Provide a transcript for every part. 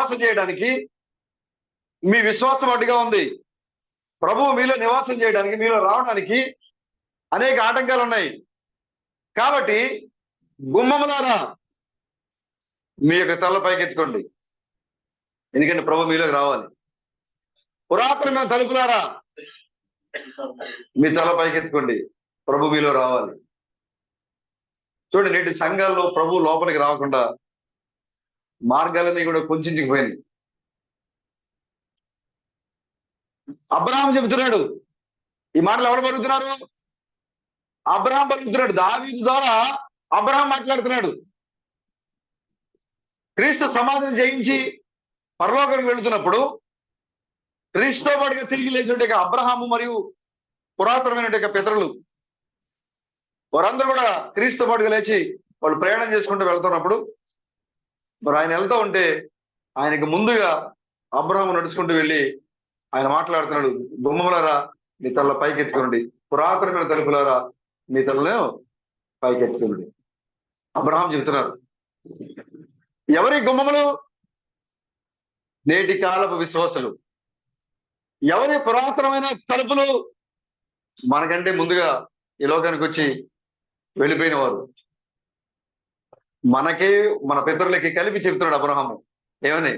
నివాసం చేయడానికి మీ విశ్వాసం అడ్డుగా ఉంది. ప్రభువు మీలో నివాసం చేయడానికి, మీలో రావడానికి అనేక ఆటంకాలు ఉన్నాయి. కాబట్టి గుమ్మములారా మీ యొక్క తల పైకెత్తుకోండి, ఎందుకంటే ప్రభు మీలోకి రావాలి. పురాతనమైన తలుపులారా మీ తల పైకెత్తుకోండి, ప్రభు మీలో రావాలి. చూడండి, నేటి సంఘాల్లో ప్రభు లోపలికి రాకుండా మార్గాలన్నీ కూడా కుంచుకుపోయినాయి. అబ్రహాం చెబుతున్నాడు, ఈ మాటలు ఎవరు పలుకుతున్నారు? అబ్రహాం పలుకుతున్నాడు. దావీదు ద్వారా అబ్రహాం మాట్లాడుతున్నాడు. క్రీస్తు సమాధిని జయించి పరలోకానికి వెళుతున్నప్పుడు క్రీస్తుతో పాటుగా తిరిగి లేచినట్టు అబ్రహాము మరియు పురాతనమైన పితరులు వారందరూ కూడా క్రీస్తుతో పాటుగా లేచి వాళ్ళు ప్రయాణం చేసుకుంటూ వెళ్తున్నప్పుడు మరి ఆయన వెళ్తూ ఉంటే ఆయనకి ముందుగా అబ్రహాము నడుచుకుంటూ వెళ్ళి ఆయన మాట్లాడుతున్నాడు, గుమ్మములారా మీ తల పైకెత్తుకోండి, పురాతనమైన తలుపులారా మీ తలను పైకెత్తుకోండి. అబ్రహాం చెబుతున్నారు. ఎవరి గుమ్మములు? నేటి కాలపు విశ్వాసులు. ఎవరి పురాతనమైన తలుపులు? మనకంటే ముందుగా ఈ లోకానికి వచ్చి వెళ్ళిపోయిన వారు. మనకే మన పితరులకి కలిపి చెబుతున్నాడు అబ్రహాము. ఏమని?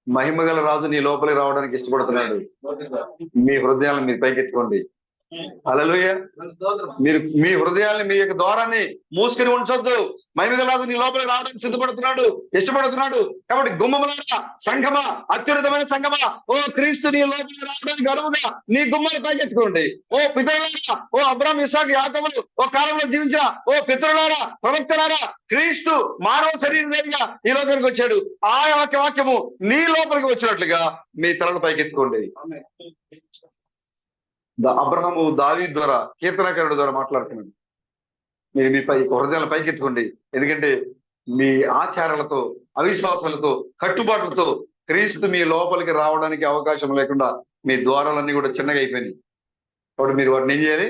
మహిమగల రాజు నీ లోపలికి రావడానికి ఇష్టపడుతున్నాడు, మీ హృదయాలను మీరు పైకెత్తుకోండి. హల్లెలూయా. మీరు మీ హృదయాన్ని, మీ యొక్క ద్వారాన్ని మూసుకొని ఉంచొద్దు. మహిమగల రాజు నీ లోపలికి రావడానికి సిద్ధపడుతున్నాడు, ఇష్టపడుతున్నాడు. కాబట్టి గుమ్మములారా, సంఘమా, అత్యున్నతమైన సంఘమా, ఓ క్రీస్తు నీ లోపలికి రావడానికి అరువుగా నీ గుమ్మలు పైకెత్తుకోండి. ఓ పితరులారా, ఓ అబ్రహాము, ఇస్సాకు, యాకోబులు ఓ కాలంలో జీవించిన ఓ పితరులారా, ప్రవక్తలారా, క్రీస్తు మానవ శరీరంగా ఈ లోకానికి వచ్చాడు. ఆ వాక్యము నీ లోపలికి వచ్చినట్లుగా మీ తలను పైకెత్తుకోండి. అబ్రహాము దావీదు ద్వారా, కీర్తనకారుడు ద్వారా మాట్లాడుతున్నాడు. మీరు మీ హృదయాలను పైకెత్తుకోండి, ఎందుకంటే మీ ఆచారాలతో, అవిశ్వాసాలతో, కట్టుబాట్లతో క్రీస్తు మీ లోపలికి రావడానికి అవకాశం లేకుండా మీ ద్వారాలన్నీ కూడా చిన్నగా అయిపోయినాయి. కాబట్టి మీరు వాటిని ఏం చేయాలి?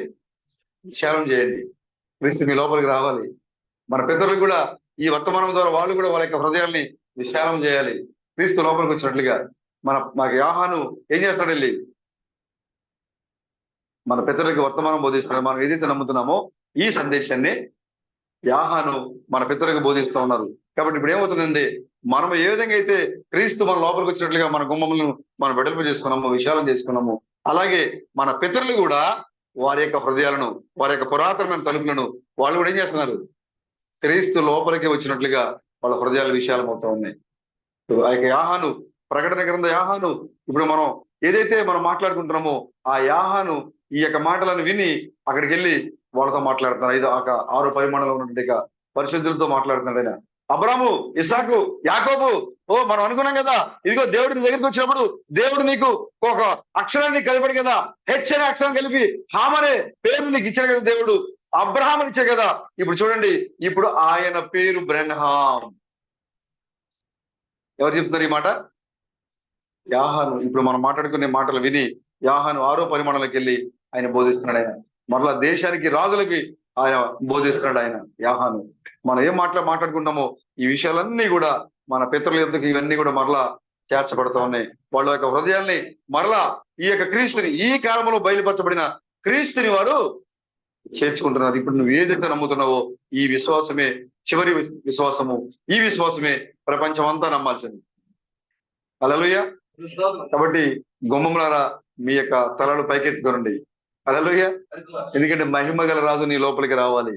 విశాలం చేయండి. క్రీస్తు మీ లోపలికి రావాలి. మన పితరులు కూడా ఈ వర్తమానం ద్వారా వాళ్ళు కూడా వాళ్ళ యొక్క హృదయాల్ని విశాలం చేయాలి, క్రీస్తు లోపలికి వచ్చినట్లుగా. మాకు యోహాను ఏం చేస్తాడు? వెళ్ళి మన పితరులకి వర్తమానం బోధిస్తున్నాడు. మనం ఏదైతే నమ్ముతున్నామో ఈ సందేశాన్ని యోహాను మన పితరులకు బోధిస్తూ ఉన్నారు. కాబట్టి ఇప్పుడు ఏమవుతుందండి, మనం ఏ విధంగా అయితే క్రీస్తు మన లోపలికి వచ్చినట్లుగా మన గుమ్మములను మనం వెడల్పు చేసుకున్నాము, విశాలం చేసుకున్నాము, అలాగే మన పితరులు కూడా వారి యొక్క హృదయాలను, వారి యొక్క పురాతనమైన తలుపులను వాళ్ళు కూడా ఏం చేస్తున్నారు? క్రీస్తు లోపలికి వచ్చినట్లుగా వాళ్ళ హృదయాలు విశాలం అవుతా ఉన్నాయి. ఆ యొక్క యోహాను, ప్రకటన గ్రంథ యోహాను, ఇప్పుడు మనం ఏదైతే మనం మాట్లాడుకుంటున్నామో ఆ యోహాను ఈ యొక్క మాటలను విని అక్కడికి వెళ్ళి వాళ్ళతో మాట్లాడుతున్నారు. 6 పరిమాణంలో ఉన్నట్టుగా పరిశుద్ధులతో మాట్లాడుతున్నాడు ఆయన. అబ్రాము, ఇస్సాకు, యాకోబు, మనం అనుకున్నాం కదా, ఇదిగో దేవుడి దగ్గరికి వచ్చినప్పుడు దేవుడు నీకు ఒక అక్షరాన్ని కలిపాడు కదా, హెచ్ అనే అక్షరం కలిపి హామనే పేరు నీకు ఇచ్చాడు కదా దేవుడు, అబ్రహాం ఇచ్చాడు కదా. ఇప్పుడు చూడండి, ఇప్పుడు ఆయన పేరు బ్రెన్హాం. ఎవరు చెప్తున్నారు ఈ మాట? యోహాను. ఇప్పుడు మనం మాట్లాడుకునే మాటలు విని యోహాను 6వ పరిమాణంలోకి వెళ్ళి ఆయన బోధిస్తున్నాడు. ఆయన మరలా దేశానికి, రాజులకి ఆయన బోధిస్తున్నాడు ఆయన యోహాను. మనం ఏం మాట్లాడుకుంటామో ఈ విషయాలన్నీ కూడా మన పితరుల యొద్దకు ఇవన్నీ కూడా మరలా చేర్చబడుతూ ఉన్నాయి. వాళ్ళ యొక్క హృదయాల్ని మరలా ఈ యొక్క క్రీస్తుని, ఈ కాలంలో బయలుపరచబడిన క్రీస్తుని వారు చేర్చుకుంటున్నారు. ఇప్పుడు నువ్వు ఏదైతే నమ్ముతున్నావో ఈ విశ్వాసమే చివరి విశ్వాసము. ఈ విశ్వాసమే ప్రపంచం అంతా నమ్మాల్సింది. హల్లెలూయా. కాబట్టి గుమ్మములారా మీ యొక్క తలలు పైకెత్తుకోనండి. హల్లెలూయా. ఎందుకంటే మహిమ గల రాజు నీ లోపలికి రావాలి.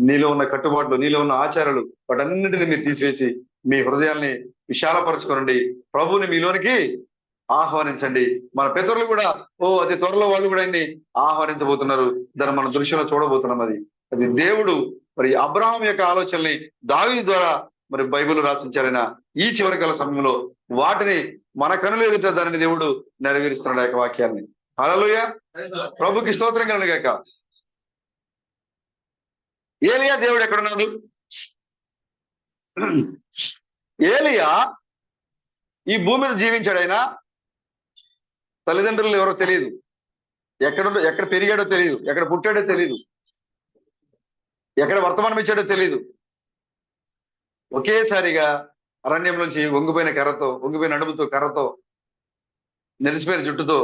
నీలో ఉన్న కట్టుబాట్లు, నీలో ఉన్న ఆచారాలు, వాటన్నిటిని మీరు తీసివేసి మీ హృదయాల్ని విశాలపరచుకోనండి. ప్రభువుని మీలోనికి ఆహ్వానించండి. మన పితరులు కూడా అతి త్వరలో వాళ్ళు కూడా ఆయన్ని ఆహ్వానించబోతున్నారు. దాన్ని మన దృశ్యంలో చూడబోతున్నాం. అది దేవుడు మరి అబ్రహాం యొక్క ఆలోచనల్ని దావీదు ద్వారా మరి బైబిల్ రాసించారైనా ఈ చివరి కాల సమయంలో వాటిని మన కనులు ఎదుట దానిని దేవుడు నెరవేరుస్తున్నాడు ఆ యొక్క వాక్యాన్ని. హల్లెలూయా. ప్రభుకి స్తోత్రం కలుగుగాక. ఏలియా దేవుడు ఎక్కడున్నాడు? ఏలియా ఈ భూమి మీద జీవించాడు. ఆయన తల్లిదండ్రులు ఎవరో తెలియదు, ఎక్కడ పెరిగాడో తెలియదు, ఎక్కడ పుట్టాడో తెలియదు, ఎక్కడ వర్తమానం ఇచ్చాడో తెలియదు. ఒకేసారిగా అరణ్యం నుంచి వంగిపోయిన నడుముతో కర్రతో నెలిసిపోయిన జుట్టుతో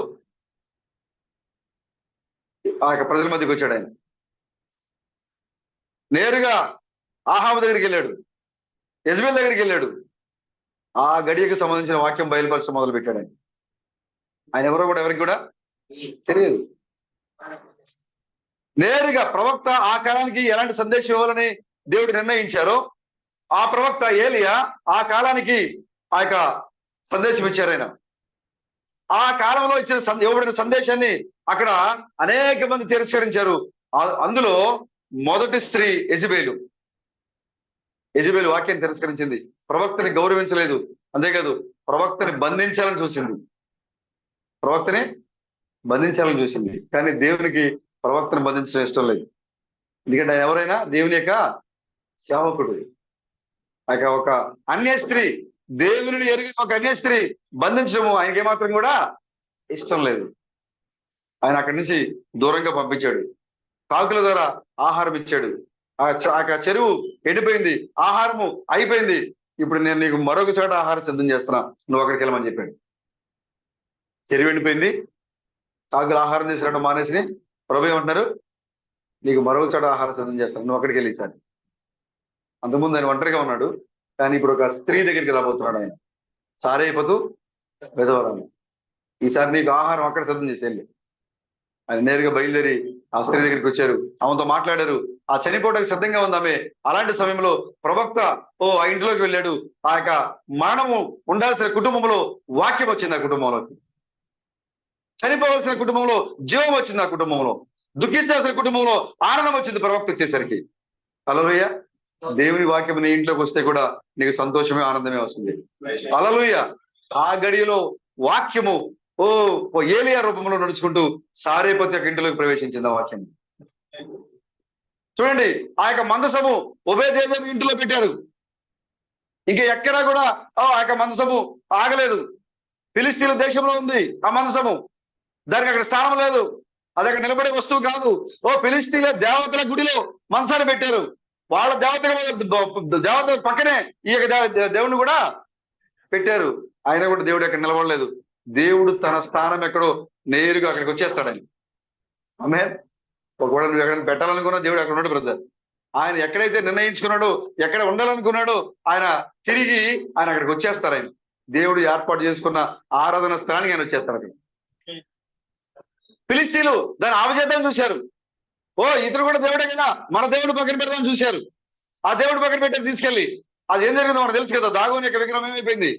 ఆ యొక్క ప్రజల మధ్యకి వచ్చాడు ఆయన. నేరుగా ఆహాబు దగ్గరికి వెళ్ళాడు, యెజెబెల్ దగ్గరికి వెళ్ళాడు. ఆ గడియకు సంబంధించిన వాక్యం బయలుపరచడం మొదలు పెట్టాడు ఆయన. ఆయన ఎవరో కూడా ఎవరికి కూడా తెలియదు. నేరుగా ప్రవక్త ఆ కాలానికి ఎలాంటి సందేశం ఇవ్వాలని దేవుడు నిర్ణయించారో ఆ ప్రవక్త ఏలియా ఆ కాలానికి ఆ యొక్క సందేశం ఇచ్చారు ఆయన. ఆ కాలంలో ఇవ్వబడిన సందేశాన్ని అక్కడ అనేక మంది తిరస్కరించారు. అందులో మొదటి స్త్రీ యెజెబెలు వాక్యాన్ని తిరస్కరించింది, ప్రవక్తని గౌరవించలేదు. అంతేకాదు ప్రవక్తని బంధించాలని చూసింది. కానీ దేవునికి ప్రవక్తను బంధించడం ఇష్టం లేదు. ఎందుకంటే ఆయన ఎవరైనా దేవుని యొక్క సేవకుడు. ఒక అన్య స్త్రీ, దేవుని ఎరిగిన ఒక అన్య స్త్రీ బంధించడము ఆయనకి ఏమాత్రం కూడా ఇష్టం లేదు. ఆయన అక్కడి నుంచి దూరంగా పంపించాడు. కాకుల ద్వారా ఆహారం ఇచ్చాడు. ఆ చెరువు ఎండిపోయింది, ఆహారము అయిపోయింది. ఇప్పుడు నేను నీకు మరొక చోట ఆహారం సిద్ధం చేస్తున్నా, నువ్వు అక్కడికి వెళ్ళమని చెప్పాడు. చెరువు ఎండిపోయింది, కాకులు ఆహారం తీసుకురావడం మానేసి ప్రభు ఏమంటున్నారు, నీకు మరొక చోట ఆహారం సిద్ధం చేస్తాను, నువ్వు అక్కడికి వెళ్ళి. ఈసారి అంతకుముందు ఆయన ఒంటరిగా ఉన్నాడు, కానీ ఇప్పుడు ఒక స్త్రీ దగ్గరికి రాబోతున్నాడు ఆయన, సారైపోతూ విధవరాలు. ఈసారి నీకు ఆహారం అక్కడ సిద్ధం చేసేయండి. ఆయన నేరుగా బయలుదేరి ఆ స్త్రీ దగ్గరికి వచ్చారు, ఆమెతో మాట్లాడారు. ఆ చనిపోవడానికి సిద్ధంగా ఉంది ఆమె. అలాంటి సమయంలో ప్రవక్త ఆ ఇంట్లోకి వెళ్ళాడు. ఆ యొక్క మరణము ఉండాల్సిన కుటుంబంలో వాక్యం వచ్చింది, ఆ కుటుంబంలోకి చనిపోవాల్సిన కుటుంబంలో జీవం వచ్చింది, ఆ కుటుంబంలో దుఃఖించాల్సిన కుటుంబంలో ఆనందం వచ్చింది ప్రవక్త వచ్చేసరికి. హల్లెలూయా. దేవుని వాక్యం నీ ఇంట్లోకి వస్తే కూడా నీకు సంతోషమే ఆనందమే వస్తుంది. హల్లెలూయా. ఆ గడియలో వాక్యము ఏలియా రూపంలో నడుచుకుంటూ సారేపతి యొక్క ఇంటిలోకి ప్రవేశించింది ఆ వాక్యం. చూడండి, ఆ యొక్క మందసము ఓబేదెదోము ఇంటిలో పెట్టారు. ఇంకా ఎక్కడా కూడా ఆ యొక్క మందసము ఆగలేదు. ఫిలిస్తీన్ల దేశంలో ఉంది ఆ మందసము, దానికి అక్కడ స్థానం లేదు, అది అక్కడ నిలబడే వస్తువు కాదు. ఫిలిస్తీన్ల దేవతల గుడిలో మనసాన్ని పెట్టారు. వాళ్ళ దేవత పక్కనే ఈ యొక్క దేవుని కూడా పెట్టారు. ఆయన కూడా దేవుడు అక్కడ నిలబడలేదు. దేవుడు తన స్థానం ఎక్కడో నేరుగా అక్కడికి వచ్చేస్తాడని. ఆమేన్. ఒకవేళ నువ్వు ఎక్కడైనా పెట్టాలనుకున్నా దేవుడు అక్కడ ఉన్నాడు బ్రదర్. ఆయన ఎక్కడైతే నిర్ణయించుకున్నాడో, ఎక్కడ ఉండాలనుకున్నాడో ఆయన తిరిగి ఆయన అక్కడికి వచ్చేస్తారు. ఆయన దేవుడు ఏర్పాటు చేసుకున్న ఆరాధన స్థానానికి ఆయన వచ్చేస్తారు అక్కడ. ఫిలిస్తీన్లు దాన్ని ఆవచేద్దామని చూశారు. ఇతరు కూడా దేవుడే కదా, మన దేవుడు పక్కన పెడదామని చూశారు. ఆ దేవుడు పక్కన పెట్టారు తీసుకెళ్ళి. అది ఏం జరిగిందో మనకు తెలుసు కదా. దాగోని యొక్క విగ్రహం ఏమైపోయింది,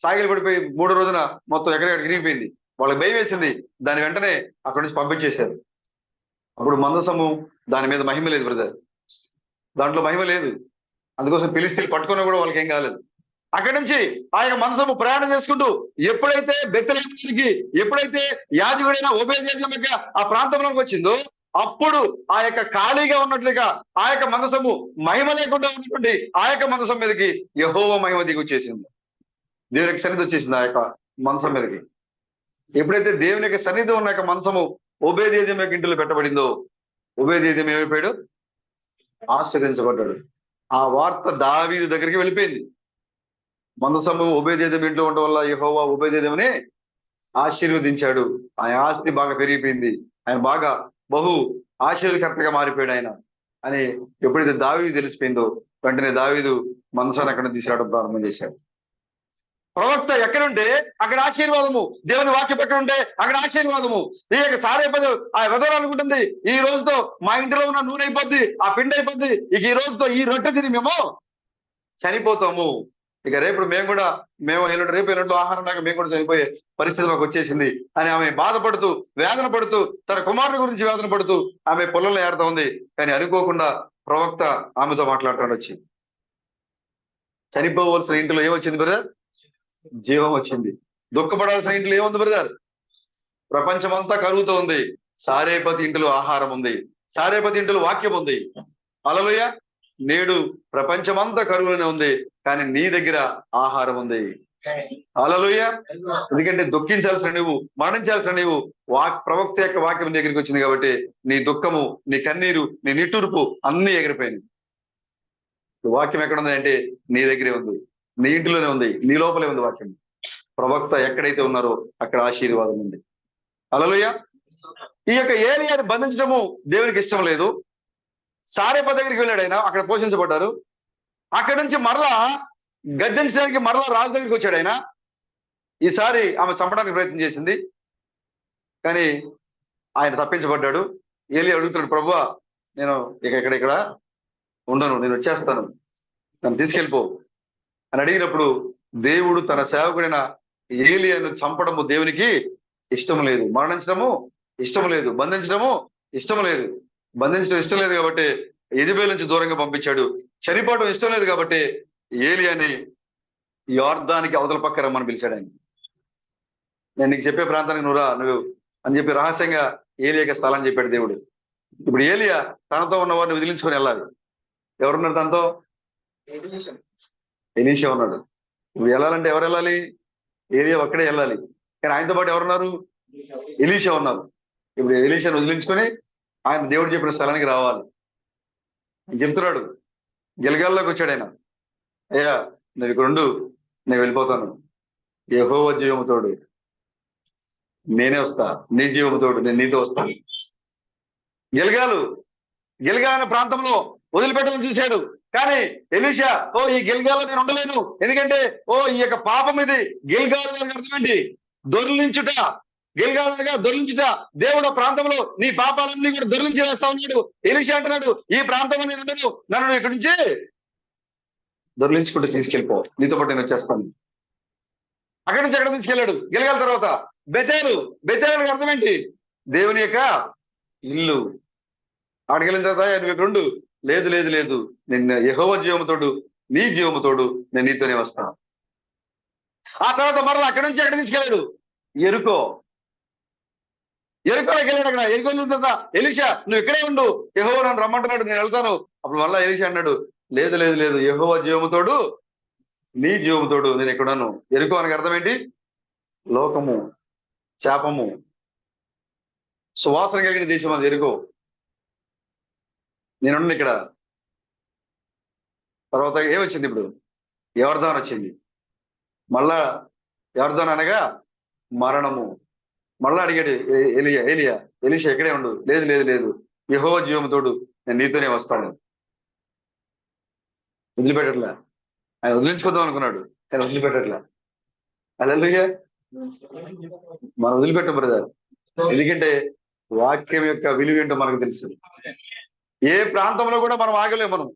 సాగిలి పడిపోయి 3వ రోజున మొత్తం ఎక్కడెక్కడ విరిగిపోయింది. వాళ్ళకి భయం వేసింది. దాని వెంటనే అక్కడి నుంచి పంపించేశారు. అప్పుడు మందసము దాని మీద మహిమ లేదు బ్రదర్, దాంట్లో మహిమ లేదు. అందుకోసం ఫిలిస్తీన్లు పట్టుకున్నా కూడా వాళ్ళకి ఏం కాలేదు. అక్కడి నుంచి ఆ యొక్క మందసము ప్రయాణం చేసుకుంటూ ఎప్పుడైతే బెత్లెహేముకి, ఎప్పుడైతే యాజకుడైన ఓబేదెదోము యొక్క ఆ ప్రాంతంలోకి వచ్చిందో, అప్పుడు ఆ యొక్క ఖాళీగా ఉన్నట్లుగా ఆ యొక్క మందసము మహిమ లేకుండా ఉన్నటువంటి ఆ యొక్క మందసం మీదకి యెహోవా మహిమ దిగి వచ్చేసింది. దేవుని యొక్క సన్నిధి వచ్చేసింది ఆ యొక్క మంచం మీదకి. ఎప్పుడైతే దేవుని యొక్క సన్నిధి ఉన్న యొక్క మంచము ఓబేదెదోము యొక్క ఇంటిలో పెట్టబడిందో, ఓబేదెదోము ఏమైపోయాడు, ఆశ్చర్యించబడ్డాడు. ఆ వార్త దావీదు దగ్గరికి వెళ్ళిపోయింది. మందసము ఓబేదెదోము ఇంట్లో ఉండడం వల్ల యెహోవా ఓబేదెదోముని ఆశీర్వదించాడు. ఆయన ఆస్తి బాగా పెరిగిపోయింది, ఆయన బాగా బహు ఆశీర్వకర్తగా మారిపోయాడు ఆయన అని ఎప్పుడైతే దావీదు తెలిసిపోయిందో, వెంటనే దావీదు మందసాన్ని అక్కడ తీసుకురావడం ప్రారంభం చేశాడు. ప్రవక్త ఎక్కడుంటే అక్కడ ఆశీర్వాదము, దేవుని వాక్యం ఎక్కడుంటే అక్కడ ఆశీర్వాదము. ఈ యొక్క సారైపోదు ఆ విధవరాలు అనుకుంటుంది, ఈ రోజుతో మా ఇంటిలో ఉన్న నూనె అయిపోద్ది, ఆ పిండి అయిపోద్ది, ఇక ఈ రోజుతో ఈ రొట్టె తిని మేము చనిపోతాము, ఇక రేపు రేపు ఎల్లుండి ఆహారం లేక మేము కూడా చనిపోయే పరిస్థితి మాకు వచ్చేసింది అని ఆమె బాధపడుతూ వేదన పడుతూ తన కుమారుడి గురించి వేదన పడుతూ ఆమె పొలంలో ఏడుతా ఉంది. కానీ అనుకోకుండా ప్రవక్త ఆమెతో మాట్లాడుతాడు. వచ్చి చనిపోవలసిన ఇంటిలో ఏమొచ్చింది బ్రదర్, జీవం వచ్చింది. దుఃఖపడాల్సిన ఇంట్లో ఏముంది బ్రదర్, ప్రపంచమంతా కరుగుతూ ఉంది. సారేపతి ఇంటిలో ఆహారం ఉంది, సారేపతి ఇంటిలో వాక్యం ఉంది. హల్లెలూయా. నేడు ప్రపంచమంతా కరువులోనే ఉంది, కానీ నీ దగ్గర ఆహారం ఉంది. హల్లెలూయా. ఎందుకంటే దుఃఖించాల్సిన నువ్వు, మరణించాల్సిన నువ్వు ప్రవక్త యొక్క వాక్యం దగ్గరికి వచ్చింది కాబట్టి నీ దుఃఖము, నీ కన్నీరు, నీ నిట్టూర్పు అన్ని ఎగిరిపోయింది. వాక్యం ఎక్కడ ఉంది అంటే నీ దగ్గరే ఉంది, నీ ఇంటిలోనే ఉంది, నీ లోపలే ఉంది వాక్యం. ప్రవక్త ఎక్కడైతే ఉన్నారో అక్కడ ఆశీర్వాదం ఉంది. హల్లెలూయా. ఈ యొక్క ఏలియాని బంధించడము దేవునికి ఇష్టం లేదు. సారెప దగ్గరికి వెళ్ళాడు ఆయన, అక్కడ పోషించబడ్డారు. అక్కడి నుంచి మరలా గద్దించడానికి మరలా రాజు దగ్గరికి వచ్చాడు ఆయన. ఈసారి ఆమె చంపడానికి ప్రయత్నం చేసింది, కానీ ఆయన తప్పించబడ్డాడు. ఏలియా అడుగుతున్నాడు, ప్రభువా నేను ఇక్కడ ఉండను, నేను వచ్చేస్తాను, నన్ను తీసుకెళ్ళిపో అని అడిగినప్పుడు దేవుడు తన సేవకుడైన ఏలియాను చంపడము దేవునికి ఇష్టం లేదు, మరణించడము ఇష్టం లేదు, బంధించడము ఇష్టం లేదు. బంధించడం ఇష్టం లేదు కాబట్టి యెజెబెలు నుంచి దూరంగా పంపించాడు. చనిపోవడం ఇష్టం లేదు కాబట్టి ఏలియాని యోర్దానికి అవతల పక్క రమ్మని పిలిచాడు ఆయన. నేను నీకు చెప్పే ప్రాంతానికి నువ్వు అని చెప్పి రహస్యంగా ఏలియాకి స్థలం చెప్పాడు దేవుడు. ఇప్పుడు ఏలియా తనతో ఉన్న వారిని వదిలించుకొని వెళ్ళాలి. ఎవరున్నారు తనతో? ఎలీషా ఉన్నాడు. ఇప్పుడు వెళ్ళాలంటే ఎవరు వెళ్ళాలి? ఏలియా ఒక్కడే వెళ్ళాలి, కానీ ఆయనతో పాటు ఎవరున్నారు? ఎలీషా ఉన్నారు. ఇప్పుడు ఎలీషాను వదిలించుకొని ఆయన దేవుడు చెప్పిన స్థలానికి రావాలి అని చెప్తున్నాడు. గిల్గాల్లోకి వచ్చాడు ఆయన. అయ్యా నువ్వు ఇక్కడ ఉండు, నేను వెళ్ళిపోతాను, యెహోవా జీవముతోడు నేనే వస్తా, నీ జీవముతోడు నేను నీతో వస్తాను. గిల్గాలు అనే ప్రాంతంలో వదిలిపెట్టమని చూశాడు, కానీ ఎలీషా ఈ గిల్గాల్లో నేను ఉండలేను, ఎందుకంటే ఈ యొక్క పాపం ఇది. గిల్గాలు అర్థం ఏంటి? దొర్లించుట. గిల్గాలుగా దొర్లించుట. దేవుడు ఆ ప్రాంతంలో నీ పాపాలన్నీ కూడా దొర్లించి వేస్తా ఉన్నాడు. ఎలీషా అంటున్నాడు, ఈ ప్రాంతంలో నేను ఉండను, నన్ను ఇక్కడి నుంచి దొర్లించుకుంటూ తీసుకెళ్ళిపో, నీతో పాటు నేను వచ్చేస్తాను. అక్కడి నుంచి ఎక్కడ తీసుకెళ్ళాడు? గిల్గాల తర్వాత బెతేలు అర్థం ఏంటి? దేవుని యొక్క ఇల్లు. అక్కడికి వెళ్ళిన తర్వాత నువ్వు ఇక్కడ ఉండు, లేదు నిన్ను యెహోవా జీవముతోడు నీ జీవముతోడు నేను నీతోనే వస్తాను. ఆ తర్వాత మరలా అక్కడి నుంచి ఎక్కడ తీసుకెళ్ళాడు? ఎరుకోలోకి వెళ్ళాడు. అక్కడ ఎరుకో తర్వాత ఎలీషా నువ్వు ఇక్కడే ఉండు, యెహోవా నన్ను రమ్మంటున్నాడు, నేను వెళ్తాను. అప్పుడు మళ్ళా ఎలీషా అన్నాడు, లేదు యెహోవా జీవముతోడు నీ జీవముతోడు నేను ఎక్కడను. ఎరుకో అనగా అర్థం ఏంటి? లోకము, శాపము, సువాసన కలిగిన దేశం అది ఎరుకో. నేనున్న ఇక్కడ. తర్వాత ఏమొచ్చింది? ఇప్పుడు యోర్దాను వచ్చింది. మళ్ళా యోర్దాను అనగా మరణము. మళ్ళా అడిగాడు ఎలీషా ఎక్కడే ఉండు, లేదు యెహోవా జీవముతోడు నేను నీతోనే వస్తాను. వదిలిపెట్టట్లా. ఆయన వదిలించుకుందాం అనుకున్నాడు, కానీ వదిలిపెట్టట్లా. హల్లెలూయా. మనం వదిలిపెట్టం బ్రదర్, ఎందుకంటే వాక్యం యొక్క విలువ ఏంటో మనకు తెలుసు. ఏ ప్రాంతంలో కూడా మనం ఆగలేము. మనం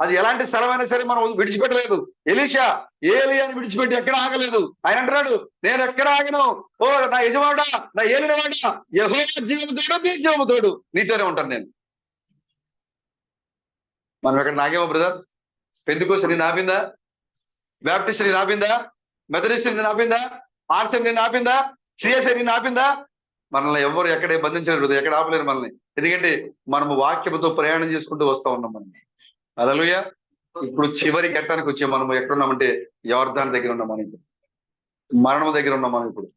అది ఎలాంటి స్థలమైనా సరే మనం విడిచిపెట్టలేదు. ఎలీషా ఏలియాని విడిచిపెట్టి ఎక్కడ ఆగలేదు. ఆయన అంటున్నాడు, నేను ఎక్కడ ఆగను, నా యజమానుడా, నా ఏలినవాడా, యెహోవా జీవముతోడు నీ జీవముతోడు నీతోనే ఉంటాను నేను. మనం ఎక్కడ నాగేమో బ్రదర్? పెంతెకోస్తు నిన్ను ఆపిందా? బాప్టిస్ట్ నిన్ను ఆపిందా? మెథడిస్ట్ నిన్ను ఆపిందా? ఆర్సీఎం నిన్ను ఆపిందా? సిఎస్ఐ నిన్ను ఆపిందా? మనల్ని ఎవరు ఎక్కడే బంధించలేరు, ఎక్కడ ఆపలేరు మనల్ని. ఎందుకంటే మనము వాక్యముతో ప్రయాణం చేసుకుంటూ వస్తా ఉన్నాం. మనం హల్లెలూయా. ఇప్పుడు చివరి ఘట్టానికి వచ్చే మనము ఎక్కడున్నామంటే యోర్దాను దగ్గర ఉన్నాం. మనం మరణం దగ్గర ఉన్నాం. మనం ఇప్పుడు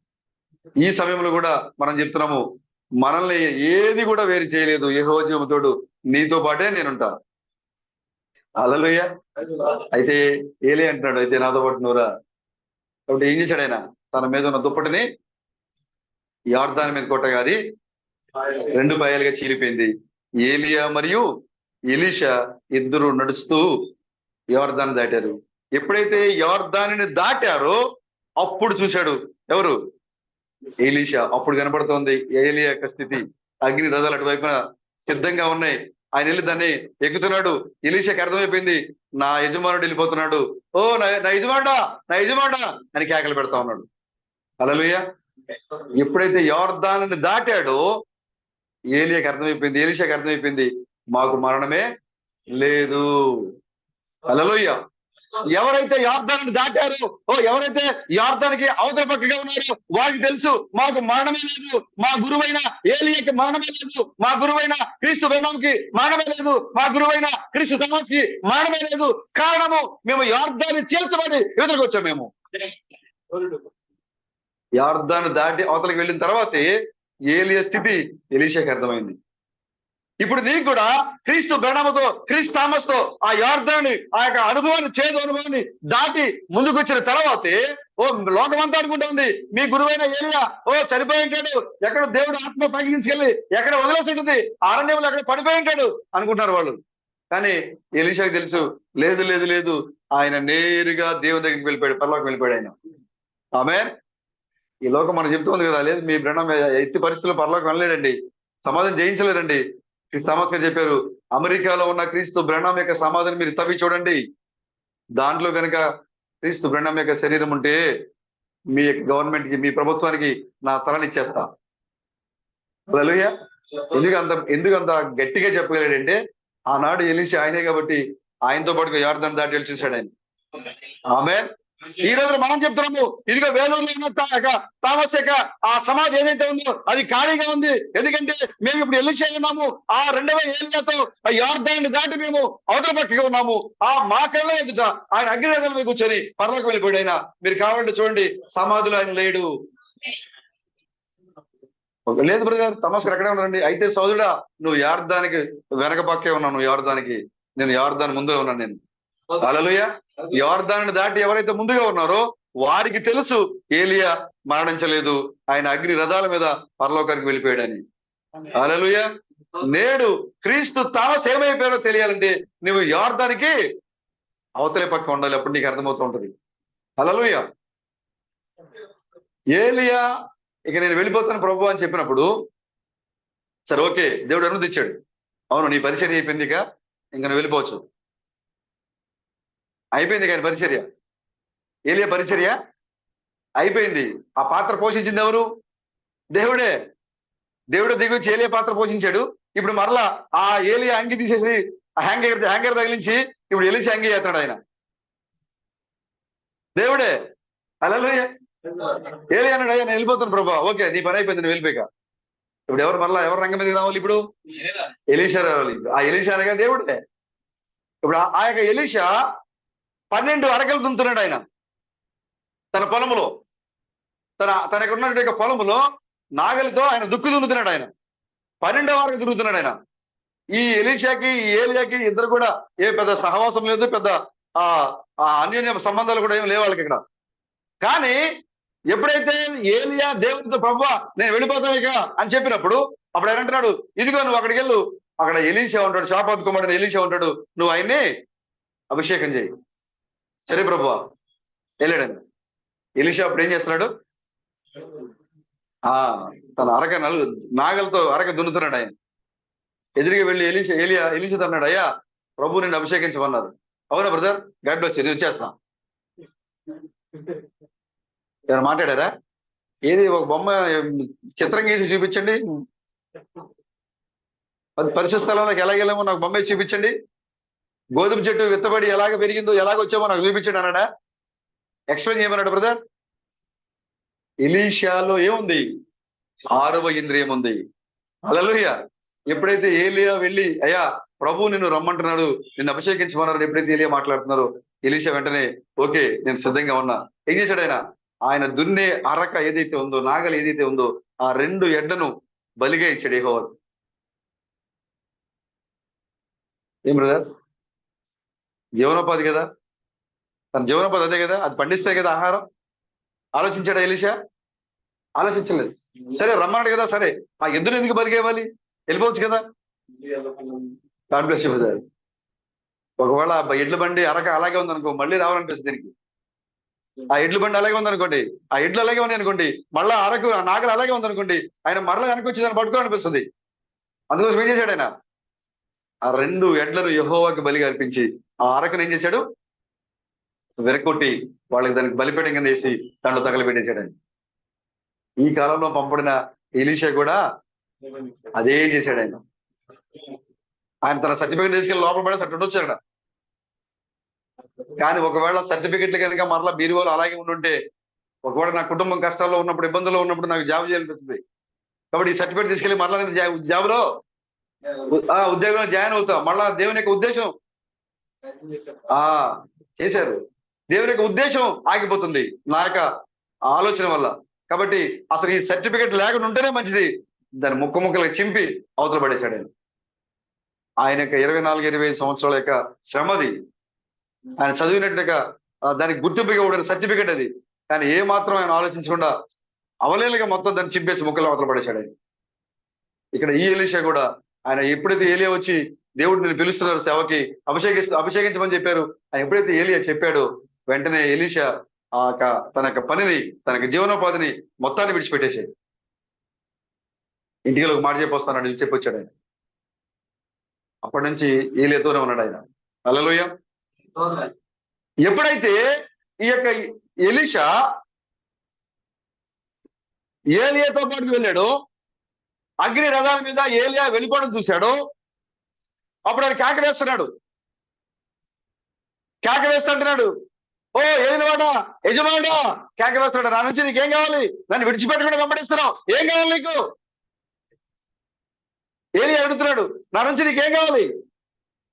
ఈ సమయంలో కూడా మనం చెప్తున్నాము, మనల్ని ఏది కూడా వేరు చేయలేదు. యెహోవా జీవముతోడు నీతో పాటే నేనుంటా. హల్లెలూయా. అయితే ఏలీ అంటున్నాడు, అయితే నాతో పాటు నువ్వురా. కాబట్టి ఏం చేశాడు ఆయన? తన మీద ఉన్న దుప్పటిని యోర్దాను మీద కొట్టగా అది 2 పాయలుగా చీలిపోయింది. ఏలియా మరియు ఎలీషా ఇద్దరు నడుస్తూ యోర్దాను దాటారు. ఎప్పుడైతే యోర్దానుని దాటారో అప్పుడు చూశాడు ఎవరు? ఎలీషా. అప్పుడు కనబడుతోంది ఏలియా యొక్క స్థితి. అగ్ని రథాలు అటువైపున సిద్ధంగా ఉన్నాయి. ఆయన వెళ్ళి దాన్ని ఎక్కుతున్నాడు. ఎలీషాకి అర్థమైపోయింది, నా యజమానుడు వెళ్ళిపోతున్నాడు. నా యజమానుడా అని కేకలు పెడతా ఉన్నాడు. హల్లెలూయా. ఎప్పుడైతే యోర్దానుని దాటాడో ఏలియాకి అర్థమైపోయింది, ఎలీషాకి అర్థమైపోయింది, మాకు మరణమే లేదు. హల్లెలూయా. ఎవరైతే యోర్దానుని దాటారో, ఎవరైతే యోర్దానికి అవతల పక్కగా ఉన్నారో వారికి తెలుసు, మాకు మరణమే లేదు. మా గురువైన ఏలియాకి మరణమే లేదు. మా గురువైన క్రీస్తు బెనాంకి మరణమే లేదు. మా గురువైన క్రీస్తు తమస్కి మరణమే లేదు. కారణము మేము యోర్దాన్ని చేర్చబడి ఎదురుకు వచ్చాం. మేము యోర్దాను దాటి అవతలకి వెళ్ళిన తర్వాతే ఏలియా స్థితి ఎలీషాకి అర్థమైంది. ఇప్పుడు నీకు కూడా క్రీస్తు బెణముతో క్రీస్తు థామస్తో ఆ యార్దాన్ని ఆ యొక్క అనుభవాన్ని చేదు అనుభవాన్ని దాటి ముందుకు వచ్చిన తర్వాతే ఓ లోకమంతా అనుకుంటుంది మీ గురువైన ఏలియా చనిపోయి ఉంటాడు, ఎక్కడ దేవుడు ఆత్మ పైకి తీసుకెళ్ళి ఎక్కడ వదిలేసి ఉంటుంది, అరణ్యంలో ఎక్కడ పడిపోయి ఉంటాడు అనుకుంటున్నారు వాళ్ళు. కానీ ఎలీషాకి తెలుసు, లేదు లేదు లేదు, ఆయన నేరుగా దేవుని దగ్గరికి వెళ్ళిపోయాడు, పరలోకి వెళ్ళిపోయాడు ఆయన. ఆమేన్. ఈ లోకం మనం చెప్తుంది కదా, లేదు మీ బ్రహ్మ ఎత్తి పరిస్థితుల్లో పరలోకి వెళ్ళలేడండి, సమాధానం జయించలేదండి. క్రీస్తు థామస్ గారు చెప్పారు, అమెరికాలో ఉన్న క్రీస్తు బ్రహ్మ యొక్క సమాధిని మీరు తవ్వి చూడండి, దాంట్లో కనుక క్రీస్తు బ్రహ్మ యొక్క శరీరం ఉంటే మీ యొక్క గవర్నమెంట్ కి, మీ ప్రభుత్వానికి నా తలని ఇచ్చేస్తా. హల్లెలూయా. ఎందుకంత గట్టిగా చెప్పగలడంటే, ఆనాడు ఎలీషా ఆయనే కాబట్టి ఆయనతో పాటుగా యార్దాను దాటి వెళ్ళి చూశాడు ఆయన. ఆమేన్. ఈ రోజు మనం చెప్తున్నాము, ఇదిగో వేలూరులో ఉన్న థామస్ యొక్క ఆ సమాధి ఏదైతే ఉందో అది ఖాళీగా ఉంది. ఎందుకంటే మేము ఇప్పుడు ఎలీషా ఉన్నాము, ఆ 2వ ఏలియాతో ఆ యార్దాన్ని దాటి మేము అవతల పక్కగా ఉన్నాము. ఆ మా కళ్ళ ఎదుట ఆయన అగ్నివేదన మీద కూర్చొని పరలోకి వెళ్ళిపోయాడు ఆయన. మీరు కావాలంటే చూడండి, సమాధిలో ఆయన లేడు. లేదు బ్రదర్, థామస్ గారు అక్కడే ఉన్నారండి. అయితే సోదరుడా, నువ్వు యార్దానికి వెనక పక్కే ఉన్నావు, నువ్వు యార్దానికి, నేను యార్దాని ముందుగా ఉన్నాను నేను. హల్లెలూయా. యార్దాన్ని దాటి ఎవరైతే ముందుగా ఉన్నారో వారికి తెలుసు ఏలియా మరణించలేదు, ఆయన అగ్ని రథాల మీద పరలోకానికి వెళ్ళిపోయాడని. హల్లెలూయా. నేడు క్రీస్తు థామస్ ఏమైపోయారో తెలియాలంటే నువ్వు యార్దానికి అవతలే పక్క ఉండాలి, అప్పుడు నీకు అర్థమవుతూ ఉంటది. హల్లెలూయా. ఏలియా ఇక నేను వెళ్ళిపోతాను ప్రభు అని చెప్పినప్పుడు, సరే ఓకే, దేవుడు అనుమతిచ్చాడు, అవును నీ పరిచర్య అయిపోయింది, ఇక నువ్వు వెళ్ళిపోవచ్చు. అయిపోయింది కానీ పరిచర్య, ఏలియా పరిచర్య అయిపోయింది. ఆ పాత్ర పోషించింది ఎవరు? దేవుడే. దేవుడు దిగొచ్చి ఏలియా పాత్ర పోషించాడు. ఇప్పుడు మరలా ఆ ఏలియా అంగి తీసేసి హ్యాంగర్ తగిలించి ఇప్పుడు ఎలీషా అంగి చేస్తాడు ఆయన. దేవుడే. హల్లెలూయా. ఏలియా అన్నాడు, అయ్యా నేను వెళ్ళిపోతాను ప్రభా. ఓకే, నీ పని అయిపోయింది, నువ్వు వెళ్ళిపోయాక. ఇప్పుడు ఎవరు రంగం మీదకి రావాలి? ఇప్పుడు ఎలీషా రావాలి. ఆ ఎలీషా అనగా దేవుడే. ఇప్పుడు ఆ యొక్క ఎలీషా 12 అరకలు దున్నుతున్నాడు ఆయన తన పొలములో. తనకు ఉన్నటువంటి పొలములో నాగలితో ఆయన దుక్కు దున్నుతున్నాడు ఆయన. 12వ అరక దున్నుతున్నాడు ఆయన. ఈ ఎలీషాకి ఈ ఏలియాకి ఇద్దరు కూడా ఏ పెద్ద సహవాసం లేదు, పెద్ద అన్యోన్య సంబంధాలు కూడా ఏమి లేవు వాళ్ళకి ఇక్కడ. కానీ ఎప్పుడైతే ఏలియా దేవుడితో ప్రభువా నేను వెళ్ళిపోతాను ఇక అని చెప్పినప్పుడు, అప్పుడు ఆయన అంటున్నాడు, ఇదిగో నువ్వు అక్కడికి వెళ్ళు, అక్కడ ఎలీషా ఉంటాడు, షాపాత్ కుమారుడు ఎలీషా ఉంటాడు, నువ్వు ఆయన్ని అభిషేకం చేయి. సరే ప్రభువా, వెళ్ళాడండి. ఎలీషా అప్పుడు ఏం చేస్తున్నాడు? తన నాగలతో అరక దున్నుతున్నాడు ఆయన. ఎదురుగా వెళ్ళి ఎలీషా అన్నాడు, అయ్యా ప్రభు నిన్ను అభిషేకించమన్నారు. అవునా బ్రదర్, గాడ్ బ్లెస్ యు, నేను వచ్చేస్తా. ఎవరు మాట్లాడారా? ఏది ఒక బొమ్మ చిత్రం గీసి చూపించండి, పరిశుద్ధ స్థలంలోకి ఎలాగెళ్ళామో నాకు బొమ్మ చూపించండి, గోధుమ చెట్టు విత్తబడి ఎలాగ పెరిగిందో ఎలాగొచ్చామో నాకు చూపించండి అన్నాడా? ఎక్స్ప్లెయిన్ చేయమన్నాడు బ్రదర్. ఎలీషాలో ఏముంది? 6వ ఇంద్రియం ఉంది. హల్లెలూయా. ఎప్పుడైతే ఏలియా వెళ్ళి అయ్యా ప్రభు నిన్ను రమ్మంటున్నాడు, నిన్ను అభిషేకించమన్నాడు, ఎప్పుడైతే ఏలియా మాట్లాడుతున్నారు, ఎలీషా వెంటనే ఓకే నేను సిద్ధంగా ఉన్నా. ఏం చేశాడు ఆయన దున్నే అరక ఏదైతే ఉందో, నాగలి ఏదైతే ఉందో, ఆ 2 ఎడ్లను బలిగా ఇచ్చాడు యెహోవా. ఏం బ్రదర్, జీవనోపాధి కదా, తన జీవనోపాధి అదే కదా, అది పండిస్తే కదా ఆహారం. ఆలోచించాడా ఎలీషా? ఆలోచించలేదు. సరే రమ్మన్నాడు కదా, సరే ఆ ఎద్దును ఎందుకు బలిగా ఇవ్వాలి, వెళ్ళిపోవచ్చు కదా. God bless you brother. ఒకవేళ ఎడ్ల బండి అరక అలాగే ఉందనుకో, మళ్ళీ రావాలనిపిస్తుంది దీనికి. ఆ ఎడ్ల బండి అలాగే ఉందనుకోండి, ఆ ఎడ్లు అలాగే ఉన్నాయి అనుకోండి, మళ్ళా అరకు ఆ నాగలు అలాగే ఉందనుకోండి, ఆయన మరలా వెనక్కి వచ్చి దాన్ని పట్టుకోవాలనిపిస్తుంది. అందుకోసం ఏం చేశాడు ఆయన? ఆ 2 ఎడ్లను యెహోవాకి బలిగా అర్పించి ఆ అరకను ఏం చేశాడు? వెరకొట్టి వాళ్ళకి దానికి బలిపీఠం కింద వేసి దాంట్లో తగలబెట్టేశాడు ఆయన. ఈ కాలంలో పంపడిన ఎలీషా కూడా అదే చేశాడు ఆయన. ఆయన తన సర్టిఫికెట్ తీసుకెళ్ళి లోపల పడే సర్టిఫికెట్ వచ్చాడు. కానీ ఒకవేళ సర్టిఫికెట్లు కనుక మరలా బీరువాలో అలాగే ఉండుంటే, ఒకవేళ నా కుటుంబం కష్టాల్లో ఉన్నప్పుడు, ఇబ్బందుల్లో ఉన్నప్పుడు నాకు జాబ్ చేయాలనిపిస్తుంది, కాబట్టి ఈ సర్టిఫికేట్ తీసుకెళ్ళి మరలా నేను జాబ్లో ఉద్యోగంలో జాయిన్ అవుతా. మళ్ళా దేవుని యొక్క ఉద్దేశం చేశారు, దేవుని యొక్క ఉద్దేశం ఆగిపోతుంది నా యొక్క ఆలోచన వల్ల. కాబట్టి అసలు ఈ సర్టిఫికేట్ లేకుండా ఉంటేనే మంచిది. దాన్ని ముక్కలుగా చింపి అవతల పడేశాడు ఆయన. ఆయన యొక్క 24-25 సంవత్సరాల యొక్క శ్రమది. ఆయన చదివినట్టుగా దానికి గుర్తింపుగా కూడా సర్టిఫికెట్ అది. కానీ ఏ మాత్రం ఆయన ఆలోచించకుండా అవలేలుగా మొత్తం దాన్ని చింపేసి ముక్కలు అవతల పడేశాడు ఆయన. ఇక్కడ ఈ ఎలీషా కూడా ఆయన ఎప్పుడైతే ఏలియా వచ్చి దేవుడు నిన్ను పిలుస్తున్నారు సేవకి, అభిషేకించమని చెప్పారు, ఆయన ఎప్పుడైతే ఏలియా చెప్పాడో వెంటనే ఎలీషా తన యొక్క పనిని, తన యొక్క జీవనోపాధిని మొత్తాన్ని విడిచిపెట్టేశాడు. ఇంటికి ఒక మాట చెప్పొస్తానని చెప్పొచ్చాడు ఆయన. అప్పటి నుంచి ఏలియాతోనే ఉన్నాడు ఆయన. హల్లెలూయా. ఎప్పుడైతే ఈ యొక్క ఎలీషా ఏలియాతో పాటు వెళ్ళాడు, అగ్ని రథాల మీద ఏలియా వెళ్ళిపోవడం చూశాడు. అప్పుడు ఆయన కేక వేస్తున్నాడు. కేక వేస్తుంటున్నాడు, ఓ ఏలినవాడా, యజమానుడా, కేక వేస్తున్నాడు. నా నుంచి నీకేం కావాలి? నన్ను విడిచిపెట్టకుండా వెంబడిస్తున్నావు, ఏం కావాలి నీకు? ఏలియా అడుగుతున్నాడు, నా నుంచి నీకేం కావాలి?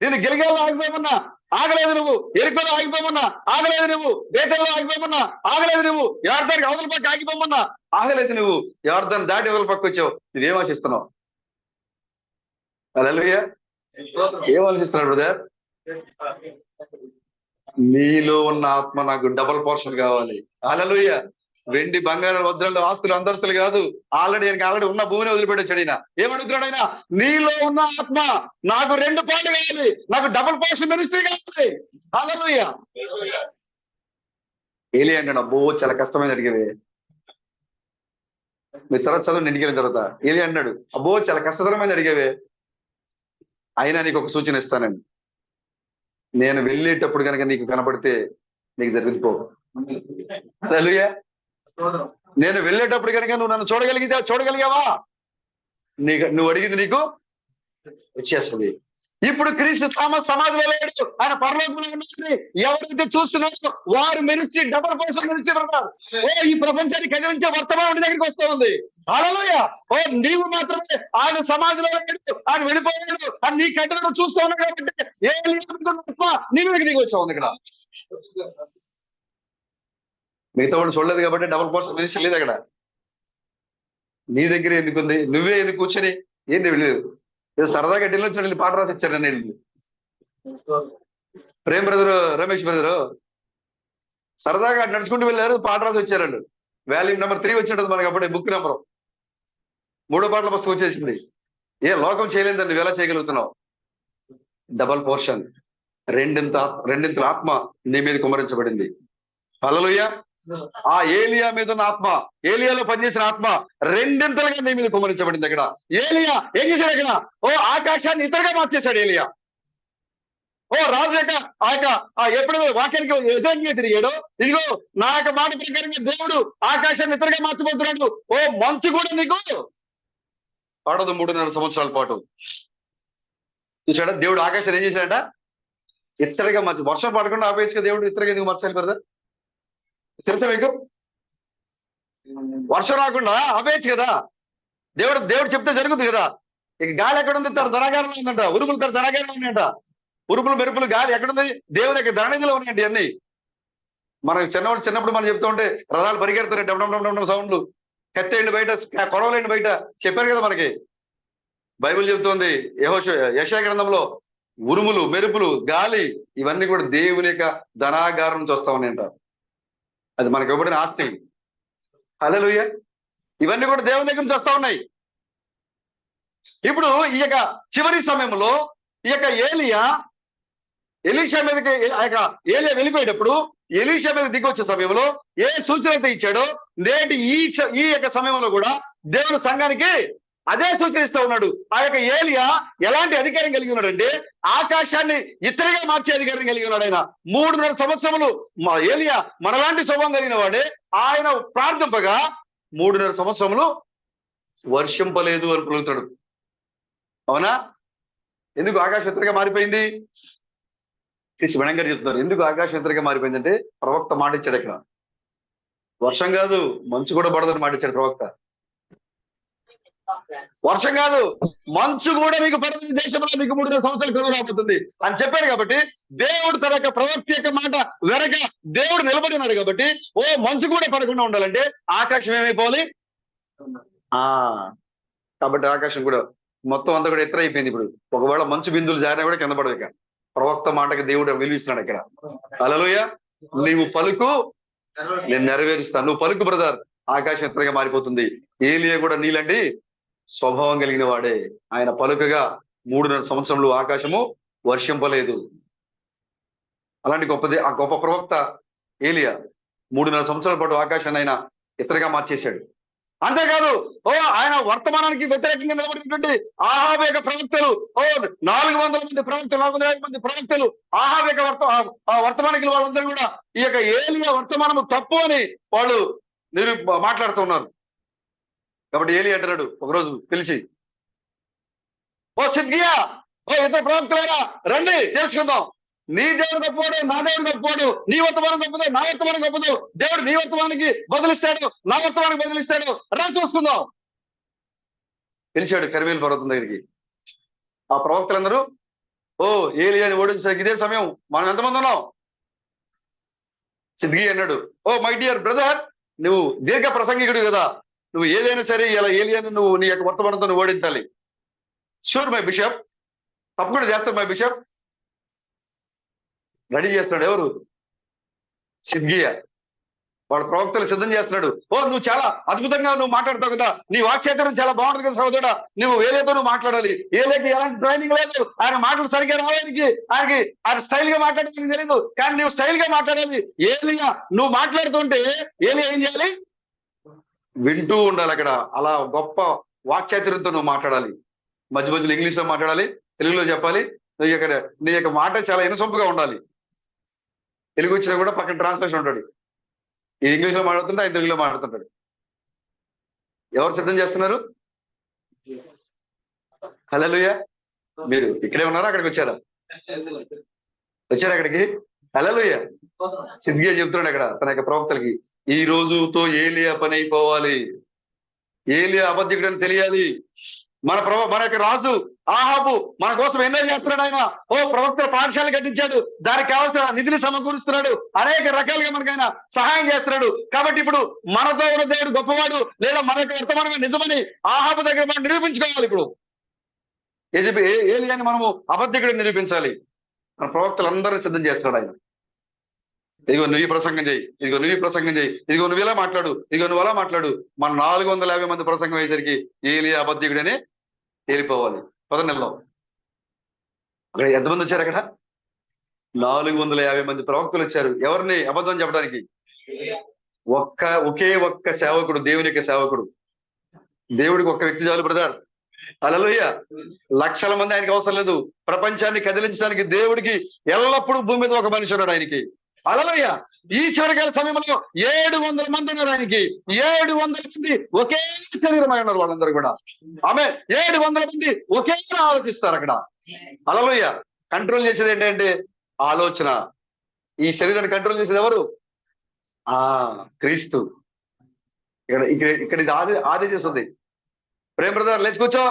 నేను గిల్గాల్లో ఆగిపోమన్నా ఆగలేదు నువ్వు, ఎరుకలో ఆగిపోమన్నా ఆగలేదు నువ్వు, బేతల్లో ఆగిపోమన్నా ఆగలేదు నువ్వు, యోర్దానికి అవతల పక్క ఆగిపోమన్నా ఆగలేదు నువ్వు, యోర్దాన్ని దాటి అవతల పక్క వచ్చావు. నువ్వేం ఆశిస్తున్నావు? హల్లెలూయా. ఏం ఆలోచిస్తున్నాడు బ్రదర్? నీలో ఉన్న ఆత్మ నాకు డబుల్ పోర్షన్ కావాలి. హల్లెలూయా. వెండి బంగారం వజ్రాలు ఆస్తులు అంతస్తులు కాదు, ఆల్రెడీ ఉన్న భూమిని వదిలిపెట్టొచ్చాడు ఆయన. ఏమడుగుతున్నాడు ఆయన? నీలో ఉన్న ఆత్మ నాకు 2 పాలు కావాలి, నాకు డబుల్ పోర్షన్ మినిస్ట్రీ కావాలి. హల్లెలూయా. ఏలియా అంటాడు, అబ్బో చాలా కష్టమైన అడిగేది. మీరు చదువు ఇంటికి వెళ్ళిన తర్వాత ఏలియా అన్నాడు, అబ్బో చాలా కష్టతరమైన అడిగేవే, అయినా నీకు ఒక సూచన ఇస్తానండి. నేను వెళ్ళేటప్పుడు కనుక నీకు కనపడితే నీకు జరిగిపో. హల్లెలూయా. నేను వెళ్ళేటప్పుడు కనుక నువ్వు నన్ను చూడగలిగావా? నువ్వు అడిగింది నీకు వచ్చేస్తుంది. ఇప్పుడు క్రీస్తు సమాధిలో లేడు, ఆయన పరలోకంలో ఉన్నది. ఎవరైతే చూస్తున్నారో వారు మినిస్ట్రీ డబుల్ పోర్షన్ మినిస్ట్రీ పడతారు. ఈ ప్రపంచాన్ని కదిలించే వర్తమానం దగ్గరికి వస్తూ ఉంది. హల్లెలూయా. నీవు మాత్రమే ఆయన సమాధిలో లేడు, ఆయన వెళ్ళిపోయాడు అని నీ కట్టడం చూస్తూ ఉన్నావు కాబట్టి నీ మీదకి నీకు వచ్చా ఉంది. ఇక్కడ మిగతా వాళ్ళు చూడలేదు కాబట్టి డబుల్ పోర్షన్ మినిస్ట్రీ లేదు. అక్కడ నీ దగ్గర ఎందుకుంది? నువ్వే ఎందుకు కూర్చొని ఏంటి వెళ్ళలేదు? సరదాగా ఢిల్లీ వచ్చి వెళ్ళి పాట రాసి ఇచ్చారు. నేను ప్రేమ్ బ్రదరు, రమేష్ బ్రదరు సరదాగా నడుచుకుంటూ వెళ్ళారు, పాట రాసి వచ్చారండి. వాల్యూమ్ నెంబర్ 3 వచ్చింటది మనకి. అప్పుడే బుక్ నెంబరు 3వ పాటల పుస్తకం వచ్చేసింది. ఏ లోకం చేయలేదని నువ్వు ఎలా చేయగలుగుతున్నావు? డబల్ పోర్షన్, రెండింతల ఆత్మ నీ మీద కుమరించబడింది. హల్లెలూయా. ఆ ఏలియా మీద ఉన్న ఆత్మ, ఏలియాలో పనిచేసిన ఆత్మ రెండింతలుగా నీ మీద కుమరించబడింది. అక్కడ ఏలియా ఏం చేశాడు? అక్కడ ఆకాశాన్ని ఇతరుగా మార్చేశాడు ఏలియా. రాజు ఎప్పుడు వాక్యానికి వ్యతిరేకంగా తిరిగాడు. ఇదిగో నా యొక్క మాట ప్రకారంగా దేవుడు ఆకాశాన్ని ఇతరుగా మార్చబోతున్నాడు. మంచు కూడా నీకు పడదు 3.5 సంవత్సరాల పాటు. చూసాడా దేవుడు ఆకాశాన్ని ఏం చేశాడట? ఇత్తడిగా మార్చి. వర్షం పడకుండా ఆపేసి దేవుడు ఇత్తడిగా ఎందుకు మార్చాలి కదా? తెలుసా మీకు? వర్షం రాకుండా ఆపేయచ్చు కదా. దేవుడు చెప్తే జరుగుతుంది కదా. ఇక గాలి ఎక్కడుంది? తన ధనాగారంలో ఉందంట. ఉరుములు తన ధనాగారంలో ఉన్నాయంట. ఉరుములు మెరుపులు గాలి ఎక్కడుంది? దేవుని యొక్క ధననిధిలో ఉన్నాయండి అన్ని. మనం చిన్నప్పుడు మనం చెప్తూ ఉంటే రథాలు పరిగెడుతున్నాయి, డమ్ సౌండ్లు, కత్తేయండి బయట, కొడవలేండి బయట చెప్పారు కదా మనకి. బైబిల్ చెప్తోంది యెషయా గ్రంథంలో ఉరుములు మెరుపులు గాలి ఇవన్నీ కూడా దేవుని యొక్క ధనాగారం నుంచి వస్తా ఉన్నాయంట. అది మనకి ఇవ్వబడిన ఆస్తి. హల్లెలూయా. ఇవన్నీ కూడా దేవుని దగ్గర నుంచి వస్తా ఉన్నాయి. ఇప్పుడు ఈ యొక్క చివరి సమయంలో ఈ యొక్క ఎలీషా మీదకి ఏలియా వెళ్ళిపోయేటప్పుడు ఎలీషా మీద దిగొచ్చే సమయంలో ఏ సూచన అయితే ఇచ్చాడో నేటి ఈ యొక్క సమయంలో కూడా దేవుడు సంఘానికి అదే సూచన ఇస్తా ఉన్నాడు. ఆ యొక్క ఏలియా ఎలాంటి అధికారం కలిగి ఉన్నాడంటే ఆకాశాన్ని ఇతరుగా మార్చే అధికారం కలిగి ఉన్నాడు. ఆయన 3.5 సంవత్సరములు ఏలియా మనలాంటి స్వభావం కలిగిన వాడే. ఆయన ప్రార్థింపగా 3.5 సంవత్సరములు వర్షింపలేదు అని పలుకుతాడు. అవునా? ఎందుకు ఆకాశం ఇతరుగా మారిపోయింది? శివణం గారు చెప్తున్నారు ఎందుకు ఆకాశం ఇతరుగా మారిపోయిందంటే ప్రవక్త మాట ఇచ్చాడు. ఇక్కడ వర్షం కాదు మంచు కూడా పడదని మాట ఇచ్చాడు ప్రవక్త. వర్షం కాదు మంచు కూడా మీకు పడదని దేశంలో మీకు 3.5 సంవత్సరాలు కరువు రాబోతుంది అని చెప్పాడు. కాబట్టి దేవుడు తన యొక్క ప్రవక్త యొక్క మాట వెనక దేవుడు నిలబడి ఉన్నాడు. కాబట్టి మంచు కూడా పడకుండా ఉండాలంటే ఆకాశం ఏమైపోవాలి? కాబట్టి ఆకాశం కూడా మొత్తం అంతా కూడా ఎత్తర అయిపోయింది. ఇప్పుడు ఒకవేళ మంచు బిందువులు జారినా కూడా కింద పడదు. ఇక ప్రవక్త మాటకి దేవుడు విలువిస్తున్నాడు ఇక్కడ. హల్లెలూయా. నీవు పలుకు, నేను నెరవేరుస్తాను. నువ్వు పలుకు బ్రదర్, ఆకాశం ఎత్తరగా మారిపోతుంది. ఏలియా కూడా నీలండి స్వభావం కలిగిన వాడే. ఆయన పలుకగా 3.5 సంవత్సరంలో ఆకాశము వర్షింపలేదు. అలాంటి ఆ గొప్ప ప్రవక్త ఏలియా 3.5 సంవత్సరాల పాటు ఆకాశాన్ని ఆయన ఇతరగా మార్చేశాడు. అంతేకాదు, ఆయన వర్తమానానికి వ్యతిరేకంగా నిలబడినటువంటి ఆహాబు యొక్క ప్రవక్తలు, 400 మంది ప్రవక్తలు, 450 మంది ప్రవక్తలు ఆహాబు యొక్క వర్తమానికులు వాళ్ళందరూ కూడా ఈ యొక్క ఏలియా వర్తమానము తప్పు అని వాళ్ళు మాట్లాడుతున్నారు. కాబట్టి ఏలియా అంటున్నాడు ఒకరోజు పిలిచి, ఓ సిద్కియా, ఇద్దరు ప్రవక్తలారా రండి తెలుసుకుందాం. నీ దేవుడు గొప్పవాడు, నా దేవుడు గొప్పవాడు. నీ వర్తమానం గొప్పదు, నా వర్తమానం గొప్పదు. దేవుడు నీ వర్తమానానికి బదులిస్తాడు, నా వర్తమానానికి బదులిస్తాడు. రా చూసుకుందాం. పిలిచాడు కర్మేలు పర్వతం దగ్గరికి. ఆ ప్రవక్తలందరూ ఏలియాని ఓడించడానికి ఇదే సమయం. మనం ఎంతమంది ఉన్నాం? సిద్కి అన్నాడు, మై డియర్ బ్రదర్, నువ్వు దీర్ఘ ప్రసంగికుడు కదా, నువ్వు ఏదైనా సరే ఇలా ఏలియాని నువ్వు నీ యొక్క వర్తమానంతో నువ్వు ఓడించాలి. షూర్ మై బిషప్, తప్పకుండా చేస్తాడు మై బిషప్. రెడీ చేస్తున్నాడు ఎవరు? సిద్కియా. వాళ్ళ ప్రవక్తలు సిద్ధం చేస్తున్నాడు. నువ్వు చాలా అద్భుతంగా నువ్వు మాట్లాడతావు కదా, నీ వాక్చేతనం చాలా బాగుంటుంది కదా సహోదరుడా, నువ్వు ఏలేతో నువ్వు మాట్లాడాలి. ఏలేకి ఎలాంటి ట్రైనింగ్ లేదు, ఆయన మాటలు సరిగ్గా రావడానికి ఆయన స్టైల్ గా మాట్లాడడానికి తెలియదు, కానీ నువ్వు స్టైల్ గా మాట్లాడాలి. ఏలియా నువ్వు మాట్లాడుతుంటే ఏలియా ఏం చేయాలి? వింటూ ఉండాలి. అక్కడ అలా గొప్ప వాక్చాతుర్యంతో నువ్వు మాట్లాడాలి. మధ్య మధ్యలో ఇంగ్లీష్ లో మాట్లాడాలి, తెలుగులో చెప్పాలి. నీ యొక్క మాట చాలా ఇనసొంపుగా ఉండాలి. తెలుగు వచ్చినా కూడా పక్కన ట్రాన్స్లేషన్ ఉంటాడు. ఈ ఇంగ్లీష్ లో మాట్లాడుతుంటే ఆయన తెలుగులో మాట్లాడుతుంటాడు. ఎవరు సిద్ధం చేస్తున్నారు? హల్లెలూయా. మీరు ఇక్కడే ఉన్నారా, అక్కడికి వచ్చారా? వచ్చారా అక్కడికి? హల్లెలూయా. సిద్కియా చెప్తున్నాడు అక్కడ తన యొక్క ప్రవక్తలకి, ఈ రోజుతో ఏలియా పని అయిపోవాలి. ఏలియా అబద్ధికుడు అని తెలియాలి. మన యొక్క రాజు ఆహాబు మన కోసం ఎన్నో చేస్తున్నాడు. ఆయన ప్రవక్తల పాఠశాల కట్టించాడు, దానికి కావాల్సిన నిధులు సమకూరుస్తున్నాడు, అనేక రకాలుగా మనకైనా సహాయం చేస్తున్నాడు. కాబట్టి ఇప్పుడు మనతో ఉన్న దేవుడు గొప్పవాడు, లేదా మన యొక్క వర్తమానమే నిజమని ఆహాబు దగ్గర మనం నిరూపించుకోవాలి. ఇప్పుడు ఏలియాని మనము అబద్ధికుడిని నిరూపించాలి. మన ప్రవక్తలందరినీ సిద్ధం చేస్తున్నాడు ఆయన. ఇదిగో నువ్వు ప్రసంగం చేయి, ఇదిగో నువ్వు ప్రసంగం చేయి, ఇదిగో నువ్వు ఇలా మాట్లాడు, ఇదిగో నువ్వు అలా మాట్లాడు. మన 450 మంది ప్రసంగం అయ్యేసరికి ఏలియా అబద్ధికుడని తేలిపోవాలి. 10 నెలలో అక్కడ ఎంతమంది వచ్చారు? అక్కడ 450 మంది ప్రవక్తలు వచ్చారు. ఎవరిని అబద్ధం చెప్పడానికి? ఒకే ఒక్క సేవకుడు, దేవుని యొక్క సేవకుడు. దేవుడికి ఒక్క వ్యక్తి చాలు బ్రదర్. హల్లెలూయా. లక్షల మంది ఆయనకి అవసరం లేదు. ప్రపంచాన్ని కదిలించడానికి దేవుడికి ఎల్లప్పుడూ భూమి మీద ఒక మనిషి ఉన్నాడు ఆయనకి. హల్లెలూయా. ఈ చివరికాల సమయంలో 700 మంది ఉన్నారు ఆయనకి. 700 మంది ఒకే శరీరమై ఉన్నారు వాళ్ళందరూ కూడా. ఆమె 700 మంది ఒకే ఆలోచిస్తారు అక్కడ. హల్లెలూయా. కంట్రోల్ చేసేది ఏంటంటే ఆలోచన. ఈ శరీరాన్ని కంట్రోల్ చేసేది ఎవరు? క్రీస్తు. ఇక్కడ ఇది ఆదేశిస్తుంది. ప్రేమ బ్రదర్ లేచి కూర్చో,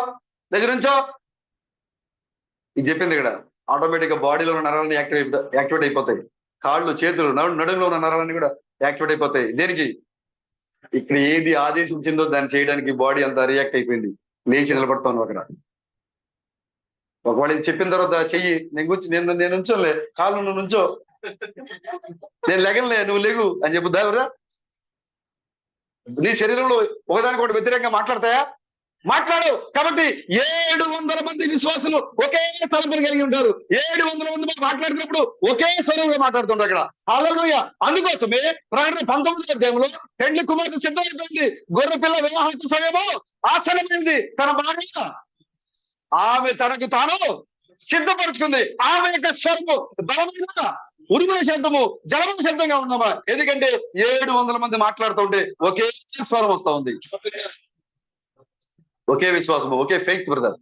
లేచి నుంచో. ఇది చెప్పింది ఇక్కడ. ఆటోమేటిక్ గా బాడీలో ఉన్న నరాలని యాక్టివేట్ అయిపోతాయి. కాళ్ళు, చేతులు, నడుములో ఉన్న నరాలన్నీ కూడా యాక్టివేట్ అయిపోతాయి. దేనికి? ఇక్కడ ఏది ఆదేశించిందో దాన్ని చేయడానికి బాడీ అంతా రియాక్ట్ అయిపోయింది. లేచి నిలబడతాను అక్కడ. ఒకవేళ చెప్పిన తర్వాత చెయ్యి, నేను నుంచోలే, కాళ్ళు నువ్వు నుంచో, నేను లెగలే, నువ్వు లేగు అని చెప్పుద్దా ఎవరా? నీ శరీరంలో ఒకదానికి వ్యతిరేకంగా మాట్లాడతాయా? మాట్లాడు. కాబట్టి 700 మంది విశ్వాసులు ఒకే తలంపులు కలిగి ఉంటారు. 700 మంది మాట్లాడుతున్నప్పుడు ఒకే స్వరంలో మాట్లాడుతుంటారు అక్కడ. హల్లెలూయా. అందుకోసమే ప్రకటన 19వ అధ్యాయంలో పెండ్లి కుమార్తె సిద్ధమైపోయింది, గొర్రె పిల్ల వివాహ సమయము ఆసన్నమైంది. తన భార్య ఆమె తనకు తాను సిద్ధపరుచుకుంది. ఆమె యొక్క స్వరము బలమైన ఉరుముల శబ్దము, జలమైన శబ్దంగా ఉందమ్మా. ఎందుకంటే 700 మంది మాట్లాడుతుంటే ఒకే స్వరం వస్తా ఉంది. ఒకే విశ్వాసము, ఒకే ఫెయిత్ బ్రదర్.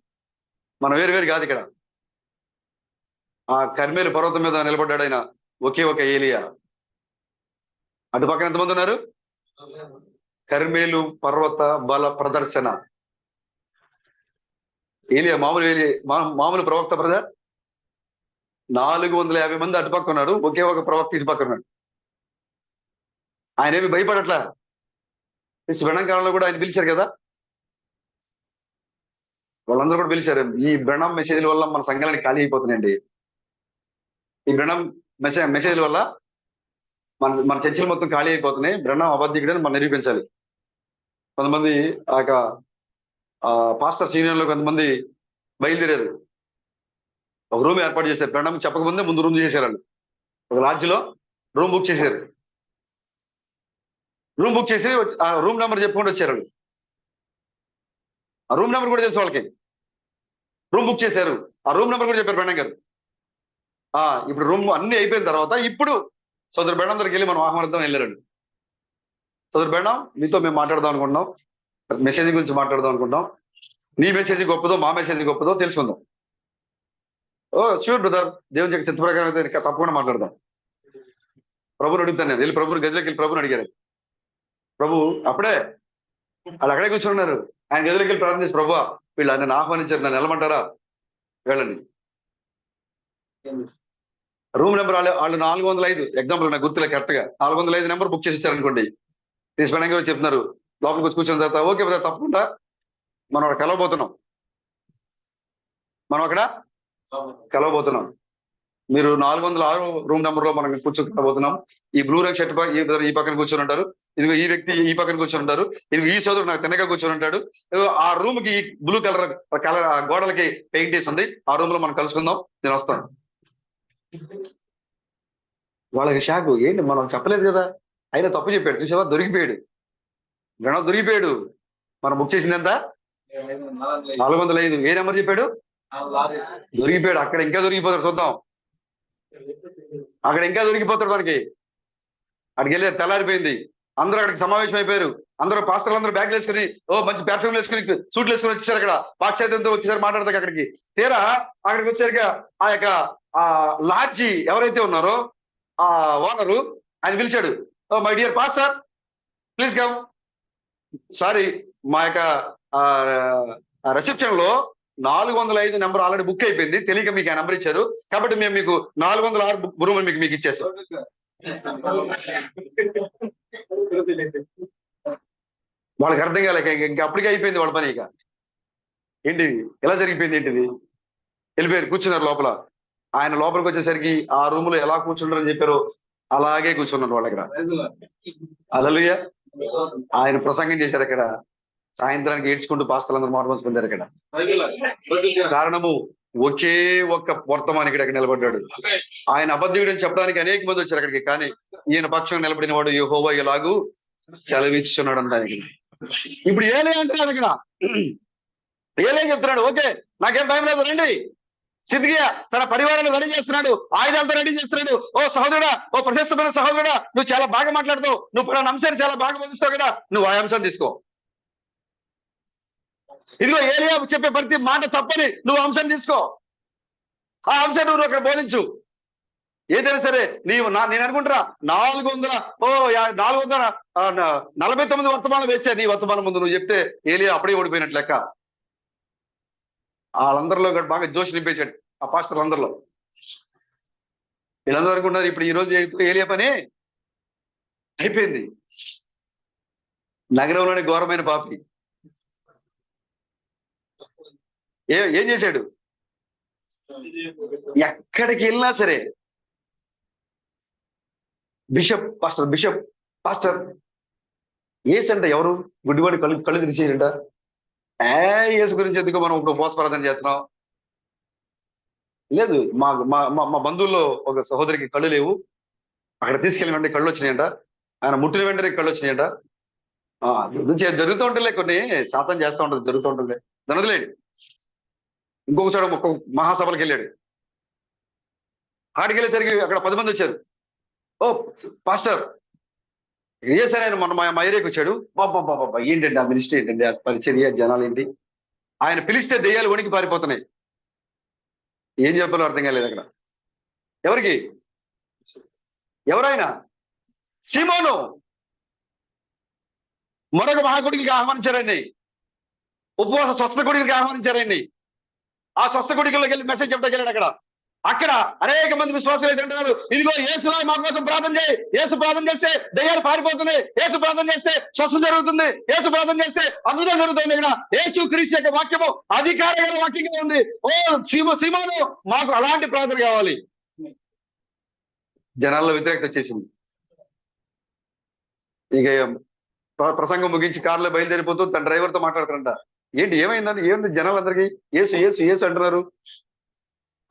మనం వేరు కాదు ఇక్కడ. ఆ కర్మేలు పర్వతం మీద నిలబడ్డాడు ఆయన, ఒకే ఒక ఏలియా. అటు పక్కన ఎంతమంది ఉన్నారు? కర్మేలు పర్వత బల ప్రదర్శన. ఏలియా మామూలు ప్రవక్త బ్రదర్. 450 మంది అటుపక్క ఉన్నాడు, ఒకే ఒక ప్రవక్త ఇటు పక్క ఉన్నాడు. ఆయన ఏమి భయపడట్లా. వెనంకాలంలో కూడా ఆయన పిలిచారు కదా, వాళ్ళందరూ కూడా పిలిచారు. ఈ బ్రణం మెసేజ్ల వల్ల మన సంఘాలన్నీ ఖాళీ అయిపోతున్నాయండి. ఈ బ్రణం మెసేజ్ల వల్ల మన చర్చలు మొత్తం ఖాళీ అయిపోతున్నాయి. బ్రణం అబద్ధికుడని మనం నిరూపించాలి. కొంతమంది ఆ యొక్క పాస్టర్ సీనియర్లు కొంతమంది బయలుదేరారు. ఒక రూమ్ ఏర్పాటు చేశారు. బ్రణం చెప్పకముందే ముందు రూమ్ చేశారు వాళ్ళు. ఒక లాడ్జ్లో రూమ్ బుక్ చేశారు. రూమ్ బుక్ చేసి ఆ రూమ్ నెంబర్ చెప్పుకుంటూ వచ్చారు. ఆ రూమ్ నెంబర్ కూడా తెలుసు వాళ్ళకి. రూమ్ బుక్ చేశారు. ఆ రూమ్ నెంబర్ కూడా చెప్పారు బ్రణం గారు. ఇప్పుడు రూమ్ అన్ని అయిపోయిన తర్వాత ఇప్పుడు సోదరు బెండం దగ్గరికి వెళ్ళి మనం ఆహ్వానిద్దాం వెళ్ళారండి. సోదరు బెండం, మీతో మేము మాట్లాడదాం అనుకుంటున్నాం. మెసేజ్ గురించి మాట్లాడదాం అనుకుంటాం. నీ మెసేజ్ గొప్పదో మా మెసేజ్ గొప్పదో తెలుసుకుందాం. ఓ ష్యూర్ బ్రదర్, దేవుని యొక్క చిత్త ప్రకారం అయితే ఇంకా తప్పకుండా మాట్లాడదాం. ప్రభుని అడుగుతాను నేను. వెళ్ళి ప్రభుని గదిలోకి వెళ్ళి ప్రభుని అడిగారు. ప్రభు అప్పుడే వాళ్ళు అక్కడే కూర్చున్నారు. ఆయన గదిలోకి వెళ్ళి ప్రార్థన చేసి, ప్రభు వీళ్ళు నన్ను ఆహ్వానించారు, నన్ను వెళ్ళమంటారా? వెళ్ళండి. రూమ్ నెంబర్ వాళ్ళు 405 ఎగ్జాంపుల్ నాకు గుర్తులే కరెక్ట్ గా 405 నెంబర్ బుక్ చేసి ఇచ్చారనుకోండి. తీసుకుని గారు చెప్తున్నారు, లోపలికి వచ్చి కూర్చున్న తర్వాత ఓకే బ్రదర్ తప్పకుండా మనం అక్కడ కలవబోతున్నాం. మీరు 406 రూమ్ నెంబర్ లో మనం కూర్చోబోతున్నాం. ఈ బ్లూ రంగ్ షర్ట్ ఈ పక్కన కూర్చొని ఉంటారు. ఇదిగో ఈ వ్యక్తి ఈ పక్కన కూర్చొని ఉంటారు. ఇది ఈ సోదరుడు నాకు తిన్నగా కూర్చొని ఉంటాడు. ఆ రూమ్ కి బ్లూ కలర్ గోడలకి పెయింట్ వేసి ఉంది. ఆ రూమ్ లో మనం కలుసుకుందాం, నేను వస్తాను. వాళ్ళకి షాకు, ఏంటి మనం చెప్పలేదు కదా, అయినా తప్పు చెప్పాడు. చూసావా, దొరికిపోయాడు. గణం దొరికిపోయాడు. మనం బుక్ చేసింది ఎంత? 405. ఏ నెంబర్ చెప్పాడు? దొరికిపోయాడు. అక్కడ ఇంకా దొరికిపోతాడు, చూద్దాం. అక్కడ ఇంకా దొరికిపోతాడు మనకి. అక్కడికి వెళ్ళి తెల్లారిపోయింది. అందరూ అక్కడికి సమావేశం అయిపోయారు. అందరూ పాస్టర్లు అందరూ బ్యాగ్లు వేసుకుని మంచి పెర్ఫ్యూమ్ వేసుకుని సూట్లు వేసుకుని వచ్చేసారు. అక్కడ పాశ్చాత్యంతో వచ్చేసారు మాట్లాడతారు. అక్కడికి తీరా అక్కడికి వచ్చాక ఆ యొక్క లాడ్జి ఎవరైతే ఉన్నారో ఆ ఓనరు ఆయన పిలిచాడు, my dear pastor please come. Sorry, మా యొక్క రిసెప్షన్ లో 405 నెంబర్ ఆల్రెడీ బుక్ అయిపోయింది. తెలియక మీకు ఆ నెంబర్ ఇచ్చారు, కాబట్టి మేము మీకు 406 రూమ్ మీకు ఇచ్చేసాం. వాళ్ళకి అర్థం కాలేక ఇంకా అప్పటికే అయిపోయింది వాళ్ళ పని. ఇక ఏంటి ఎలా జరిగిపోయింది, ఏంటిది? వెళ్ళిపోయారు, కూర్చున్నారు లోపల. ఆయన లోపలికి వచ్చేసరికి ఆ రూమ్ లో ఎలా కూర్చుంటారని చెప్పారు, అలాగే కూర్చున్నారు వాళ్ళ దగ్గర. హల్లెలూయా. ఆయన ప్రసంగం చేశారు అక్కడ. సాయంత్రానికి ఏడ్చుకుంటూ పాస్టర్లందరూ మార్పు పొందారు అక్కడ. కారణము ఒకే ఒక్క వర్తమానికి అక్కడ నిలబడ్డాడు. ఆయన అబద్ధికుడని చెప్పడానికి అనేక మంది వచ్చారు అక్కడికి, కానీ ఈయన పక్షం నిలబడిన వాడు యెహోవా ఎలాగూ సెలవిస్తున్నాడు అంట ఆయనకి. ఇప్పుడు ఏలే అంటున్నాడు అక్కడ. ఏలే చెప్తున్నాడు, ఓకే నాకేం భయం లేదు, రండి. సిద్ధికియా తన పరివారాన్ని రెడీ చేస్తున్నాడు, ఆయుధాలతో రెడీ చేస్తున్నాడు. ఓ సహోదరుడా, ఓ ప్రశస్తమైన సహోదరుడా, నువ్వు చాలా బాగా మాట్లాడుతావు, నువ్వు నా అంశాన్ని చాలా బాగా బోధిస్తావు కదా, నువ్వు ఆ అంశాన్ని తీసుకో. ఇదిగో ఏలియా చెప్పే ప్రతి మాట తప్పని నువ్వు అంశాన్ని తీసుకో. ఆ అంశాన్ని నువ్వు అక్కడ బోధించు. ఏదైనా సరే నేను అనుకుంటున్నా 449 వర్తమానం వేస్తే నీ వర్తమానం ముందు నువ్వు చెప్తే ఏలియా అప్పుడే ఓడిపోయినట్లు లెక్క. వాళ్ళందరిలో బాగా జోష్ నింపేశాడు ఆ పాస్టర్లు అందరిలో. వీళ్ళందరూ అనుకుంటున్నారు ఇప్పుడు ఈ రోజు ఏలియా పని అయిపోయింది. నగరంలోని ఘోరమైన పాపి ఏం చేశాడు? ఎక్కడికి వెళ్ళినా సరే బిషప్ పాస్టర్ ఏసు అంటే ఎవరు? గుడ్డివాడి కళ్ళు తెరిచేయంట. యేసు గురించి ఎందుకు మనం ఇప్పుడు మోసపరాధన చేస్తున్నాం? లేదు, మా మా బంధువుల్లో ఒక సహోదరికి కళ్ళు లేవు, అక్కడ తీసుకెళ్ళిన వెంటనే కళ్ళు వచ్చినాయంట. ఆయన ముట్టిన వెంటనే కళ్ళు వచ్చినాయంట. జరుగుతూ ఉంటుందిలే, కొన్ని శాతం చేస్తూ ఉంటుంది, జరుగుతూ ఉంటుంది, దాని వదిలేడు. ఇంకొకసారి మహాసభలకు వెళ్ళాడు. ఆడికి వెళ్ళేసరికి అక్కడ 10 మంది వచ్చారు. ఓ పాస్టర్ ఏ సరే ఆయన మొన్న మా ఏరియాకి వచ్చాడు. బాబా ఏంటండి ఆ మినిస్ట్రీ, ఏంటండి ఆ పరిచర్య, జనాలు ఏంటి? ఆయన పిలిస్తే దెయ్యాలు వణికి పారిపోతున్నాయి. ఏం చెప్పాలో అర్థం కాలేదు అక్కడ. ఎవరికి? ఎవరైనా? సీమోను మరొక మహాకుడికి ఆహ్వానించారండి. ఉపవాస స్వస్థ కుడికి ఆహ్వానించారండి. ఆ స్వస్థ కుడికిలోకి వెళ్ళి మెసేజ్ చెప్తాకి వెళ్ళాడు అక్కడ. అక్కడ అనేక మంది విశ్వాసాలు అంటున్నారు, ఇదిగో యేసులో మా కోసం ప్రార్థన చేయి, యేసు ప్రార్థన చేస్తే దయ్యాలు పారిపోతున్నాయి, యేసు ప్రార్థన చేస్తే స్వస్థ జరుగుతుంది, యేసు ప్రార్థన చేస్తే అద్భుతం జరుగుతుంది. ఇక్కడ యేసు క్రీస్తు యొక్క వాక్యము అధికారమైన వాక్యంగా ఉంది. ఓ సీమాను, మాకు అలాంటి ప్రార్థన కావాలి. జనాల్లో వ్యతిరేకత వచ్చేసింది. ఇక ప్రసంగం ముగించి కారులో బయలుదేరిపోతూ తన డ్రైవర్తో మాట్లాడుతారంట, ఏంటి ఏమైందని, ఏంటి జనాలందరికీ యేసు యేసు యేసు అంటున్నారు.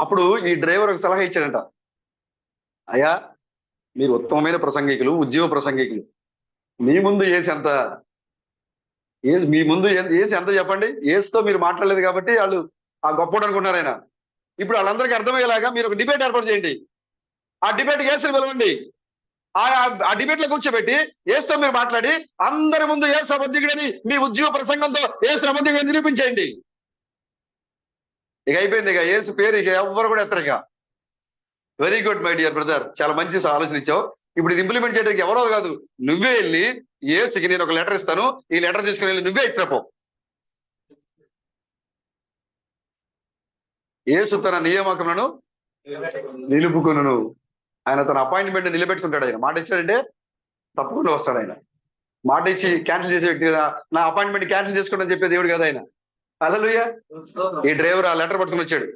అప్పుడు ఈ డ్రైవర్ ఒక సలహా ఇచ్చాడంట, అయ్యా మీరు ఉత్తమమైన ప్రసంగికులు, ఉద్యోగ ప్రసంగికులు, మీ ముందు ఏసి ఎంత, మీ ముందు ఏసి ఎంత చెప్పండి, ఏసుతో మీరు మాట్లాడలేదు కాబట్టి వాళ్ళు ఆ గొప్పడు అనుకున్నారు ఆయన. ఇప్పుడు వాళ్ళందరికీ అర్థమయ్యేలాగా మీరు ఒక డిబేట్ ఏర్పాటు చేయండి, ఆ డిబేట్ ఏసుని పిలవండి, ఆ డిబేట్ లో కూర్చోబెట్టి ఏసుతో మీరు మాట్లాడి అందరి ముందు ఏసు అబద్ధికుడని మీ ఉద్యోగ ప్రసంగంతో ఏసు అబద్ధికుడని నిరూపించేయండి. ఇక అయిపోయింది, ఇక ఏసు పేరు ఇక ఎవ్వరు కూడా ఎత్తరు. ఇక very good my dear brother, చాలా మంచి ఆలోచన ఇచ్చావు. ఇప్పుడు ఇది ఇంప్లిమెంట్ చేయడానికి ఎవరో కాదు, నువ్వే వెళ్ళి ఏసుకి నేను ఒక లెటర్ ఇస్తాను, ఈ లెటర్ తీసుకుని వెళ్ళి నువ్వే ఇచ్చినపో. ఏసు తన నియామకములను నిలుపుకును, ఆయన తన అపాయింట్మెంట్ నిలబెట్టుకుంటాడు. ఆయన మాట ఇచ్చాడంటే తప్పకుండా వస్తాడు. ఆయన మాట ఇచ్చి క్యాన్సిల్ చేసే వ్యక్తి కదా, నా అపాయింట్మెంట్ క్యాన్సిల్ చేసుకోండి చెప్పే దేవుడు కదా ఆయన. హల్లెలూయా. ఈ డ్రైవర్ ఆ లెటర్ పట్టుకుని వచ్చాడు,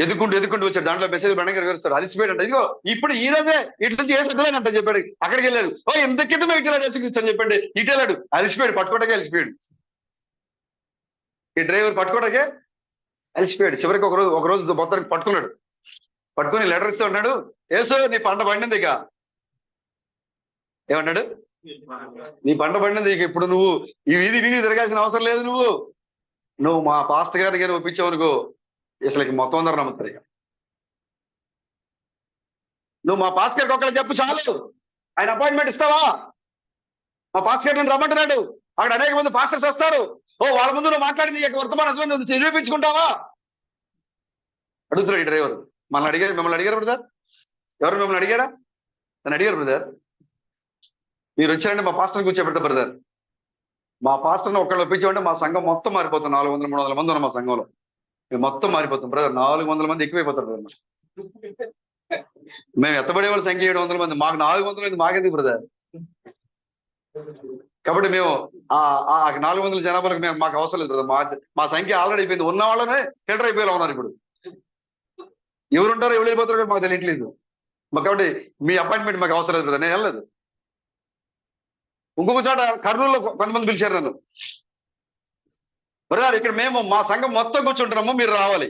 ఎదుకుంటూ వచ్చాడు. దాంట్లో మెసేజ్ బండి వివరిస్తాడు, అలిసిపోయాడు అంట. ఇదిగో ఇప్పుడు ఈ రోజే ఇటు నుంచి ఏసుంటే చెప్పాడు. అక్కడికి వెళ్ళాడు, ఓ ఇంత కిందమే ఇటు యేసుక్రీస్తు చెప్పండి, ఇటు వెళ్ళాడు, అలిసిపోయాడు, పట్టుకోవడాకే అలిసిపోయాడు. ఈ డ్రైవర్ పట్టుకోవడాకే అలిసిపోయాడు. చివరికి ఒక రోజు మొత్తానికి పట్టుకుని లెటర్ ఇస్తూ ఉన్నాడు, యేసు నీ పంట పండింది, ఇక ఏమన్నాడు, నీ పంట పండింది, ఇక ఇప్పుడు నువ్వు ఈ వీధి తిరగాల్సిన అవసరం లేదు, నువ్వు మా పాస్టర్ గారి దగ్గర ఒప్పించావనుకో అసలు మొత్తం అందరూ నమ్ముతారు. ఇక నువ్వు మా పాస్టర్ గారికి ఒకళ్ళు చెప్పు చాలు, ఆయన అపాయింట్మెంట్ ఇస్తావా, మా పాస్టర్ గారు నేను రమ్మంటున్నాడు, అక్కడ అనేక మంది పాస్టర్స్ వస్తారు, ఓ వాళ్ళ ముందు నువ్వు మాట్లాడి నీ యొక్క వర్తమానం నిరూపించుకుంటావా అడుగుతున్నాడు ఈ డ్రైవర్. మిమ్మల్ని అడిగారు బ్రదర్, ఎవరు మిమ్మల్ని అడిగారా? నన్ను అడిగారు బ్రదర్, మీరు వచ్చారంటే మా పాస్టర్ని కూర్చోబెడతా బ్రదర్, మా పాస్టర్ని ఒకళ్ళు ఒప్పించామంటే మా సంఘం మొత్తం మారిపోతాం. 400-300 మంది ఉన్నాం మా సంఘంలో, మేము మొత్తం మారిపోతాం బ్రదర్. 400 మంది ఎక్కువైపోతారు బ్రదర్. మేము ఎత్తబడే వాళ్ళ సంఖ్య 700 మంది, మాకు 400 మంది మాకెందుకు బ్రదర్? కాబట్టి మేము ఆ 400 జనాభాలకు మాకు అవసరం లేదు బ్రదర్. మా సంఖ్య ఆల్రెడీ అయిపోయింది, ఉన్న వాళ్ళనే ఫిల్టర్ అయిపోయేలా ఉన్నారు. ఇప్పుడు ఎవరుంటారో ఎవరు వెళ్ళిపోతారో మాకు తెలియట్లేదు. కాబట్టి మీ అపాయింట్మెంట్ మాకు అవసరం లేదు బ్రదర్, నేను వెళ్ళలేదు. ఇంకొక చోట కర్నూలులో కొంతమంది పిలిచారు నన్ను, బ్రదర్ ఇక్కడ మేము మా సంఘం మొత్తం కూర్చుంటున్నాము, మీరు రావాలి.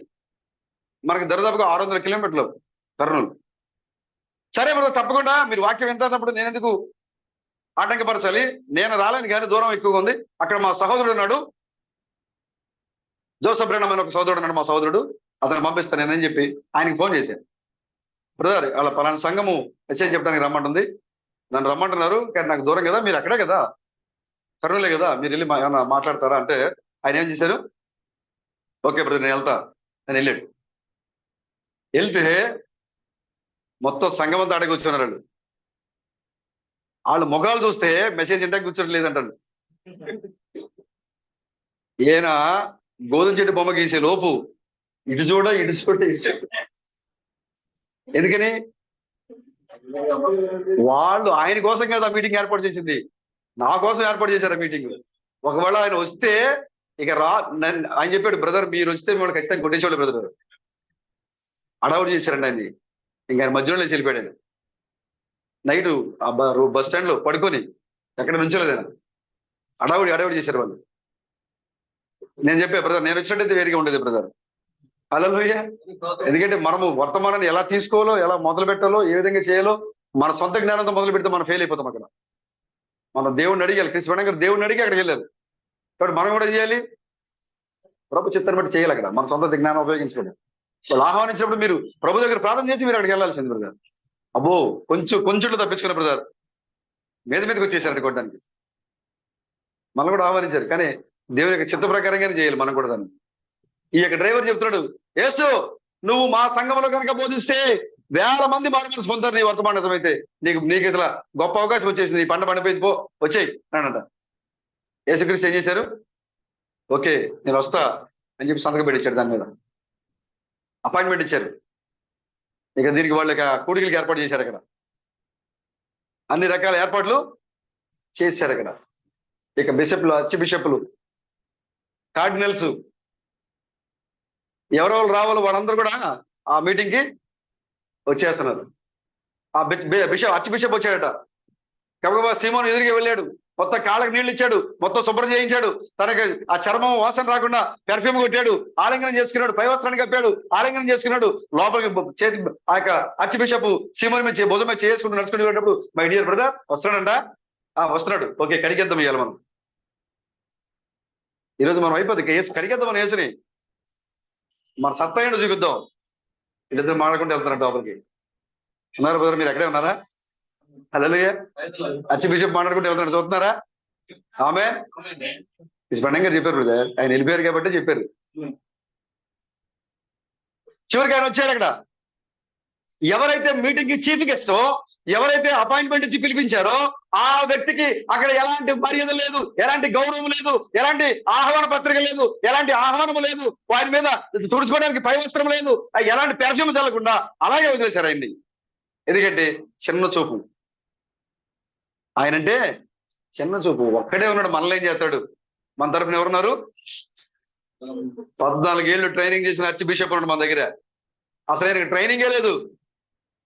మనకి దరిదాపుగా 600 కిలోమీటర్లు కర్నూలు. సరే బ్రదర్ తప్పకుండా, మీరు వాక్యం వింటున్నప్పుడు నేను ఎందుకు ఆటంకపరచాలి, నేను రాలేను కానీ దూరం ఎక్కువగా ఉంది. అక్కడ మా సహోదరుడు ఉన్నాడు, జోసఫ్ బ్రెనమ్ అని ఒక సహోదరుడు ఉన్నాడు, మా సహోదరుడు, అతను పంపిస్తాను నేనని చెప్పి ఆయనకి ఫోన్ చేశాను. బ్రదర్ అలా పలానా సంఘము మెసేజ్ చెప్పడానికి రమ్మంటుంది, నన్ను రమ్మంటున్నారు, కానీ నాకు దూరం కదా, మీరు అక్కడే కదా, కర్నూలే కదా, మీరు వెళ్ళి ఏమన్నా మాట్లాడతారా అంటే ఆయన ఏం చేశారు, ఓకే బ్రదర్ నేను వెళ్తా. నేను వెళ్తే మొత్తం సంఘం అంతా ఆడే కూర్చున్నారు. వాళ్ళు ముఖాలు చూస్తే మెసేజ్ ఇంటే కూర్చోడం లేదంటారు. ఈయన గోధుమ చెట్టు బొమ్మ గీసే లోపు ఇటు చూడ ఇటు చూడ ఎందుకని వాళ్ళు ఆయన కోసం కదా మీటింగ్ ఏర్పాటు చేసింది, నా కోసం ఏర్పాటు చేశారు ఆ మీటింగ్. ఒకవేళ ఆయన వస్తే ఇక ఆయన చెప్పాడు, బ్రదర్ మీరు వస్తే మిమ్మల్ని ఖచ్చితంగా కొట్టేసేవాళ్ళు బ్రదర్. అడవుడు చేశారండి ఆయన్ని, ఇంకా ఆయన మధ్యలో వెళ్ళిపోయాడు. ఆయన నైట్ బస్ స్టాండ్ లో పడుకొని ఎక్కడ నుంచోలేదైనా, అడవుడి చేశారు వాళ్ళు. నేను చెప్పా బ్రదర్ నేను వచ్చినట్టయితే వేరుగా ఉండేది బ్రదర్. హల్లెలూయా. ఎందుకంటే మనము వర్తమానాన్ని ఎలా తీసుకోవాలో, ఎలా మొదలు పెట్టాలో, ఏ విధంగా చేయాలో మన సొంత జ్ఞానంతో మొదలు పెడితే మనం ఫెయిల్ అయిపోతాం. అక్కడ మనం దేవుడిని అడిగాలి. క్రిస్టియన్ గారు దేవుడిని అడిగి అక్కడికి వెళ్ళారు. కాబట్టి మనం కూడా చేయాలి, ప్రభు చిత్తాన్ని బట్టి చేయాలి. అక్కడ మన సొంత జ్ఞానం ఉపయోగించుకోండి. వాళ్ళు ఆహ్వానించినప్పుడు మీరు ప్రభు దగ్గర ప్రార్థన చేసి మీరు అక్కడికి వెళ్ళాల్సింది బ్రదర్. అబ్బో కొంచెంలో తప్పించుకున్న బ్రదర్ మీదకి వచ్చేసారు కొట్టడానికి. మనం కూడా ఆహ్వానించారు, కానీ దేవుని యొక్క చిత్త ప్రకారంగానే చేయాలి మనం కూడా దాన్ని. ఈ యొక్క డ్రైవర్ చెప్తున్నాడు, యేసు నువ్వు మా సంఘంలో కనుక బోధిస్తే 1000 మంది మారు పొందుతారు నీ వర్తమానం అయితే, నీకు అసలు గొప్ప అవకాశం వచ్చేసింది, నీ పంట పండిపోయింది, వచ్చేయి అనంట. యేసుక్రీస్తు ఏం చేశారు, ఓకే నేను వస్తా అని చెప్పి సంతకం పెట్టించాడు, దాని మీద అపాయింట్మెంట్ ఇచ్చారు. ఇక దీనికి వాళ్ళు ఇక కూడికలకి ఏర్పాటు చేశారు అక్కడ, అన్ని రకాల ఏర్పాట్లు చేశారు అక్కడ. ఇక బిషప్లు, ఆర్చ్ బిషప్లు, కార్డినల్స్, ఎవరెవరు రావాలో వాళ్ళందరూ కూడా ఆ మీటింగ్ కి వచ్చేస్తున్నారు. ఆ బిషప్, ఆర్చ్ బిషప్ వచ్చాడట. గబగబా సీమోను ఎదురుగా వెళ్ళాడు, మొత్తం కాళ్ళకి నీళ్లు ఇచ్చాడు, మొత్తం శుభ్రం చేయించాడు, తనకి ఆ చర్మం వాసన రాకుండా పెర్ఫ్యూమ్ కొట్టాడు, ఆలింగనం చేసుకున్నాడు, పై వస్త్రాన్ని కప్పాడు, ఆలింగనం చేసుకున్నాడు. లోపలికి చేతి ఆ యొక్క ఆర్చ్ బిషప్ సీమోని మీద భుజం మీద చేసుకుంటూ నడుచుకుంటూ వెళ్ళినప్పుడు, మై డియర్ బ్రదర్ వస్తున్నాడంట. వస్తున్నాడు, ఓకే కడిగేద్దాం ఇవ్వాలి మనం. ఈరోజు మనం అయిపోతుంది కడిగేద్దాం మన యేసుని, మన సత్తా ఏంటో చూపిద్దాం. వీళ్ళిద్దరు మాట్లాడుకుంటూ వెళ్తున్నారు లోపలికి. ఉన్నారు బ్రదర్, మీరు ఎక్కడే ఉన్నారా? హల్లెలూయా. ఆర్చ్ బిషప్ మాట్లాడుకుంటూ వెళ్తున్నాడు, చూస్తున్నారా? ఆమె స్పష్టంగా చెప్పారు బ్రదర్, ఆయన వెళ్ళిపోయారు కాబట్టి చెప్పారు. చివరికి ఆయన వచ్చాడు. అక్కడ ఎవరైతే మీటింగ్ కి చీఫ్ గెస్ట్, ఎవరైతే అపాయింట్మెంట్ ఇచ్చి పిలిపించారో ఆ వ్యక్తికి అక్కడ ఎలాంటి మర్యాద లేదు, ఎలాంటి గౌరవం లేదు, ఎలాంటి ఆహ్వాన పత్రిక లేదు, ఎలాంటి ఆహ్వానము లేదు, వారి మీద తుడుచుకోవడానికి పై వస్త్రం లేదు, ఎలాంటి పెర్ఫ్యూమ్ చల్లకుండా అలాగే వదిలేశారు ఆయన్ని. ఎందుకంటే చిన్న చూపు. ఆయనంటే చిన్న చూపు. ఒక్కడే ఉన్నాడు, మనల్ని ఏం చేస్తాడు? మన తరఫున ఎవరున్నారు? 14 ఏళ్ళు ట్రైనింగ్ చేసిన ఆర్చ్ బిషప్ ఉన్నాడు మన దగ్గర. అసలు ఆయనకి ట్రైనింగే లేదు,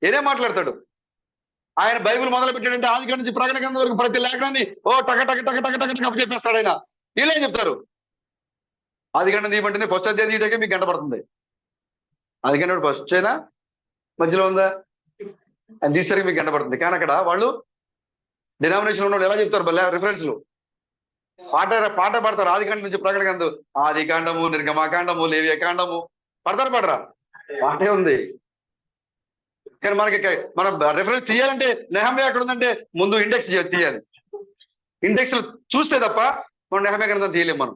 ఏదే మాట్లాడతాడు. ఆయన బైబిల్ మొదలు పెట్టాడంటే ఆది కాండం నుంచి ప్రకటన గ్రంథం వరకు ప్రతి లేఖనాన్ని టక టక టక టక టక టక చెప్పేస్తాడు ఆయన. వీళ్ళేం చెప్తారు? ఆది కాండం తీయమంటేనే ఫస్ట్ అధ్యాయం తీయటాకే మీకు గంట పడుతుంది. ఆది కాండం ఫస్ట్ అయినా మధ్యలో ఉందా అని తీసేసరికి మీకు గంట పడుతుంది. కానీ అక్కడ వాళ్ళు డినామినేషన్ ఉన్న ఎలా చెప్తారు? రిఫరెన్స్లు పాట పాడతారు. ఆది కాండం నుంచి ప్రకటన గ్రంథం, ఆది కాండము, నిర్గమాకాండము, లేవియ కాండము పడరా? పాటే ఉంది. కానీ మనం రెఫరెన్స్ తీయాలంటే నెహమ్యా ఎక్కడ ఉందంటే ముందు ఇండెక్స్ తీయాలి. ఇండెక్స్ చూస్తే తప్ప మనం నెహమ్యా గ్రంథం తీయలేం. మనం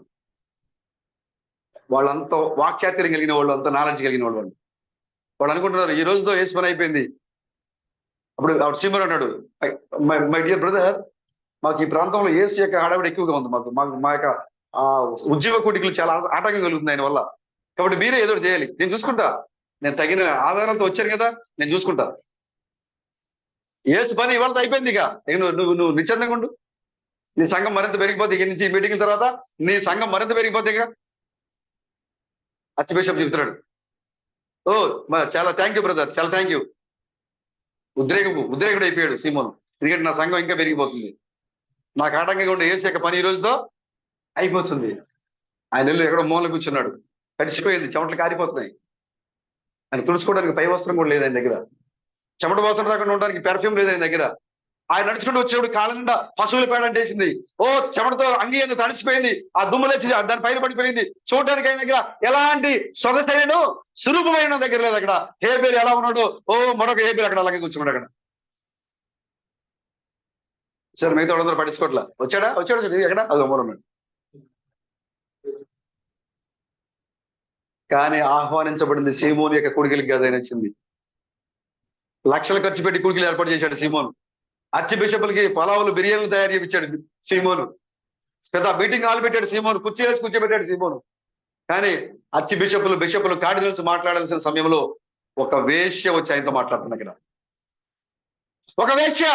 వాళ్ళంతా వాక్చాతుర్యం కలిగిన వాళ్ళు, అంత నాలెడ్జ్ కలిగిన వాళ్ళు అనుకుంటున్నారు ఈ రోజుతో యేసు పని అయిపోయింది. అప్పుడు సీమోను అన్నాడు, మై డియర్ బ్రదర్, మాకు ఈ ప్రాంతంలో యేసు యొక్క హడావిడి ఎక్కువగా ఉంది. మా యొక్క ఉద్యోగ కూటికలు చాలా ఆటంకం కలుగుతుంది ఆయన వల్ల. కాబట్టి మీరే ఏదో చేయాలి, నేను చూసుకుంటా, నేను తగిన ఆధారాలతో వచ్చాను కదా, నేను చూసుకుంటా. యేసు పని ఇవాళ అయిపోయింది. ఇక నువ్వు నిశ్చందంగా ఉండు. నీ సంఘం మరింత పెరిగిపోతే, ఇక నుంచి మీటింగ్ తర్వాత నీ సంఘం మరింత పెరిగిపోతే ఇక ఆర్చ్ బిషప్ చెబుతున్నాడు. చాలా థ్యాంక్ యూ బ్రదర్, చాలా థ్యాంక్ యూ. ఉద్రేకుడు అయిపోయాడు సీమోను. ఎందుకంటే నా సంఘం ఇంకా పెరిగిపోతుంది, నాకు ఆటంకంగా ఉండే యేసు యొక్క పని ఈ రోజుతో అయిపోతుంది. ఆయన ఇల్లు ఎక్కడో మూల కూర్చున్నాడు, తడిసిపోయింది, చెమటలు కారిపోతున్నాయి. ఆయన తుడుచుకోవడానికి పై వస్త్రం కూడా లేదు ఆయన దగ్గర, చెమట వాసన రాకుండా ఉండడానికి పెర్ఫ్యూమ్ లేదు ఆయన దగ్గర. ఆయన నడుచుకుంటూ వచ్చేప్పుడు కాళ్ళ నిండా పశువుల పేడ అంటేసింది. చెమటతో అంగి ఎందుకు తడిసిపోయింది, ఆ దుమ్ములు వచ్చి దాని పైన పడిపోయింది. చూడడానికి ఆయన దగ్గర ఎలాంటి సొగసైన సురూపమైన దగ్గర లేదు. అక్కడ హేబేలు ఎలా ఉన్నాడు, మరొక హేబేలు అక్కడ అలాగే కూర్చున్నాడు. అక్కడ సార్ మిగతా వాళ్ళందరూ పట్టించుకోవట్లా. వచ్చాడు ఎక్కడ అది ఉన్నాడు. కానీ ఆహ్వానించబడింది సీమోను యొక్క కుడికిలికి గదైన వచ్చింది. లక్షలు ఖర్చు పెట్టి కుడికిలు ఏర్పాటు చేశాడు సీమోను. ఆర్చ్ బిషపులకి పలావులు, బిర్యానీలు తయారు చేయించాడు సీమోను. పెద్ద మీటింగ్ హాల్ పెట్టాడు సీమోను, కుర్చీ వేసి కూర్చోబెట్టాడు సీమోను. కానీ ఆర్చ్ బిషపులు కార్డినల్స్ మాట్లాడాల్సిన సమయంలో ఒక వేశ్య వచ్చి ఆయనతో మాట్లాడుతుంది. అక్కడ ఒక వేశ్య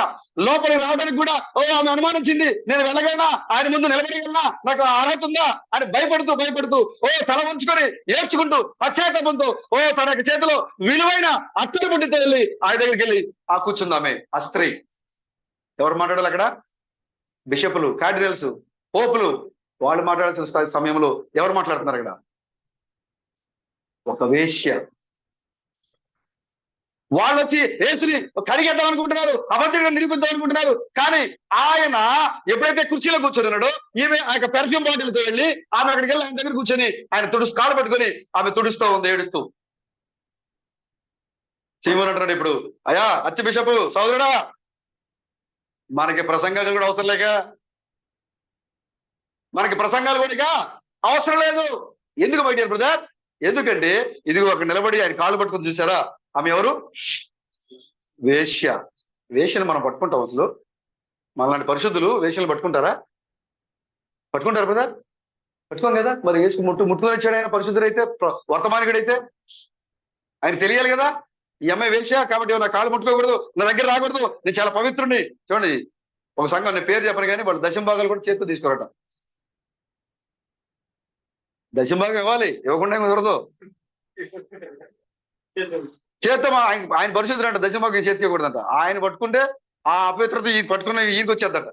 లోపలికి రావడానికి కూడా ఆమె అనుమానించింది, నేను వెళ్ళగలనా, ఆయన ముందు నిలబడగలనా, నాకు అర్హత ఉందా అని భయపడుతూ తల ఉంచుకొని ఏడ్చుకుంటూ పశ్చాత్తాపంతో తన చేతిలో విలువైన అత్తరు పుట్టితో వెళ్ళి ఆయన దగ్గరికి వెళ్ళి కూర్చుంది ఆమె. ఆ స్త్రీ ఎవరు మాట్లాడాలి అక్కడ? బిషపులు, కార్డినల్స్, పోపులు. వాళ్ళు మాట్లాడాల్సిన సమయంలో ఎవరు మాట్లాడుతున్నారు అక్కడ? ఒక వేశ్య. వాళ్ళు వచ్చి యేసుని కడిగేద్దాం అనుకుంటున్నారు, అబద్ధంగా నిరూపిద్దాం అనుకుంటున్నారు. కానీ ఆయన ఎప్పుడైతే కుర్చీలో కూర్చొని ఈమె ఆ యొక్క పెర్ఫ్యూమ్ బాటిల్తో వెళ్ళి ఆమె అక్కడికి వెళ్ళి ఆయన దగ్గర కూర్చొని ఆయన కాలు పట్టుకొని ఆమె తుడుస్తూ ఉంది, ఏడుస్తూ. సీమోను అంటున్నాడు ఇప్పుడు, అయ్యా ఆర్చ్ బిషప్ సోదరుడా, మనకి ప్రసంగాలు కూడా అవసరం లేక, మనకి ప్రసంగాలు కూడా అవసరం లేదు. ఎందుకు మై డియర్ బ్రదర్? ఎందుకంటే ఇదిగో అక్కడ నిలబడి ఆయన కాళ్ళు పట్టుకొని చూసారా, ఆమె ఎవరు? వేశ్య. వేశ్యను మనం పట్టుకుంటాం. అసలు మనలాంటి పరిశుద్ధులు వేశ్యలు పట్టుకుంటారా? పట్టుకుంటారు బ్రదర్? పట్టుకోం కదా. మరి వేసుకు ముట్టుకొని వచ్చాడు ఆయన పరిశుద్ధుడైతే, వర్తమానికుడైతే ఆయన తెలియాలి కదా. ఈ అమ్మాయి వేసా కాబట్టి నా కాళ్ళు ముట్టుకోకూడదు, నా దగ్గర రాకూడదు, నేను చాలా పవిత్రుని. చూడండి, ఒక సంఘం, నేను పేరు చెప్పను కానీ వాళ్ళు దశంభాగాలు కూడా చేతితో తీసుకోరట. దశంభాగం ఇవ్వాలి, ఇవ్వకుండా కుదరదు. చేత్తో ఆయన పరిశుద్ధుడు అంట, దశంభాగం చేతికి ఇవ్వకూడదంట. ఆయన పట్టుకుంటే ఆ అపవిత్రత ఈయన పట్టుకున్న ఈయనకి వచ్చేద్దట.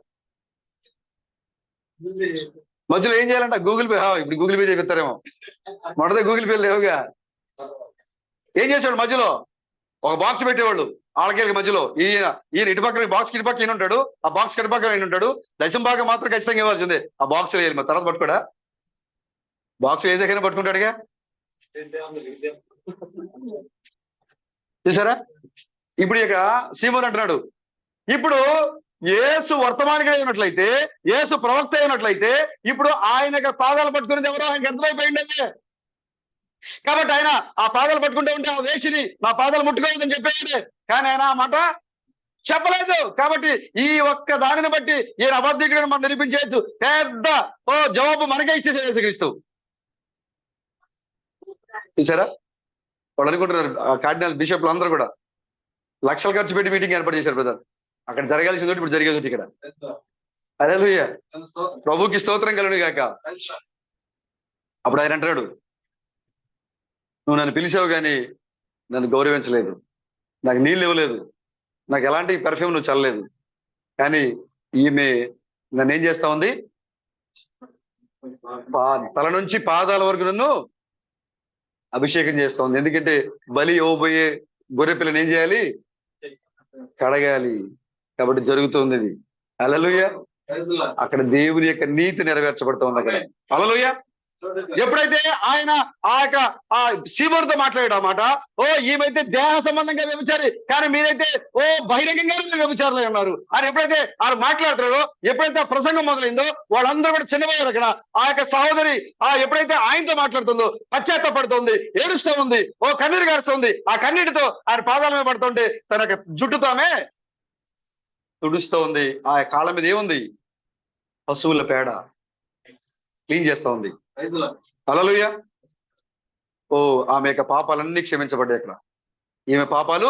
మధ్యలో ఏం చేయాలంట? Google pay. ఇప్పుడు గూగుల్ పే చేపిస్తారేమో, మొదట గూగుల్ పే లేవుగా. ఏం చేశాడు? మధ్యలో ఒక బాక్స్ పెట్టేవాళ్ళు ఆళ్ళకి మధ్యలో. ఈయన ఇటుపక్క బాక్స్ ఇటుపక్క ఈయన ఉంటాడు, ఆ బాక్స్ ఇటుపక్క ఈయన ఉంటాడు. దశంభాగం మాత్రం ఖచ్చితంగా ఇవ్వాల్సిందే. ఆ బాక్స్ వేయాలి, మరి తర్వాత పట్టుకోడా? బాక్స్ వేసాకైనా పట్టుకుంటాడుగా. చూసారా? ఇప్పుడు ఇక సీమోన్ అంటున్నాడు, ఇప్పుడు యేసు వర్తమానిగా అయినట్లయితే, యేసు ప్రవక్త అయినట్లయితే, ఇప్పుడు ఆయన పాదాలు పట్టుకునేది ఎవరో ఆయనకి అర్థమైపోయింది. కాబట్టి ఆయన ఆ పాదాలు పట్టుకుంటూ ఉంటే ఆ వేసిని నా పాదాలు ముట్టుకోవద్దని చెప్పేది, కానీ ఆయన ఆ మాట చెప్పలేదు. కాబట్టి ఈ ఒక్క దానిని బట్టి ఈయన అబద్ధికుడిని మనం నిరూపించవచ్చు. పెద్ద జవాబు మనకే ఇచ్చేది యేసుక్రీస్తు. చూసారా? వాళ్ళు అనుకుంటున్నారు కార్డినల్ బిషప్లు అందరూ కూడా లక్షలు ఖర్చు పెట్టి మీటింగ్ ఏర్పాటు చేశారు బ్రదర్. అక్కడ జరగాల్సింది ఇప్పుడు జరిగేది ఇక్కడ. హల్లెలూయా, ప్రభుకి స్తోత్రం కలుగును గాక. అప్పుడు ఆయన అంటాడు, నువ్వు నన్ను పిలిచావు కానీ నన్ను గౌరవించలేదు, నాకు నీళ్ళు ఇవ్వలేదు, నాకు ఎలాంటి పెర్ఫ్యూమ్ నువ్వు చల్లలేదు, కానీ ఈమె నన్ను ఏం చేస్తా ఉంది? తల నుంచి పాదాల వరకు నన్ను అభిషేకం చేస్తా ఉంది. ఎందుకంటే బలి ఇవ్వబోయే గొర్రె పిల్లని ఏం చేయాలి? కడగాలి. కాబట్టి జరుగుతుంది ఇది. హల్లెలూయా. అక్కడ దేవుని యొక్క నీతి నెరవేర్చబడుతూ ఉంది అక్కడ. హల్లెలూయా. ఎప్పుడైతే ఆయన ఆ సీమోనుతో మాట్లాడాడు అన్నమాట, ఈమెయితే దేహ సంబంధంగా వ్యభిచారి, కానీ మీరైతే బహిరంగంగా వ్యభిచారులై ఉన్నారు అని ఎప్పుడైతే ఆయన మాట్లాడుతున్నాడో, ఎప్పుడైతే ఆ ప్రసంగం మొదలైందో వాళ్ళందరూ కూడా చిన్నపోయారు. అక్కడ ఆ యొక్క సహోదరి ఎప్పుడైతే ఆయనతో మాట్లాడుతుందో పశ్చాత్తపడుతుంది, ఏడుస్తూ ఉంది, కన్నీరు గారుస్తుంది. ఆ కన్నీటితో ఆయన పాదాల మీద పడుతుంటే తన యొక్క జుట్టుతోనే తుడుస్తూ ఉంది. ఆ కాళ్ళ మీద ఏముంది? పశువుల పేడ క్లీన్ చేస్తా ఉంది. హల్లెలూయా. ఆమె యొక్క పాపాలన్నీ క్షమించబడ్డాయి. అక్కడ ఈమె పాపాలు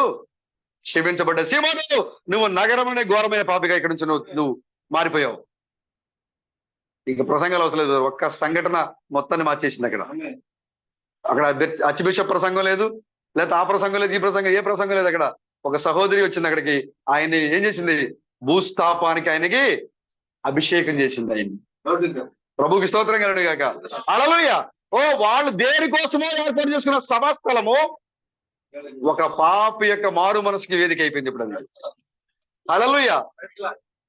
క్షమించబడ్డాయి. సీమోను, నువ్వు నగరం అనే ఘోరమైన పాపిగా ఇక్కడ నుంచి నువ్వు మారిపోయావు. ఇక ప్రసంగాలు అవసరం లేదు, ఒక్క సంఘటన మొత్తాన్ని మార్చేసింది. అక్కడ అచ్చిబిషప్ ప్రసంగం లేదు, లేకపోతే ఆ ప్రసంగం లేదు, ఈ ప్రసంగం, ఏ ప్రసంగం లేదు. అక్కడ ఒక సహోదరి వచ్చింది అక్కడికి, ఆయన్ని ఏం చేసింది? భూస్థాపానికి ఆయనకి అభిషేకం చేసింది. ఆయన్ని ప్రభుకి స్తోత్రం కలుగును గాక. హల్లెలూయా. వాళ్ళు దేనికోసమో ఏర్పాటు చేసుకున్న సభాస్థలము ఒక పాపి యొక్క మారు మనసుకి వేదిక అయిపోయింది ఇప్పుడు అది. హల్లెలూయా.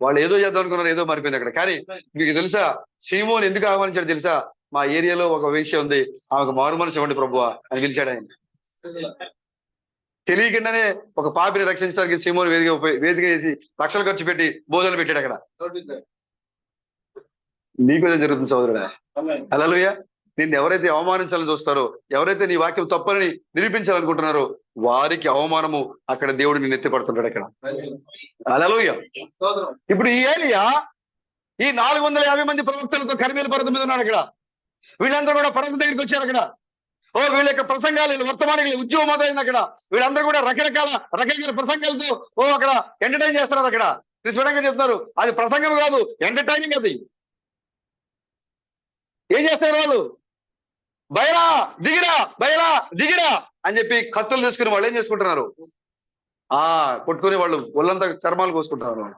వాళ్ళు ఏదో చేద్దాం అనుకున్నారు, ఏదో మారిపోయింది అక్కడ. కానీ మీకు తెలుసా సీమోను ఎందుకు ఆహ్వానించాడు తెలుసా? మా ఏరియాలో ఒక వేశ్య ఉంది, ఆమెకు మారు మనసు ఇవ్వండి ప్రభువా అని పిలిచాడు ఆయన. తెలియకుండానే ఒక పాపిని రక్షించడానికి సీమోను వేదిక చేసి లక్షలు ఖర్చు పెట్టి భోజనాలు పెట్టాడు అక్కడ. నీకు అదే జరుగుతుంది సోదరుడా. హల్లెలూయా. నిన్ను ఎవరైతే అవమానించాలని చూస్తారో, ఎవరైతే నీ వాక్యం తప్పని నిరూపించాలనుకుంటున్నారో వారికి అవమానము అక్కడ దేవుడు నిన్ను ఎత్తిపడుతుంటాడు అక్కడ. హల్లెలూయా. ఇప్పుడు ఈ ఏలియా ఈ 450 మంది ప్రవక్తలతో కర్మేలు పర్వతం మీద ఉన్నాడు అక్కడ. వీళ్ళందరూ కూడా పర్వతం దగ్గరికి వచ్చారు అక్కడ. వీళ్ళ యొక్క ప్రసంగాలు వర్తమానికులు ఉద్యోగం మొదలైంది అక్కడ. వీళ్ళందరూ కూడా రకరకాల ప్రసంగాలతో అక్కడ ఎంటర్టైన్ చేస్తున్నారు. అక్కడ విశ్వడంగా చెప్తున్నారు, అది ప్రసంగం కాదు, ఎంటర్టైనింగ్. అది ఏం చేస్తారు వాళ్ళు? బయలా దిగిరా అని చెప్పి కత్తులు తీసుకుని వాళ్ళు ఏం చేసుకుంటున్నారు? కొట్టుకుని వాళ్ళు ఒళ్ళంతా చర్మాలు కోసుకుంటున్నారు.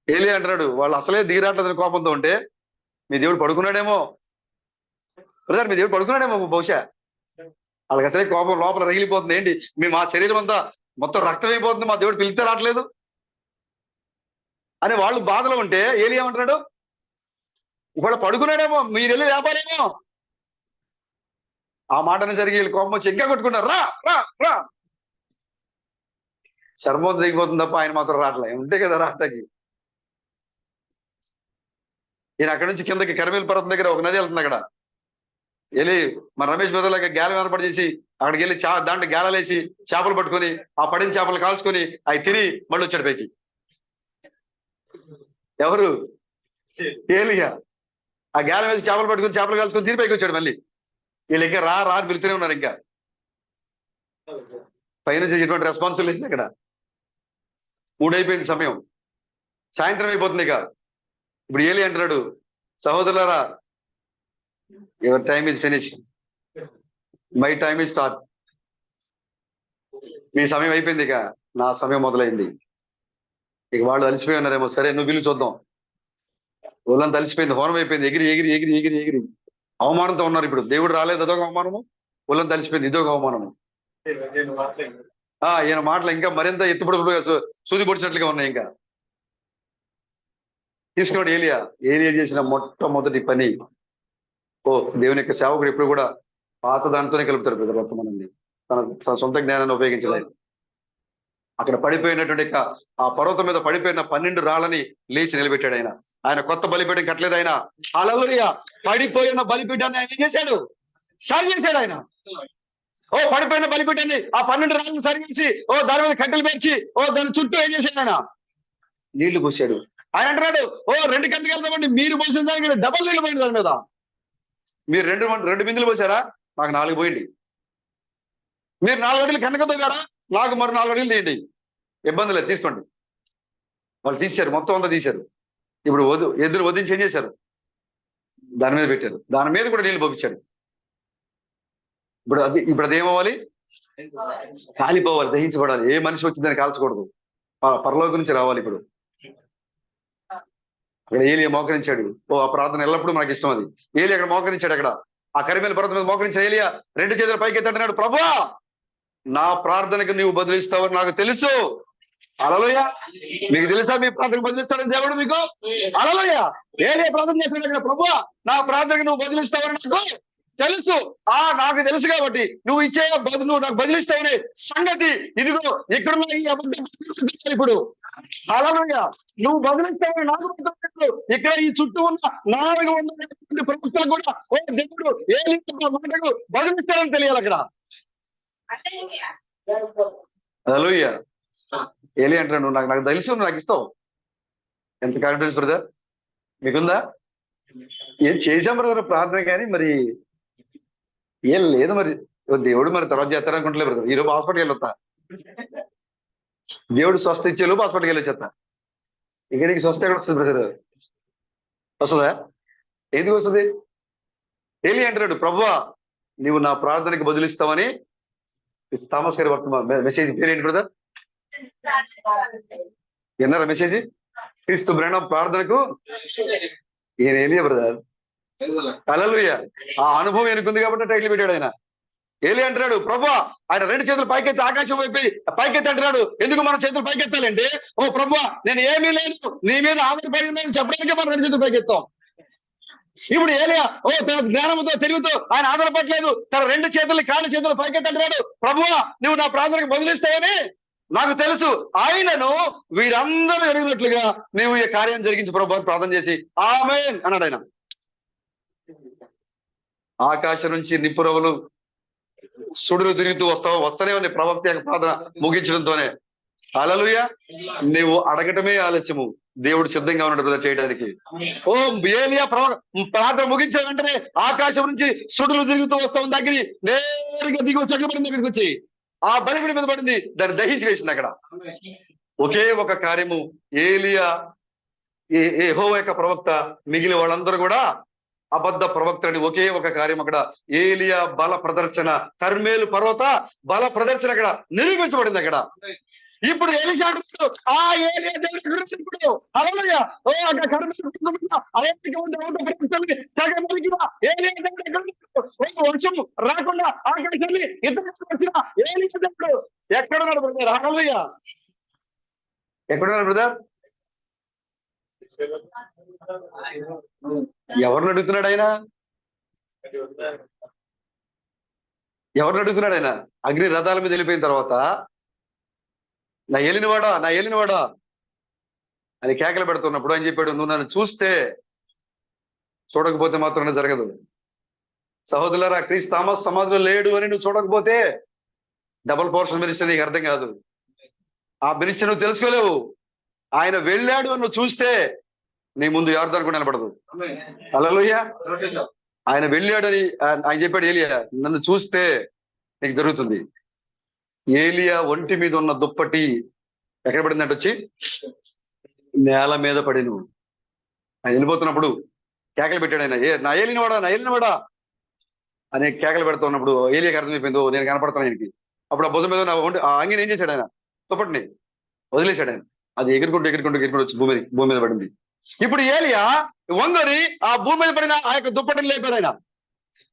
ఏలియా అంటున్నాడు, వాళ్ళు అసలే దిగిరాట్లేదని కోపంతో ఉంటే మీ దేవుడు పడుకున్నాడేమో బ్రదర్, మీ దేవుడు పడుకున్నాడేమో బహుశా. వాళ్ళకి అసలే కోపం లోపల రగిలిపోతుంది. ఏంటి మా శరీరం అంతా మొత్తం రక్తం అయిపోతుంది, మా దేవుడు పిలిస్తే రావట్లేదు అని వాళ్ళు బాధలో ఉంటే ఏలియా అంటున్నాడు, ఇవాళ పడుకున్నాడేమో, మీరు వెళ్ళి వ్యాపారేమో. ఆ మాటను జరిగి వీళ్ళు కోపం వచ్చి ఇంకా కొట్టుకుంటారు, రా. చర్మం దిగిపోతుంది తప్ప ఆయన మాత్రం రావట్లే. ఉంటే కదా రాటకి. ఈయన అక్కడి నుంచి కిందకి కర్మేలు పర్వతం దగ్గర ఒక నది వెళ్తుంది. అక్కడ వెళ్ళి మన రమేష్ బదులాగా గ్యాలం ఏర్పాటు చేసి అక్కడికి వెళ్ళి దాంట్లో గ్యాలలు వేసి చేపలు పట్టుకొని ఆ పడిన చేపలు కాల్చుకొని అవి తిని మళ్ళీ వచ్చాడు పైకి. ఎవరు? ఏలియా. ఆ గ్యాలం వేసి చేపలు పట్టుకొని చేపలు కాల్చుకొని తిని పైకి వచ్చాడు మళ్ళీ. వీళ్ళు ఇంకా రా అని పిలుతూనే ఉన్నారు. ఇంకా పైనుంచి ఎటువంటి రెస్పాన్సిబుల్ లేదు ఇక్కడ. 3 అయిపోయింది సమయం, సాయంత్రం అయిపోతుంది. ఇక ఇప్పుడు ఏలి అంటున్నాడు, సహోదరులారా, your time is finish, my time is start. మీ సమయం అయిపోయింది, ఇక నా సమయం మొదలైంది. ఇక వాళ్ళు అలసిపోయి ఉన్నారేమో, సరే నువ్వు పిలిచి చూద్దాం. వాళ్ళంతా అలసిపోయింది, హోనం అయిపోయింది, ఎగిరి ఎగిరి ఎగిరి ఎగిరి ఎగిరి అవమానంతో ఉన్నారు. ఇప్పుడు దేవుడు రాలేదు, అదొక అవమానము. వాళ్ళంతా అలసిపోయింది, ఇదొక అవమానము. ఈయన మాటలు ఇంకా మరింత ఎత్తుపడుపుగా సూది పొడిచినట్లుగా ఉన్నాయి. ఇంకా తీసుకున్నాడు ఏలియా. ఏలియా చేసిన మొట్టమొదటి పని, దేవుని యొక్క సేవకుడు ఎప్పుడు కూడా పాత దానితోనే కలుపుతారు కదా వర్తమానాన్ని, తన సొంత జ్ఞానాన్ని ఉపయోగించలేదు. అక్కడ పడిపోయినటువంటి ఆ పర్వతం మీద పడిపోయిన 12 రాళ్ళని లేచి నిలబెట్టాడు ఆయన. ఆయన కొత్త బలిపీఠం కట్టలేదు. ఆయన హల్లెలూయా, పడిపోయిన బలిపీఠాన్ని ఆయన ఏం చేశాడు? సరి చేశాడు ఆయన. పడిపోయిన బలిపీఠాన్ని ఆ 12 రాళ్ళని సరి చేసి దాని మీద కట్టెలు పేర్చి దాని చుట్టూ ఏం చేశాడు? ఆయన నీళ్లు పోసాడు. ఆయన అంటున్నాడు, 2 గంటలకు వెళ్తామండి, మీరు పోసిన దానికి డబల్ నీళ్ళు పోయింది దాని మీద. మీరు 2 బిందులు పోసారా, నాకు 4 పోయింది. మీరు 4 అడుగులు కనకతో కారా, నాకు మరి 4 అడుగులు తీయండి, ఇబ్బంది లేదు, తీసుకోండి. వాళ్ళు తీశారు, మొత్తం అంతా తీశారు. ఇప్పుడు ఎద్దులు వదిలించి ఏం చేశారు? దాని మీద పెట్టారు, దాని మీద కూడా నీళ్లు పంపించారు. ఇప్పుడు అదేమవ్వాలి? కాలిపోవాలి, దహించబడాలి. ఏ మనిషి వచ్చి దాన్ని కాల్చకూడదు, పరలోకం నుంచి రావాలి. ఇప్పుడు అక్కడ ఏలియా మోకరించాడు. ఆ ప్రార్థన ఎల్లప్పుడూ మనకి ఇష్టం. అది ఏలియా అక్కడ మోకరించాడు. అక్కడ ఆ కరిమేల పర్వతం మీద మోకరించాడు ఏలియా. 2 చేతులు పైకి ఎత్తాడు, ప్రభువా, నా ప్రార్థనకు నీవు బదులిస్తావని నాకు తెలుసు. హల్లెలూయా. మీకు తెలుసా మీ ప్రార్థనకు బదులిస్తాడని దేవుడు మీకు? హల్లెలూయా. ఏలియా ప్రార్థన చేస్తాడు, ప్రభువా, నా ప్రార్థనకు నువ్వు బదులిస్తావని నాకు తెలుసు. నాకు తెలుసు కాబట్టి నువ్వు ఇచ్చే నువ్వు నాకు బదిలిస్తావనే సంగతి ఇదిగో ఇక్కడ ఈ అబద్ధం ఇప్పుడు. హల్లెలూయా. నువ్వు బదిలిస్తావని నాకు ఇక్కడ ఈ చుట్టూ ఉన్న 400 ప్రవక్తలు కూడా దేవుడు ఏలియా మాటకు బదిలిస్తాడని తెలియాలి అక్కడ. హల్లెలూయా. ఏలియా అంటాడు, నువ్వు నాకు తెలుసు, నువ్వు నాకు ఇస్తావు. ఎంత కాన్ఫిడెన్స్ బ్రదర్ మీకుందా? ఏం చేశాం బ్రదర్ ప్రార్థన, కానీ మరి ఏం లేదు. మరి దేవుడు మరి తర్వాత చేస్తారనుకుంటలే బ్రదర్. ఈరోజు హాస్పిటల్కి వెళ్ళొస్తా, దేవుడు స్వస్థ ఇచ్చేలోపు హాస్పిటల్కి వెళ్ళొచ్చేస్తా. ఇంకా నీకు స్వస్థ ఎక్కడ వస్తుంది బ్రదర్? వస్తుందా? ఎందుకు వస్తుంది? ఏలియా అంటున్నాడు, ప్రభువా, నీవు నా ప్రార్థనకి బదులిస్తావని. థామస్ గారి వర్తమాన మెసేజ్ పేరేంటి బ్రదర్? విన్నారా మెసేజ్? క్రీస్తు బ్రహ్మం ప్రార్థనకు ఈయన ఏలియా బ్రదర్. హల్లెలూయా. ఆ అనుభవం ఎనుకుంది కాబట్టి టైటిల్ పెట్టాడు ఆయన. ఏలియా అంటున్నాడు, ప్రభువా, ఆయన 2 చేతులు పైకెత్తి ఆకాశం వైపు పైకెత్తి అంటున్నాడు. ఎందుకు మనం చేతులు పైకెత్తాలంటే, ప్రభువా, నేను ఏమీ లేదు, నీ మీద ఆధారపడి ఉందని చెప్పడానికి మనం 2 చేతులు పైకెత్తాం. ఇప్పుడు ఏలియా తన జ్ఞానంతో తెలివితో ఆయన ఆధారపడలేదు. తన 2 చేతులు కాళ్ళ చేతులు పైకెత్తి అంటున్నాడు, ప్రభువా, నువ్వు నా ప్రార్థనకు బదులిస్తావని నాకు తెలుసు. ఆయనను వీరందరూ ఎరిగినట్లుగా నీవు ఈ కార్యం జరిగించి ప్రభు ప్రార్థన చేసి ఆమేన్ అన్నాడు ఆయన. ఆకాశం నుంచి నిప్పురవులు సుడులు తిరుగుతూ వస్తూనే ఉంది ప్రవక్త యొక్క ప్రార్థన ముగించడంతోనే. హల్లెలూయా. నువ్వు అడగటమే ఆలస్యము, దేవుడు సిద్ధంగా ఉన్నాడు బ్రదర్ చేయడానికి. ఏలియా ప్రార్థన ముగించే వెంటనే ఆకాశం నుంచి సుడులు తిరుగుతూ వస్తా ఉంది. దగ్గర నేరుగా దిగి చక్కబడింది, దగ్గరికి వచ్చి ఆ బలిపీఠం మీద పడింది, దాన్ని దహించి వేసింది. అక్కడ ఒకే ఒక కార్యము, ఏలియా యెహోవా యొక్క ప్రవక్త, మిగిలిన వాళ్ళందరూ కూడా అబద్ధ ప్రవక్తని. ఒకే ఒక కార్యం అక్కడ, ఏలియా బల ప్రదర్శన, కర్మేలు పర్వత బల ప్రదర్శన అక్కడ నిరూపించబడింది. అక్కడ ఇప్పుడు ఎలీషా ఆ ఏలియా దేవుడి గురించి ఇప్పుడు హల్లెలూయా. అక్కడ వర్షం రాకుండా ఆకాశాన్ని వచ్చిన ఏలియా దేవుడు ఎక్కడున్నాడు బ్రదర్? హల్లెలూయా. ఎక్కడున్నాడు బ్రదర్? ఎవరిని అడుగుతున్నాడు ఆయన? ఎవరిని అడుగుతున్నాడు ఆయన? అగ్ని రథాల మీద వెళ్ళిపోయిన తర్వాత నా ఏలినవాడా అని కేకలు పెడుతున్నప్పుడు ఆయన చెప్పాడు, నువ్వు నన్ను చూడకపోతే మాత్రం జరగదు. సహోదరులారా, క్రీస్తు థామస్ సమాధిలో లేడు అని నువ్వు చూడకపోతే డబుల్ పోర్షన్ మినిస్టర్ నీకు అర్థం కాదు. ఆ మినిస్టర్ నువ్వు తెలుసుకోలేవు. ఆయన వెళ్ళాడు అని నువ్వు చూస్తే నీ ముందు ఎవరిదానికి కూడా నిలబడదు. హల్లెలూయా. ఆయన వెళ్ళాడని ఆయన చెప్పాడు, ఏలియా నన్ను చూస్తే నీకు జరుగుతుంది. ఏలియా ఒంటి మీద ఉన్న దుప్పటి ఎక్కడ పడిందంటే వచ్చి నేల మీద పడిను. ఆయన వెళ్ళిపోతున్నప్పుడు కేకలు పెట్టాడు. ఆయన నా ఏలినవాడా అనే కేకలు పెడుతున్నప్పుడు ఏలియాకి అర్థమైపోయిందో నేను కనపడతాను ఆయనకి. అప్పుడు ఆ భుజం మీద ఆ అంగిని ఏం చేశాడు? ఆయన దుప్పటిని వదిలేశాడు. ఆయన అది ఎగురుకుంటూ వచ్చి భూమి మీద పడింది. ఇప్పుడు ఏలియా వంగరి ఆ భూమి మీద పడిన ఆ యొక్క దుప్పటిని లేపాడు. ఆయన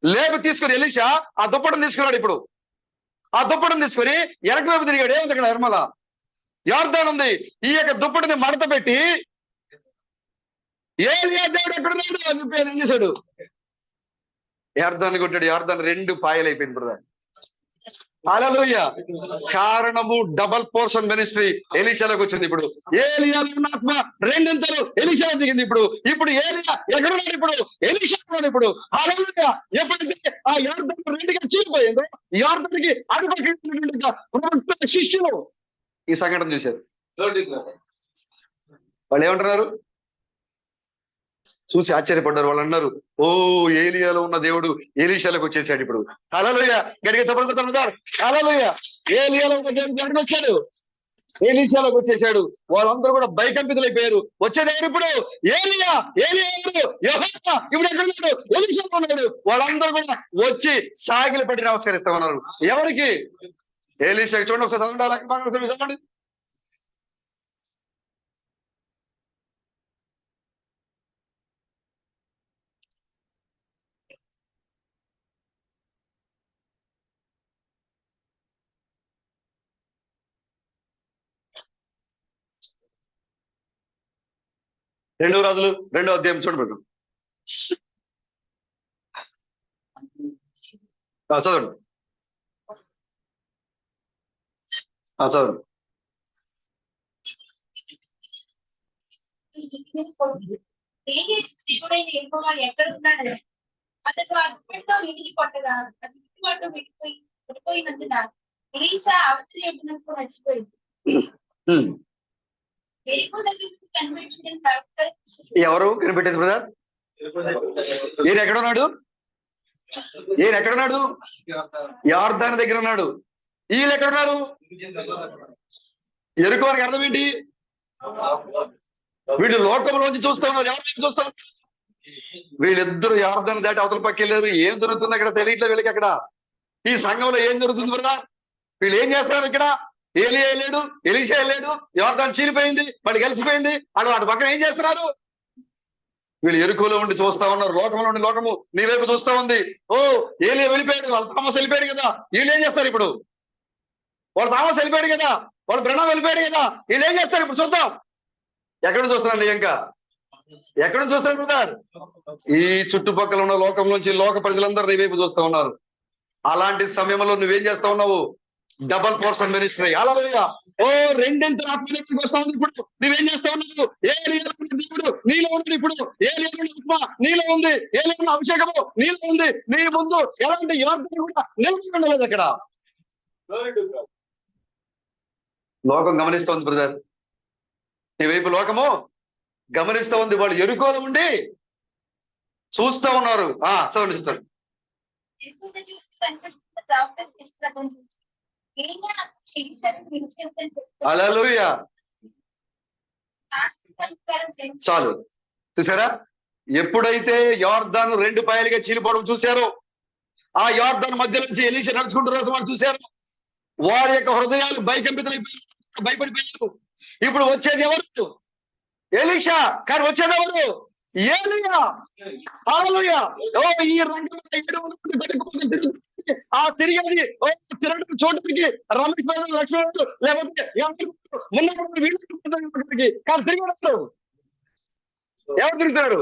లేపి తీసుకుని ఎలీషా ఆ దుప్పటిని తీసుకున్నాడు. ఇప్పుడు ఆ దుప్పటిని తీసుకొని వెనక వైపు తిరిగాడు. ఏముంది అక్కడ? నిర్మల యోర్దాను ఉంది. ఈ యొక్క దుప్పటిని మడత పెట్టి ఏలియా దేవుడు ఎక్కడున్నాడు అని చెప్పి ఏం చేశాడు? యోర్దాను కొట్టాడు. యోర్దాను 2 పాయలు అయిపోయింది బ్రదర్. హల్లెలూయా. కారణము డబల్ పోర్షన్ మినిస్ట్రీ ఎలీషాలోకి వచ్చింది. ఇప్పుడు ఏలియా ఆత్మ 2 ఎలీషా దిగింది. ఇప్పుడు ఏలియా ఎక్కడున్నాడు? ఇప్పుడు ఎలీషా ఉన్నాడు. ఇప్పుడు హల్లెలూయా. ఎప్పుడైతే ఆ యోర్దాను 2గా చీలిపోయిందో యోర్దానికి అటుపక్క శిష్యులు ఈ సంఘటన చూశారు. వాళ్ళు ఏమంటున్నారు? చూసి ఆశ్చర్యపడ్డారు. వాళ్ళు అన్నారు, ఓ ఏలియాలో ఉన్న దేవుడు ఎలీషాలోకి వచ్చేసాడు. ఇప్పుడు హల్లెలూయా. గట్టిగా చెప్పగలుగుతారు. హల్లెలూయా. ఏలియాలో ఉన్న దేవుడు గడికి వచ్చాడు, ఎలీషాలోకి వచ్చేసాడు. వాళ్ళందరూ కూడా భయకంపితులైపోయారు. వచ్చేదేవారు ఇప్పుడు ఏలియా. ఎవరు? యెహోవా. ఇప్పుడు ఎక్కడ ఉన్నాడు? ఎలీషాలో ఉన్నాడు. వాళ్ళందరూ కూడా వచ్చి సాగిలి పట్టి నమస్కరిస్తా ఉన్నారు. ఎవరికి? ఎలీషాకి. చూడండి ఒకసారి చదవండి. రెండో రాజులు 2వ అధ్యాయం చూడబెట్టు. చదవండి. చదవండి. ఎక్కడ ఉన్నాడు? అతడు అదుపుతో విడిచి కొట్టగా అది ఇటువట్టు విడిపోయినందున ఎలీషా అవతలి ఎప్పుడూ నడిచిపోయింది. ఎవరు కనిపెట్టేది బ్రదర్? ఈయన ఎక్కడున్నాడు? యోర్దాను దగ్గర ఉన్నాడు. వీళ్ళు ఎక్కడున్నారు? ఎరుకో వారికి అర్థం ఏంటి? వీళ్ళు లోకంలోంచి చూస్తా ఉన్నారు. ఎవరు చూస్తా ఉన్నారు? వీళ్ళిద్దరు యోర్దాను దాటి అవతల పక్క వెళ్ళారు. ఏం జరుగుతుంది అక్కడ తెలియట్లేదు వీళ్ళకి. అక్కడ ఈ సంఘంలో ఏం జరుగుతుంది బ్రదర్? వీళ్ళు ఏం చేస్తున్నారు ఇక్కడ? ఏలియా వెళ్ళాడు, ఎలీషా వెళ్ళాడు, యోర్దాను చీలిపోయింది, వాళ్ళు కలిసిపోయింది. వాళ్ళు వాటి పక్కన ఏం చేస్తున్నారు? వీళ్ళు ఎరుకలో ఉండి చూస్తా ఉన్నారు. లోకంలో ఉండి లోకము నీ వైపు చూస్తా ఉంది. ఓ ఏలియా వెళ్ళిపోయాడు, వాళ్ళ తామస్ వెళ్ళిపోయాడు కదా. వీళ్ళు ఏం చేస్తారు ఇప్పుడు? వాళ్ళ తామస్ వెళ్ళిపోయాడు కదా, వాళ్ళ బ్రహ్మ వెళ్ళిపోయాడు కదా. వీళ్ళు ఏం చేస్తారు ఇప్పుడు? చూద్దాం. ఎక్కడ చూస్తున్నాను ఇంకా? ఎక్కడ చూస్తారు బ్రదర్? ఈ చుట్టుపక్కల ఉన్న లోకం నుంచి లోక ప్రజలందరూ నీ వైపు చూస్తా ఉన్నారు. అలాంటి సమయంలో నువ్వేం చేస్తా ఉన్నావు? Double portion ministry. హల్లెలూయా. ఓ 2 ఆత్మ వస్తా ఉంది. ఇప్పుడు నువ్వేం చేస్తా ఉన్నావు? ఏలియాలో ఉన్న దేవుడు నీలో ఉంది. ఇప్పుడు ఏలియాలో ఆత్మ నీలో ఉంది. ఏలియాలో అభిషేకము నీలో ఉంది. నీ ముందు ఎలాంటి యోర్దాను కూడా నిలిచి ఉండలేదు. అక్కడ లోకం గమనిస్తూ ఉంది బ్రదర్. నీ వైపు లోకము గమనిస్తూ ఉంది. వాళ్ళు ఎరుకోలు ఉండి చూస్తా ఉన్నారు. చూస్తారు. హల్లెలూయా. చాలు. చూసారా? ఎప్పుడైతే యోర్దాను 2 పాయలుగా చీలిపోవడం చూశారో, ఆ యోర్దాను మధ్య నుంచి ఎలీషా నడుచుకుంటూ రాసం చూశారు. వారి యొక్క హృదయాలు భయపడిపోయారు. ఇప్పుడు వచ్చేది ఎవరు? ఎలీషా. కానీ వచ్చేది ఎవరు? ఏలియా. హల్లెలూయా. ఈ రంగంలో తిరిగేది తిరగడం చూడడానికి రమేష్ లక్ష్మణుడు లేకపోతే కానీ తిరిగి వస్తారు. ఎవరు తిరుగుతున్నారు?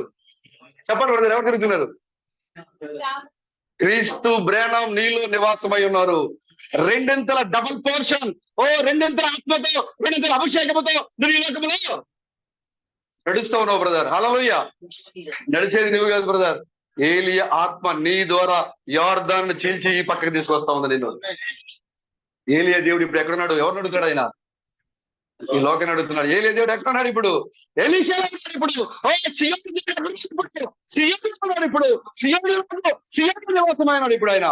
చెప్పండి బ్రదర్, ఎవరు తిరుగుతున్నారు? క్రీస్తు బ్రేనం నీలో నివాసమై ఉన్నారు. 2 డబుల్ పోర్షన్. 2 ఆత్మతో 2 అభిషేకముతో నువ్వు ఈ లోకములో నడుస్తూ ఉన్నావు బ్రదర్. హల్లెలూయా. నడిచేది నువ్వు కాదు బ్రదర్. ఏలియా ఆత్మ నీ ద్వారా యోర్దాను చీల్చి ఈ పక్కకి తీసుకొస్తా ఉంది నిన్ను. ఏలియా దేవుడు ఇప్పుడు ఎక్కడున్నాడు? ఎవరు నడుతాడు? ఆయన ఈ లోకం నడుతున్నాడు. ఏలియా దేవుడు ఎక్కడున్నాడు? ఇప్పుడు ఎలీషా ఇప్పుడు సియోను నివాసమైనాడు ఇప్పుడు ఆయన.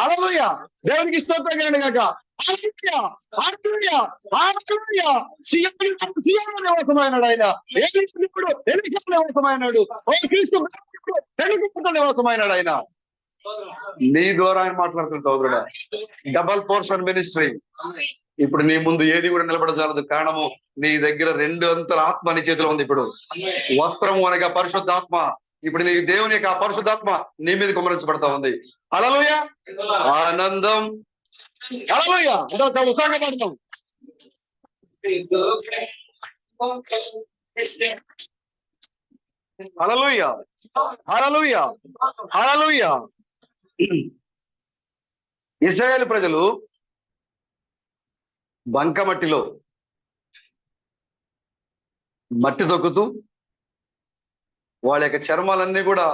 హల్లెలూయా. దేవునికి స్తోత్రం కలుగును గాక. హల్లెలూయా, హల్లెలూయా, హల్లెలూయా. సియోను నివాసమైనాడు ఆయన. ఏలీసుడు ఎలీషా నివాసమైనాడు. ఓ క్రీస్తు తెలుగు నివాసమైనాడు ఆయన. నీ ద్వారా ఆయన మాట్లాడుతున్న సోదరుడా, డబల్ పోర్షన్ మినిస్ట్రీ. ఇప్పుడు నీ ముందు ఏది కూడా నిలబడజాలదు. కారణము నీ దగ్గర 2 అంతల ఆత్మ నీ చేతిలో ఉంది. ఇప్పుడు వస్త్రము అనగా పరిశుద్ధాత్మ. ఇప్పుడు నీ దేవుని యొక్క పరిశుద్ధాత్మ నీ మీద కుమ్మరించబడతా ఉంది. హల్లెలూయా, ఆనందం. హల్లెలూయా, చాలా ఉత్సాహంగా పాడతాం. హల్లెలూయా, హల్లెలూయా, హల్లెలూయా. ఇశ్రాయేలు ప్రజలు బంకమట్టిలో మట్టి తొక్కుతూ వాళ్ళ యొక్క చర్మాలన్నీ కూడా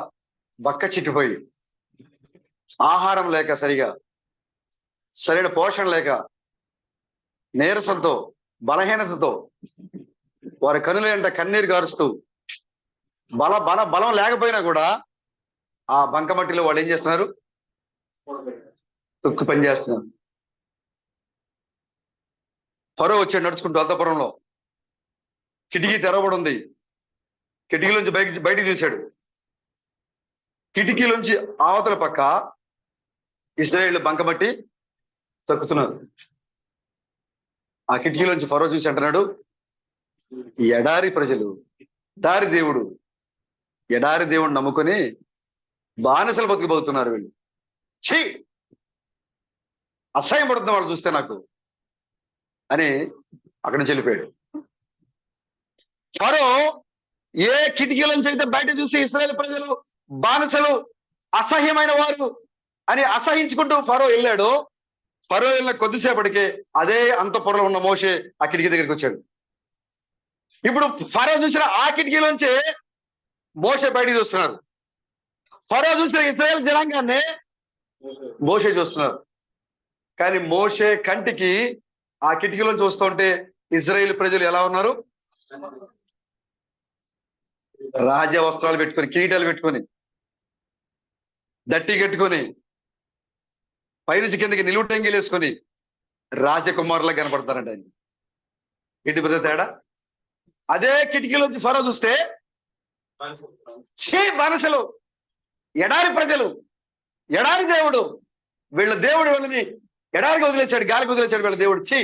బక్క చిక్కిపోయి, ఆహారం లేక, సరైన పోషణ లేక, నీరసంతో, బలహీనతతో వారి కనుల వెంట కన్నీరు గారుస్తూ బలం లేకపోయినా కూడా ఆ బంకమట్టిలో వాళ్ళు ఏం చేస్తున్నారు? తొక్కు పని చేస్తున్నారు. ఫరో వచ్చాడు నడుచుకుంటూ అంతఃపురంలో. కిటికీ తెరవబడి ఉంది. కిటికీలోంచి బయటికి చూశాడు. కిటికీలోంచి అవతల పక్క ఇశ్రాయేలు బంకమట్టి తొక్కుతున్నారు. ఆ కిటికీలోంచి ఫరో చూసి అంటున్నాడు, ఎడారి ప్రజలు, ఎడారి దేవుడు నమ్ముకొని బానిసలు బతుకుపోతున్నారు వీళ్ళు. ఛీ, అసహ్యం పడుతున్న వాళ్ళు చూస్తే నాకు అని అక్కడి నుంచి వెళ్ళిపోయాడు. ఫరో ఏ కిటికీలోంచి అయితే బయట చూసి ఇశ్రాయేలు ప్రజలు బానిసలు, అసహ్యమైన వారు అని అసహించుకుంటూ ఫరో వెళ్ళాడు. ఫరో వెళ్ళిన కొద్దిసేపటికే అదే అంతఃపురంలో ఉన్న మోషే ఆ కిటికీ దగ్గరికి వచ్చాడు. ఇప్పుడు ఫరో చూసిన ఆ కిటికీలోంచి మోషే బయటికి చూస్తున్నారు. ఫరో చూసిన ఇశ్రాయేలు జనాంగాన్ని మోషే చూస్తున్నారు. కానీ మోషే కంటికి ఆ కిటికీలో చూస్తుంటే ఇశ్రాయేలు ప్రజలు ఎలా ఉన్నారు? రాజ వస్త్రాలు పెట్టుకొని, కిరీటాలు పెట్టుకొని, దట్టి కట్టుకొని, పైనుంచి కిందకి నిలువుటంగిలు వేసుకొని రాజకుమారులా కనపడతారంట ఆయన. ఇంటి పెద్ద తేడా. అదే కిటికీలోంచి ఫరో చూస్తే బానిసలు, ఎడారి ప్రజలు, ఎడారి దేవుడు, వీళ్ళ దేవుడు వీళ్ళని ఎడారికి వదిలేశాడు, గాలికి వదిలేశాడు వీళ్ళ దేవుడు, ఛీ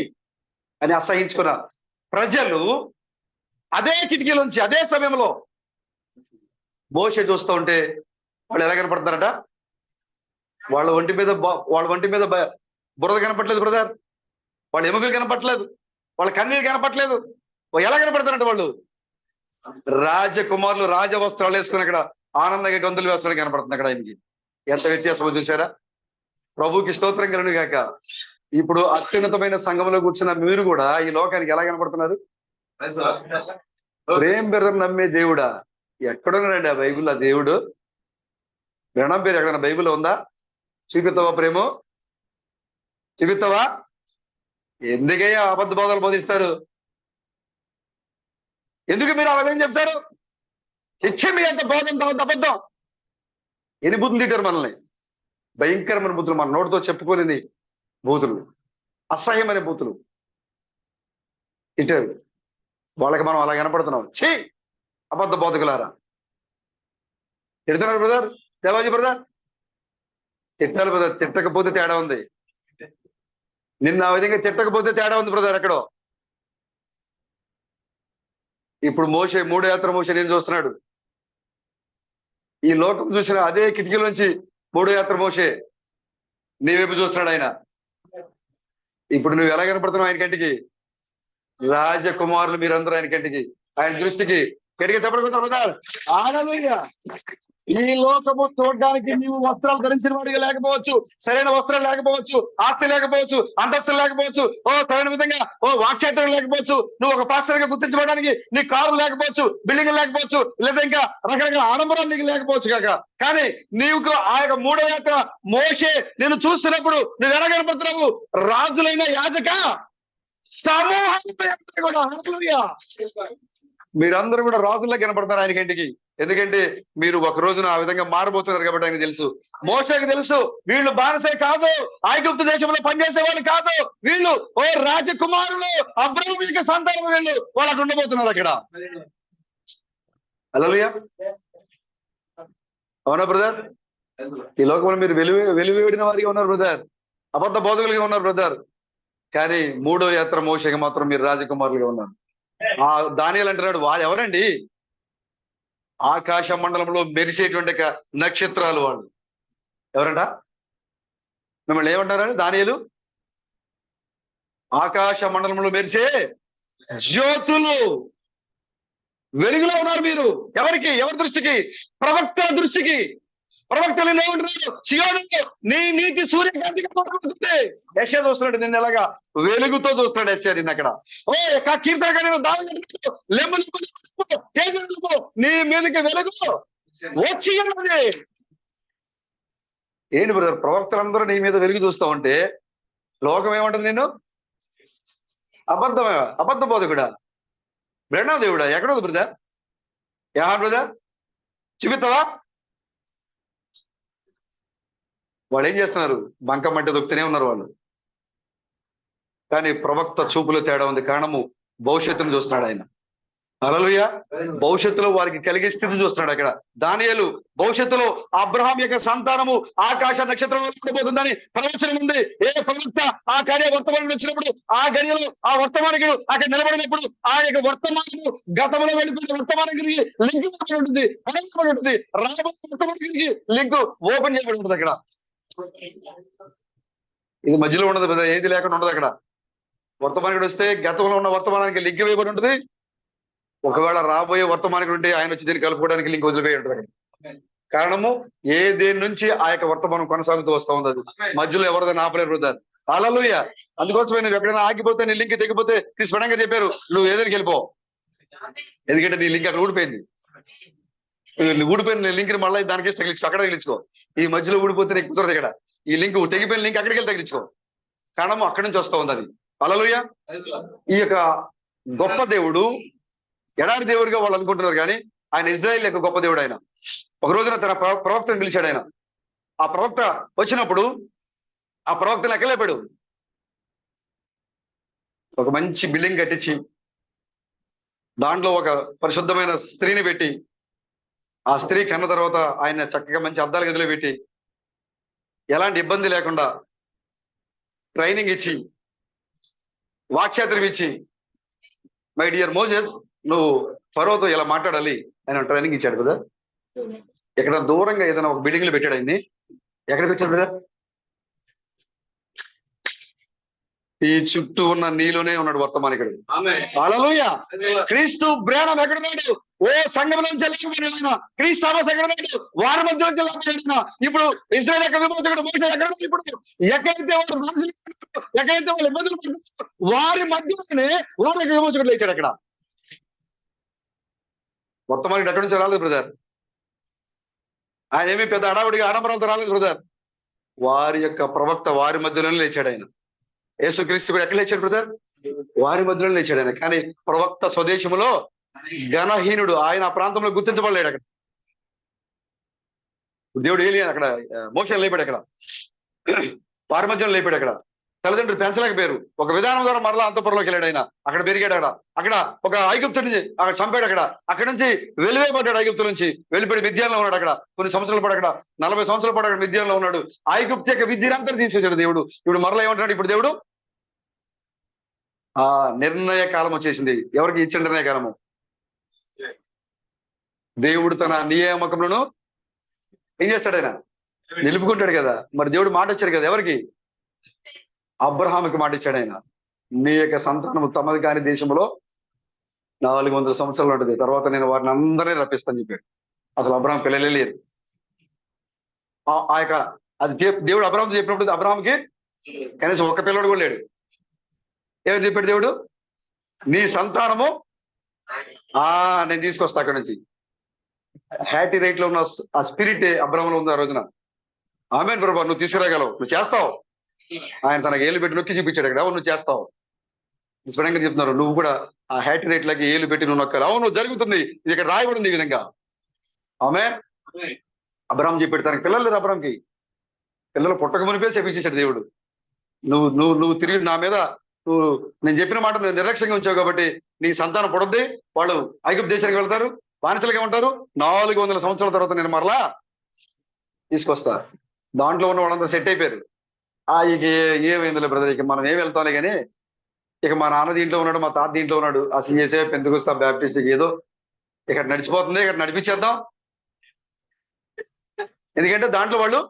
అని అసహించుకున్న ప్రజలు అదే కిటికీలోంచి అదే సమయంలో మోషే చూస్తూ ఉంటే వాళ్ళు ఎలా కనపడతారట? వాళ్ళ ఒంటి మీద బురద కనపట్లేదు బ్రదర్, వాళ్ళ ఎముకలు కనపట్లేదు, వాళ్ళ కన్నీళ్ళు కనపట్లేదు. ఎలా కనపడతారంట? వాళ్ళు రాజకుమారులు, రాజ వస్త్రాలు వేసుకుని అక్కడ ఆనందంగా గంతులు వేసుకుని కనపడుతుంది అక్కడ ఆయనకి. ఎంత వ్యత్యాసమో చూసారా? ప్రభుకి స్తోత్రం కలుగును గాక. ఇప్పుడు అత్యున్నతమైన సంఘంలో కూర్చున్న మీరు కూడా ఈ లోకానికి ఎలా కనపడుతున్నారు? ప్రేమ బెర్రం నమ్మే దేవుడా? ఎక్కడున్నాడండి ఆ బైబిల్? ఆ దేవుడు ప్రణం పేరు ఎక్కడన్నా బైబిల్ ఉందా? చూపిస్తావా? ప్రేమో చూపిస్తావా? ఎందుకయ్యా అబద్ధ బోధలు బోధిస్తారు? ఎందుకు మీరు అబద్ధం చెప్తారు? ఇచ్చే మీ అంత బోధం అబద్ధం. ఎన్ని బూతులు తింటారు మనల్ని? భయంకరమైన బూతులు, మన నోటితో చెప్పుకోలేని బూతులు, అసహ్యమైన బూతులు తింటారు. వాళ్ళకి మనం అలా కనపడుతున్నాం. ఛీ, అబద్ధ బోధకులారా. తిడుతున్నారు బ్రదర్, దేవాజీ బ్రదర్. తిట్టాలి బ్రదర్, తిట్టకపోతే తేడా ఉంది. నిన్న ఆ విధంగా తిట్టకపోతే తేడా ఉంది బ్రదర్ ఎక్కడో. ఇప్పుడు మోషే, 3వ యాత్ర మోషే నేను చూస్తున్నాడు. ఈ లోకం చూసిన అదే కిటికీలోంచి 3వ యాత్ర మోషే నీ వైపు చూస్తున్నాడు ఆయన. ఇప్పుడు నువ్వు ఎలా కనపడుతున్నావు ఆయన కంటికి? రాజకుమారులు మీరందరూ ఆయన కంటికి, ఆయన దృష్టికి గట్టిగా చెప్పడం. ఆనందంగా ఈ లోకము చూడడానికి నీవు వస్త్రాలు ధరించిన వాడిగా లేకపోవచ్చు, సరైన వస్త్రాలు లేకపోవచ్చు, ఆస్తి లేకపోవచ్చు, అంతస్తులు లేకపోవచ్చు, సరైన విధంగా వాక్యాత్రం లేకపోవచ్చు, నువ్వు ఒక పాస్టర్ గా గుర్తించబడడానికి నీ కారు లేకపోవచ్చు, బిల్డింగ్ లేకపోవచ్చు, లేదా ఇంకా రకరకాల ఆడంబరాలు నీకు లేకపోవచ్చు కాక. కానీ నీకు ఆ యొక్క 3వ యాత్ర మోషే నేను చూస్తున్నప్పుడు నువ్వు ఎలా కనపడుతున్నావు? రాజులైన యాజక సమూహం కూడా మీరందరూ కూడా రాజుల్లో కనపడతారు ఆయన కంటికి. ఎందుకంటే మీరు ఒక రోజున ఆ విధంగా మారబోతున్నారు కాబట్టి ఆయనకు తెలుసు. మోషేకి తెలుసు వీళ్ళు బానిసే కాదు, ఐగుప్తు దేశంలో పనిచేసే వాళ్ళు కాదు, వీళ్ళు ఓ రాజకుమారులు, అబ్రాహాము యొక్క సంతానం, వీళ్ళు వాళ్ళకు ఉండబోతున్నారు అక్కడ. హల్లెలూయా. అవునా బ్రదర్? ఈ లోకంలో మీరు వెలువేడిన వారిగా ఉన్నారు బ్రదర్, అబద్ధ బోధకులుగా ఉన్నారు బ్రదర్. కానీ మూడో యాత్ర మోషేకి మాత్రం మీరు రాజకుమారులుగా ఉన్నారు. ఆ దానియేలు అంటున్నాడు, వాళ్ళు ఎవరండి? ఆకాశ మండలంలో మెరిసేటువంటి నక్షత్రాలు వాళ్ళు. ఎవరంట? మిమ్మల్ని ఏమంటారండి? దానియేలు ఆకాశ మండలంలో మెరిసే జ్యోతులు, వెలుగులో ఉన్నారు మీరు. ఎవరికి? ఎవరి దృష్టికి? ప్రవక్తల దృష్టికి. ప్రవక్తలు ఏమంటున్నారు? సియోను నీ నీతి సూర్యకాంతిగా మారుతుంది. యెషయా చూస్తున్నాడు నిన్న ఎలాగా వెలుగుతో చూస్తున్నాడు యెషయా నిన్న అక్కడ. ఓ కీర్తనకారుడు దావీదు లెమ్ము నీ మీదకి వెలుగు వచ్చి ఉన్నది. ఏంటి బ్రదర్? ప్రవక్తలందరూ నీ మీద వెలుగు చూస్తా ఉంటే లోకం ఏమంటుంది? నిన్ను అబద్ధమే, అబద్ధ బోధకుడా, బ్రహ్మ దేవుడా. ఎక్కడుంది బ్రదర్? యా బ్రదర్ చూపిస్తావా? వాళ్ళు ఏం చేస్తున్నారు? బంక మట్టి దొక్కుతూనే ఉన్నారు వాళ్ళు. కానీ ప్రవక్త చూపులో తేడా ఉంది. కారణము భవిష్యత్తును చూస్తున్నాడు ఆయన. హల్లెలూయా. భవిష్యత్తులో వారికి కలిగే స్థితి చూస్తున్నాడు అక్కడ. దానియేలు భవిష్యత్తులో అబ్రహాం యొక్క సంతానము ఆకాశ నక్షత్రంలో ఉండబోతుందని ప్రవచనం ఉంది. ఏ ప్రవక్త ఆ కార్య వర్తమానం వచ్చినప్పుడు, ఆ గడియలో ఆ వర్తమానికుడు అక్కడ నిలబడినప్పుడు ఆ యొక్క వర్తమానము గతంలో వెళ్ళిపోయిన వర్తమానికి లింక్ ఉంటుంది, పడబడి ఉంటుంది. రాబోయే వర్తమానికి లింక్ ఓపెన్ చేయబడి ఉంటుంది అక్కడ. ఇది మధ్యలో ఉండదు కదా, ఏది లేకుండా ఉండదు అక్కడ. వర్తమానికుడు వస్తే గతంలో ఉన్న వర్తమానానికి లింక్ వేయబడి ఉంటుంది. ఒకవేళ రాబోయే వర్తమానికుడు ఉంటే ఆయన వచ్చి దీన్ని కలుపుకోవడానికి లింక్ వదిలిపోయి ఉంటుంది అక్కడ. కారణము ఏ దేని నుంచి ఆ యొక్క వర్తమానం కొనసాగుతూ వస్తా ఉంది. అది మధ్యలో ఎవరిదైనా ఆపలేరు బ్రదర్. హల్లెలూయా. అందుకోసమే నువ్వు ఎక్కడైనా ఆగిపోతే, నీ లింక్ తెగిపోతే స్పష్టంగా చెప్పారు, నువ్వు ఏదైనా వెళ్ళిపో. ఎందుకంటే నీ లింక్ అక్కడ ఊడిపోయింది. ఊడిపోయిన లింక్ ని మళ్ళీ దానికి తగిలించుకో, అక్కడ తగిలించుకో. ఈ మధ్యలో ఊడిపోతే నీకు కుదరదు ఇక్కడ. ఈ లింక్ తెగిపోయిన లింక్ అక్కడికి వెళ్ళి తగిలించుకో. కారణము అక్కడి నుంచి వస్తా ఉంది అది. హల్లెలూయా. ఈ యొక్క గొప్ప దేవుడు ఎడారి దేవుడిగా వాళ్ళు అనుకుంటున్నారు, కానీ ఆయన ఇజ్రాయేల్ యొక్క గొప్ప దేవుడు. ఆయన ఒక రోజున తన ప్రవక్తను పిలిచాడు. ఆయన ఆ ప్రవక్త వచ్చినప్పుడు ఆ ప్రవక్తను ఎక్కలేపాడు. ఒక మంచి బిల్డింగ్ కట్టించి దాంట్లో ఒక పరిశుద్ధమైన స్త్రీని పెట్టి, ఆ స్త్రీ కన్న తర్వాత ఆయన చక్కగా మంచి అద్దాల గదిలో పెట్టి, ఎలాంటి ఇబ్బంది లేకుండా ట్రైనింగ్ ఇచ్చి, వాక్యాత్రం ఇచ్చి, మై డియర్ మోజెస్ నువ్వు ఫరోతో ఇలా మాట్లాడాలి ఆయన ట్రైనింగ్ ఇచ్చాడు కదా. ఎక్కడ దూరంగా ఏదైనా ఒక బిల్డింగ్ లో పెట్టాడు ఆయన్ని. ఎక్కడ పెట్టాడు కదా? ఈ చుట్టూ ఉన్న నీలోనే ఉన్నాడు వర్తమానికుడు. హల్లెలూయా. క్రీస్తు బ్రాణం ఎక్కడున్నాడు? ఓ సంఘం నుంచి వెళ్ళిపోయిన క్రీస్తు ఎక్కడున్నాడు? వారి మధ్య నుంచి. ఇప్పుడు ఇజ్రాయేల్ యొక్క విమోచకుడు మోషే ఎక్కడ? ఇప్పుడు ఎక్కడైతే వాళ్ళు మనుషులు, ఎక్కడైతే వాళ్ళు ఇబ్బందులు పడుతున్నారు, వారి మధ్యలోనే వారి యొక్క విమోచకుడు లేచాడు అక్కడ. వర్తమానికుడు ఎక్కడి నుంచి రాలేదు బ్రదర్. ఆయన ఏమీ పెద్ద అడావుడిగా ఆడంబరాలతో రాలేదు బ్రదర్. వారి యొక్క ప్రవక్త వారి మధ్యలోనే లేచాడు ఆయన. యేసుక్రీస్తు కూడా ఎక్కడ లేచాడు బ్రదర్? వారి మధ్యలోనే లేచాడు ఆయన. కానీ ప్రవక్త స్వదేశంలో ఘనహీనుడు, ఆయన ఆ ప్రాంతంలో గుర్తించబడలేడు. అక్కడ దేవుడు ఏలి అక్కడ మోక్షం లేపాడు. అక్కడ వారి మధ్యలో లేపాడు. అక్కడ తల్లిదండ్రులు పెంచలేకపోయారు. ఒక విధానం ద్వారా మరలా అంతఃపురంలోకి వెళ్ళాడు ఆయన. అక్కడ పెరిగాడు. అక్కడ ఒక ఐగుప్తు నుంచి అక్కడ చంపాడు. అక్కడ నుంచి వెలివేయబడ్డాడు. ఐగుప్తు నుంచి వెళ్ళిపోయి మిద్యాన్లో ఉన్నాడు. అక్కడ కొన్ని సంవత్సరాల పాటు, అక్కడ 40 సంవత్సరాల పాటు అక్కడ మిద్యాన్లో ఉన్నాడు. ఐగుప్తు యొక్క విద్యనంతా తీసేసాడు దేవుడు. ఇప్పుడు మరలా ఏమంటున్నాడు? ఇప్పుడు దేవుడు ఆ నిర్ణయ కాలం వచ్చేసింది. ఎవరికి ఇచ్చిన నిర్ణయ కాలము? దేవుడు తన నియామకములను ఏం చేస్తాడు? ఆయన నిలుపుకుంటాడు కదా. మరి దేవుడు మాట ఇచ్చాడు కదా. ఎవరికి? అబ్రహాముకి మాట ఇచ్చాడు. ఆయన నీ యొక్క సంతానము తమది కాని దేశంలో 400 సంవత్సరాలు ఉంటుంది, తర్వాత నేను వారిని అందరినీ రప్పిస్తాను చెప్పాడు. అసలు అబ్రహాం పిల్లలే లేరు. ఆ యొక్క అది దేవుడు అబ్రహాంతో చెప్పినప్పుడు అబ్రహాంకి కనీసం ఒక్క పిల్లడు కూడా లేడు. ఏమని చెప్పాడు దేవుడు? నీ సంతానము నేను తీసుకొస్తా అక్కడి నుంచి. హ్యాటీ రైట్ లో ఉన్న ఆ స్పిరిట్ అబ్రహాంలో ఉంది ఆ రోజున. ఆమేన్ ప్రభు, నువ్వు తీసుకురాగలవు, నువ్వు చేస్తావు. ఆయన తనకు ఏలు పెట్టి నొక్కి చూపించాడు. అక్కడ అవును నువ్వు చేస్తావు. స్పష్టంగా చెప్తున్నారు, నువ్వు కూడా ఆ హ్యాటీ రేట్ లకి ఏలు పెట్టి నువ్వు నొక్కాలి. అవును జరుగుతుంది. ఇది ఇక్కడ రాయబడింది ఈ విధంగా. ఆమె అబ్రాహాం చెప్పాడు, తనకి పిల్లలు లేరు అబ్రాహాంకి. పిల్లలు పుట్టక మునిపే చెప్పించేశాడు దేవుడు. నువ్వు తిరిగి నా మీద నువ్వు నేను చెప్పిన మాట నువ్వు నిర్లక్ష్యంగా ఉంచావు కాబట్టి నీ సంతానం పుడద్ది, వాళ్ళు ఐగుప్తు దేశానికి వెళ్తారు, బానిసలుగా ఉంటారు. 400 సంవత్సరాల తర్వాత నేను మరలా తీసుకొస్తా. దాంట్లో ఉన్న వాళ్ళంతా సెట్ అయిపోయారు. ఇక ఏమైందిలే బ్రదర్, ఇక మనం ఏం వెళ్తానే కానీ ఇక మా నాన్న దీంట్లో ఉన్నాడు, మా తాత దీంట్లో ఉన్నాడు, ఆ సిఎస్ఏ పెంతెకొస్తా బ్యాప్టిస్ట్ ఏదో ఇక్కడ నడిచిపోతుంది, ఇక్కడ నడిపించేద్దాం. ఎందుకంటే దాంట్లో వాళ్ళు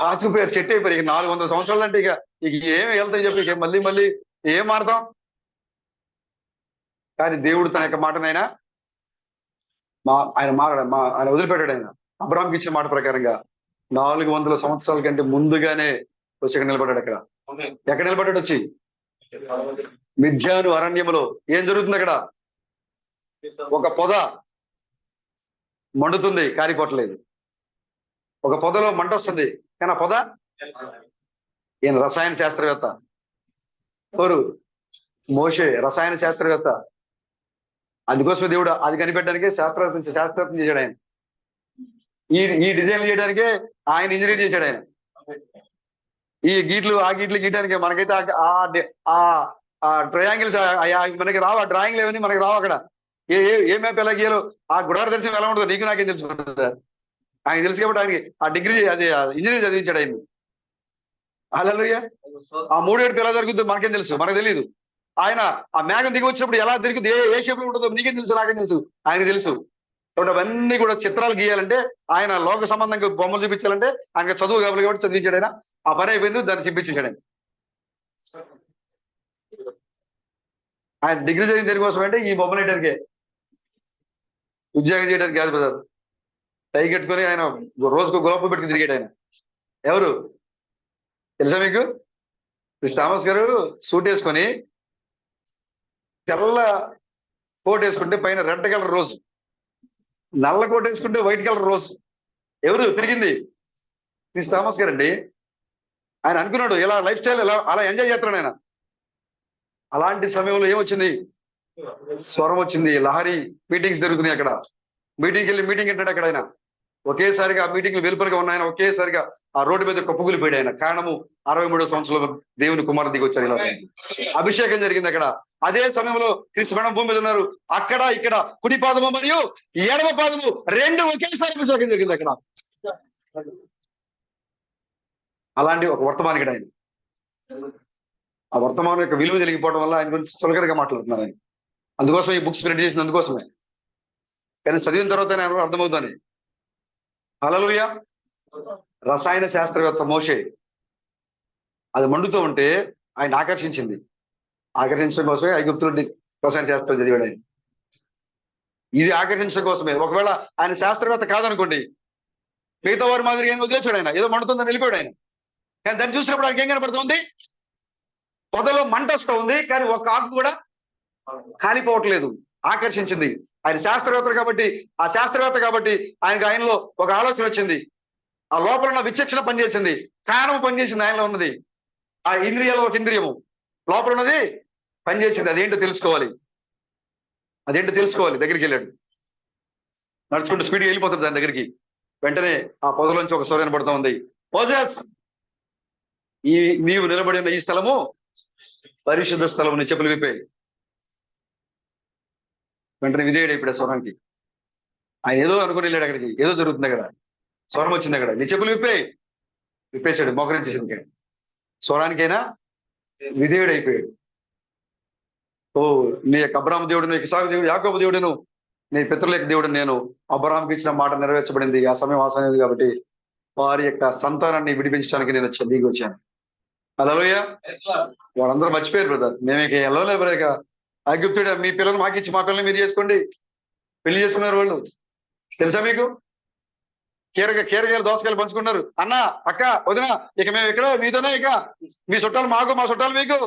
ఆచుకుపోయారు, సెట్ అయిపోయారు. ఇక 400 సంవత్సరాలు అంటే ఇక ఇక ఏమి వెళ్తాయి చెప్పి ఇక మళ్ళీ ఏం మారుతాం. కానీ దేవుడు తన యొక్క మాటనైనా ఆయన వదిలిపెట్టాడు. ఆయన అబ్రాహాంకి ఇచ్చిన మాట ప్రకారంగా 400 సంవత్సరాల కంటే ముందుగానే వచ్చి ఇక్కడ నిలబడ్డాడు. ఎక్కడ నిలబడ్డాడు? వచ్చి మిద్యాను అరణ్యములో. ఏం జరుగుతుంది అక్కడ? ఒక పొద మండుతుంది, కారిపోవట్లేదు. ఒక పొదలో మంట వస్తుంది, కానీ ఆ పొద ఈయన రసాయన శాస్త్రవేత్త. ఎవరు? మోషే రసాయన శాస్త్రవేత్త. అందుకోసమే దేవుడు అది కనిపెట్టడానికే శాస్త్రవేత్తం చేశాడు ఆయన. ఈ డిజైన్ చేయడానికే ఆయన ఇంజనీర్ చేశాడు ఆయన. ఈ ఆ గీట్లు గీయడానికి మనకైతే ఆ ట్రయాంగిల్స్ మనకి రావు. ఆ డ్రాయింగ్లు ఏమని మనకి రావు. అక్కడ ఏ మ్యాప్ ఎలా గీయాలో, ఆ గుడార దర్శనం ఎలా ఉంటుందో నీకు నాకేం తెలుసు. ఆయన తెలుసు కాబట్టి ఆయనకి ఆ డిగ్రీ అది ఇంజనీర్ చదివించాడు ఆయన. హల్లెలూయా. ఆ 3 ఏడుపు ఎలా జరుగుతుందో మనకేం తెలుసు, మనకు తెలియదు. ఆయన ఆ మేఘం దిగి వచ్చినప్పుడు ఎలా తిరుగుతుంది, ఏ షేప్ లో ఉంటుందో నీకేం తెలుసు, నాకేం తెలుసు, ఆయన తెలుసు. కాబట్టి అవన్నీ కూడా చిత్రాలు గీయాలంటే, ఆయన లోక సంబంధంగా బొమ్మలు చూపించాలంటే ఆయన చదువు కాబట్టి చదివించాడు ఆయన. ఆ పని అయిపోయింది, దాన్ని చూపించాడు ఆయన. ఆయన డిగ్రీ చదివిన దేనికోసం అంటే ఈ బొమ్మలు వేయడానికే, ఉద్యోగం చేయడానికి కాదు బ్రదర్. టై కట్టుకొని ఆయన రోజుకు గులాబీ పెట్టుకుని తిరిగాడు ఆయన. ఎవరు తెలుసా మీకు? థామస్ గారు సూట్ వేసుకొని తెల్ల కోట్ వేసుకుంటే పైన రెడ్ కలర్ రోజ్, నల్ల కోట్ వేసుకుంటే వైట్ కలర్ రోజ్. ఎవరు తిరిగింది? థామస్ గారు అండి. ఆయన అనుకున్నాడు ఇలా లైఫ్ స్టైల్ అలా ఎంజాయ్ చేస్తున్నాడు ఆయన. అలాంటి సమయంలో ఏమొచ్చింది? స్వరం వచ్చింది, లహరి. మీటింగ్స్ జరుగుతున్నాయి అక్కడ. మీటింగ్ ఏంటంటే అక్కడ ఆయన ఒకేసారిగా ఆ మీటింగ్లు వెలుపలిగా ఉన్నాయన ఒకేసారిగా ఆ రోడ్డు మీద కుప్పకూలిపోయాడు ఆయన. కారణము 63వ సంవత్సరంలో దేవుని కుమారుడు దిగి వచ్చారు. ఇలా అభిషేకం జరిగింది అక్కడ. అదే సమయంలో క్రీస్తు మేడం భూమి మీద ఉన్నారు. అక్కడ ఇక్కడ కుడి పాదము మరియు ఎడమ పాదము 2 ఒకేసారి అభిషేకం జరిగింది అక్కడ. అలాంటి ఒక వర్తమానికుడు ఆయన. ఆ వర్తమానం యొక్క విలువ తెలిగిపోవడం వల్ల ఆయన గురించి చులకనగా మాట్లాడుతున్నారు ఆయన. అందుకోసం ఈ బుక్స్ ప్రింట్ చేసింది అందుకోసమే. కానీ చదివిన తర్వాత ఆయన అర్థమవుతుంది. హల్లెలూయా. రసాయన శాస్త్రవేత్త మోషే. అది మండుతూ ఉంటే ఆయన ఆకర్షించడం కోసమే ఐగుప్తులు రసాయన శాస్త్రం చదివాడు ఆయన. ఇది ఆకర్షించడం కోసమే. ఒకవేళ ఆయన శాస్త్రవేత్త కాదనుకోండి, మిగతా వారి మాదిరి ఏం వదిలేశాడు ఆయన. ఏదో మండుతుందని వెళ్ళిపోయాడు ఆయన. కానీ దాన్ని చూసినప్పుడు ఆయనకి ఏం కనపడుతుంది? పొదలో మంట వస్తూ ఉంది, కానీ ఒక ఆకు కూడా కాలిపోవట్లేదు. ఆకర్షించింది. ఆయన శాస్త్రవేత్త కాబట్టి ఆయనలో ఒక ఆలోచన వచ్చింది. ఆ లోపల ఉన్న విచక్షణ పనిచేసింది, కారణం పనిచేసింది. ఆయనలో ఉన్నది ఆ ఇంద్రియాలో ఒక ఇంద్రియము లోపల ఉన్నది పనిచేసింది. అదేంటో తెలుసుకోవాలి. దగ్గరికి వెళ్ళాడు. నడుచుకుంటూ స్పీడ్గా వెళ్ళిపోతుంది దాని దగ్గరికి. వెంటనే ఆ పొదలోంచి ఒక స్వరం పడుతూ ఉంది. మోసెస్, నీవు నిలబడి ఉన్న ఈ స్థలము పరిశుద్ధ స్థలము, నీ చెప్పులు విప్పాయి. వెంటనే విధేయుడైపోయాడు స్వరానికి. ఆయన ఏదో అనుకుని వెళ్ళాడు అక్కడికి. ఏదో జరుగుతుంది అక్కడ, స్వరం వచ్చింది అక్కడ. నీ చెప్పులు విప్పేశాడు, మోకరించేసింది. స్వరానికైనా విధేయుడైపోయాడు. ఓ నీ యొక్క అబ్రాహాము దేవుడు, నీ ఇస్సాకు దేవుడు, యాకోబు దేవుడును, నీ పితరుల యొక్క దేవుడు నేను. అబ్రాహాముకి ఇచ్చిన మాట నెరవేర్చబడింది. ఆ సమయం ఆసన్నది కాబట్టి వారి యొక్క సంతానాన్ని విడిపించడానికి నేను దిగి వచ్చాను. హల్లెలూయా. వాళ్ళందరూ మర్చిపోయారు బ్రదర్. మేమేక వెళ్ళలేక ఐగుప్తుడు మీ పిల్లలు మాకు ఇచ్చి మా పిల్లల్ని మీరు చేసుకోండి. పెళ్లి చేసుకున్నారు వాళ్ళు. తెలుసా మీకు? కీరగాయలు దోసకాయలు పంచుకున్నారు. అన్న, అక్క, వదిన, ఇక మేము ఇక్కడ మీతోనే, ఇక మీ చుట్టాలు మాకు, మా చుట్టాలు మీకు.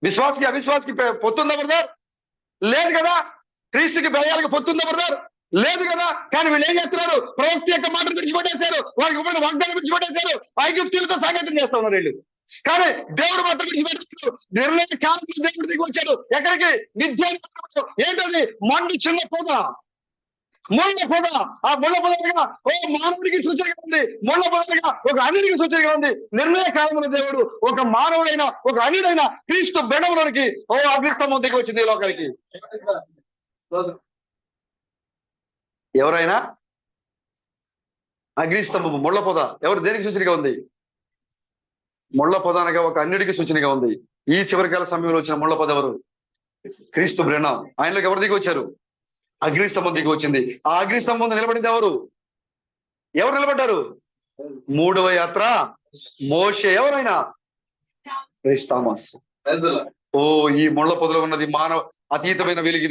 విశ్వాసకి అవిశ్వాసకి పొత్తుందా బ్రదర్? లేదు కదా. క్రీస్తుకి బెలయాలకి పొత్తుందా బ్రదర్? లేదు కదా. కానీ వీళ్ళు ఏం చేస్తున్నారు? ప్రవక్త యొక్క మాటలు విడిచిపెట్టేశారు. వారికి ఇవ్వడం వాగ్దానం విడిచిపెట్టేశారు. ఐగుప్తీయులతో సంగతం చేస్తా ఉన్నారు వీళ్ళు. కానీ దేవుడు మాత్రం విడిచిపెట్టేశారు. నిర్ణయ కాలంలో దేవుడు దిగి వచ్చాడు. ఎక్కడికి? మిద్యాను. ఏంటది? మండు చిన్న పొద. ముళ్ళ పొద. ఆ ముళ్ళ పొదగా ఓ మానవుడికి సూచనగా ఉంది, ముళ్ళ పొదగా ఒక అన్యుడికి సూచనగా ఉంది. నిర్ణయ కాలంలో దేవుడు ఒక మానవుడైన ఒక అన్యుడైన క్రీస్తు బెడవలోనికి ఓ అగ్నిస్తంభం దిగి వచ్చింది ఈ లోకానికి. ఎవరైనా అగ్నిస్తంభము ముళ్ళ పొద ఎవరు దేనికి సూచనగా ఉంది? ముళ్ళ పొద అనగా ఒక అన్యుడికి సూచనగా ఉంది. ఈ చివరికాల సమయంలో వచ్చిన ముళ్ళ పొద ఎవరు? క్రీస్తు బ్రహ్మ. ఆయనలోకి ఎవరు దిగి వచ్చారు? అగ్నిస్తంభం దిగి వచ్చింది. ఆ అగ్నిస్తంభం ముందు నిలబడింది ఎవరు? ఎవరు నిలబడ్డారు? మూడవ యాత్ర మోషే. ఎవరైనా క్రైస్తామస్. ఓ ఈ ముళ్ళ పొదలో ఉన్నది మానవ అతీతమైన వెలుగు.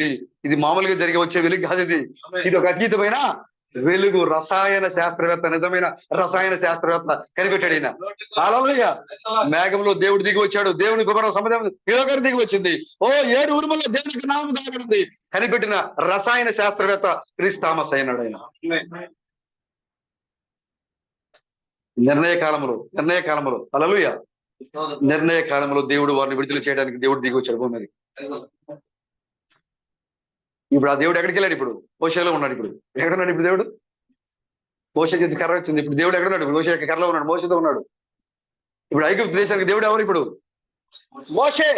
ఇది మామూలుగా జరిగి వచ్చే వెలుగు కాదు. ఇది ఒక అతీతమైన వెలుగు. రసాయన శాస్త్రవేత్త, నిజమైన రసాయన శాస్త్రవేత్త కనిపెట్టాడు ఈయన. హల్లెలూయా. మేఘంలో దేవుడు దిగి వచ్చాడు. దేవుని కుమార సముద్రం యోగారు దిగి వచ్చింది. ఓ 7 ఉరుముల్లో దేవునికి నామం దాగబడింది. కనిపెట్టిన రసాయన శాస్త్రవేత్త క్రీస్తు థామస్ అయినాడు ఆయన. నిర్ణయ కాలంలో హల్లెలూయా, నిర్ణయ కాలంలో దేవుడు వారిని విడుదల చేయడానికి దేవుడు దిగి వచ్చాడు భూమి మీద. ఇప్పుడు ఆ దేవుడు ఎక్కడికి వెళ్ళాడు? ఇప్పుడు మోషేలో ఉన్నాడు. ఇప్పుడు ఎక్కడున్నాడు? ఇప్పుడు దేవుడు మోషే చేతి కర్ర వచ్చింది. ఇప్పుడు దేవుడు ఎక్కడున్నాడు? ఇప్పుడు మోషే యొక్క కర్రలో ఉన్నాడు, మోషేతో ఉన్నాడు. ఇప్పుడు ఐగుప్తు దేశానికి దేవుడు ఎవరు? ఇప్పుడు మోషే.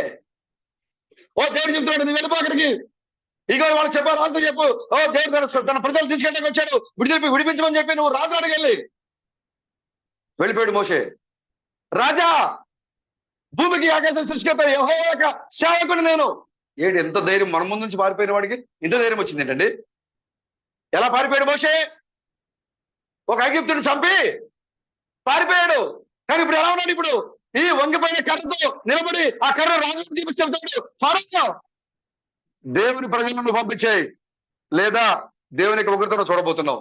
ఓ దేవుడు చెప్తున్నాడు, నువ్వు వెళ్ళిపో అక్కడికి. ఇగో వాళ్ళు చెప్పారు, రాజుతో చెప్పు. ఓ దేవుడు తన ప్రజలు తీసుకెళ్ళడానికి వచ్చాడు, విడిపించమని చెప్పి నువ్వు రాజు అడిగి వెళ్ళి. వెళ్ళిపోయాడు మోషే. రాజా, భూమికి ఆకాశం సృష్టికర్త యెహోవా యొక్క సేవకుడు నేను. ఏడు ఎంత ధైర్యం! మన ముందు నుంచి పారిపోయిన వాడికి ఇంత ధైర్యం వచ్చింది ఏంటండి? ఎలా పారిపోయాడు మోషే? ఒక ఐగుప్తుని చంపి పారిపోయాడు. కానీ ఇప్పుడు ఎలా ఉన్నాడు? ఇప్పుడు ఈ వంగిపోయిన కర్రతో నిలబడి ఆ కర్ర రాజు చెప్తాడు, ఫరో దేవుని ప్రజలను పంపించాయి, లేదా దేవుని యొక్క ఉగ్రతను చూడబోతున్నావు.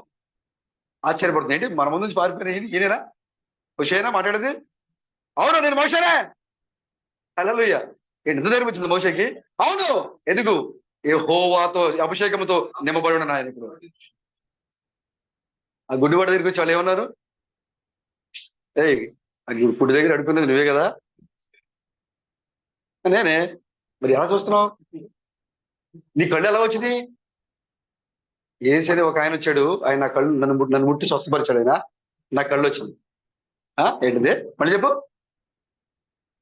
ఆశ్చర్యపడుతుంది. ఏంటి మన ముందు నుంచి పారిపోయిన ఈయనేనా? మోషేనా మాట్లాడేది? అవును, నేను మోషేనే. హల్లెలూయా. ఎంత ధైర్యం వచ్చింది మోషేకి? అవును, ఎదుగు, యెహోవాతో అభిషేకంతో నింపబడి ఉన్న ఆయన. ఇప్పుడు ఆ గుడ్డివాడి దగ్గరికి వచ్చి వాళ్ళు ఏమన్నారు? ఏయ్, గుడి దగ్గర అడుగుకునేది నువ్వే కదా? నేనే. మరి ఎలా చూస్తున్నావు? నీ కళ్ళు ఎలా వచ్చింది? ఏసని ఒక ఆయన వచ్చాడు, ఆయన నా కళ్ళు నన్ను ముట్టి స్వస్థపరిచాడు. ఆయన నా కళ్ళు వచ్చింది. ఏంటిది? మళ్ళీ చెప్పు.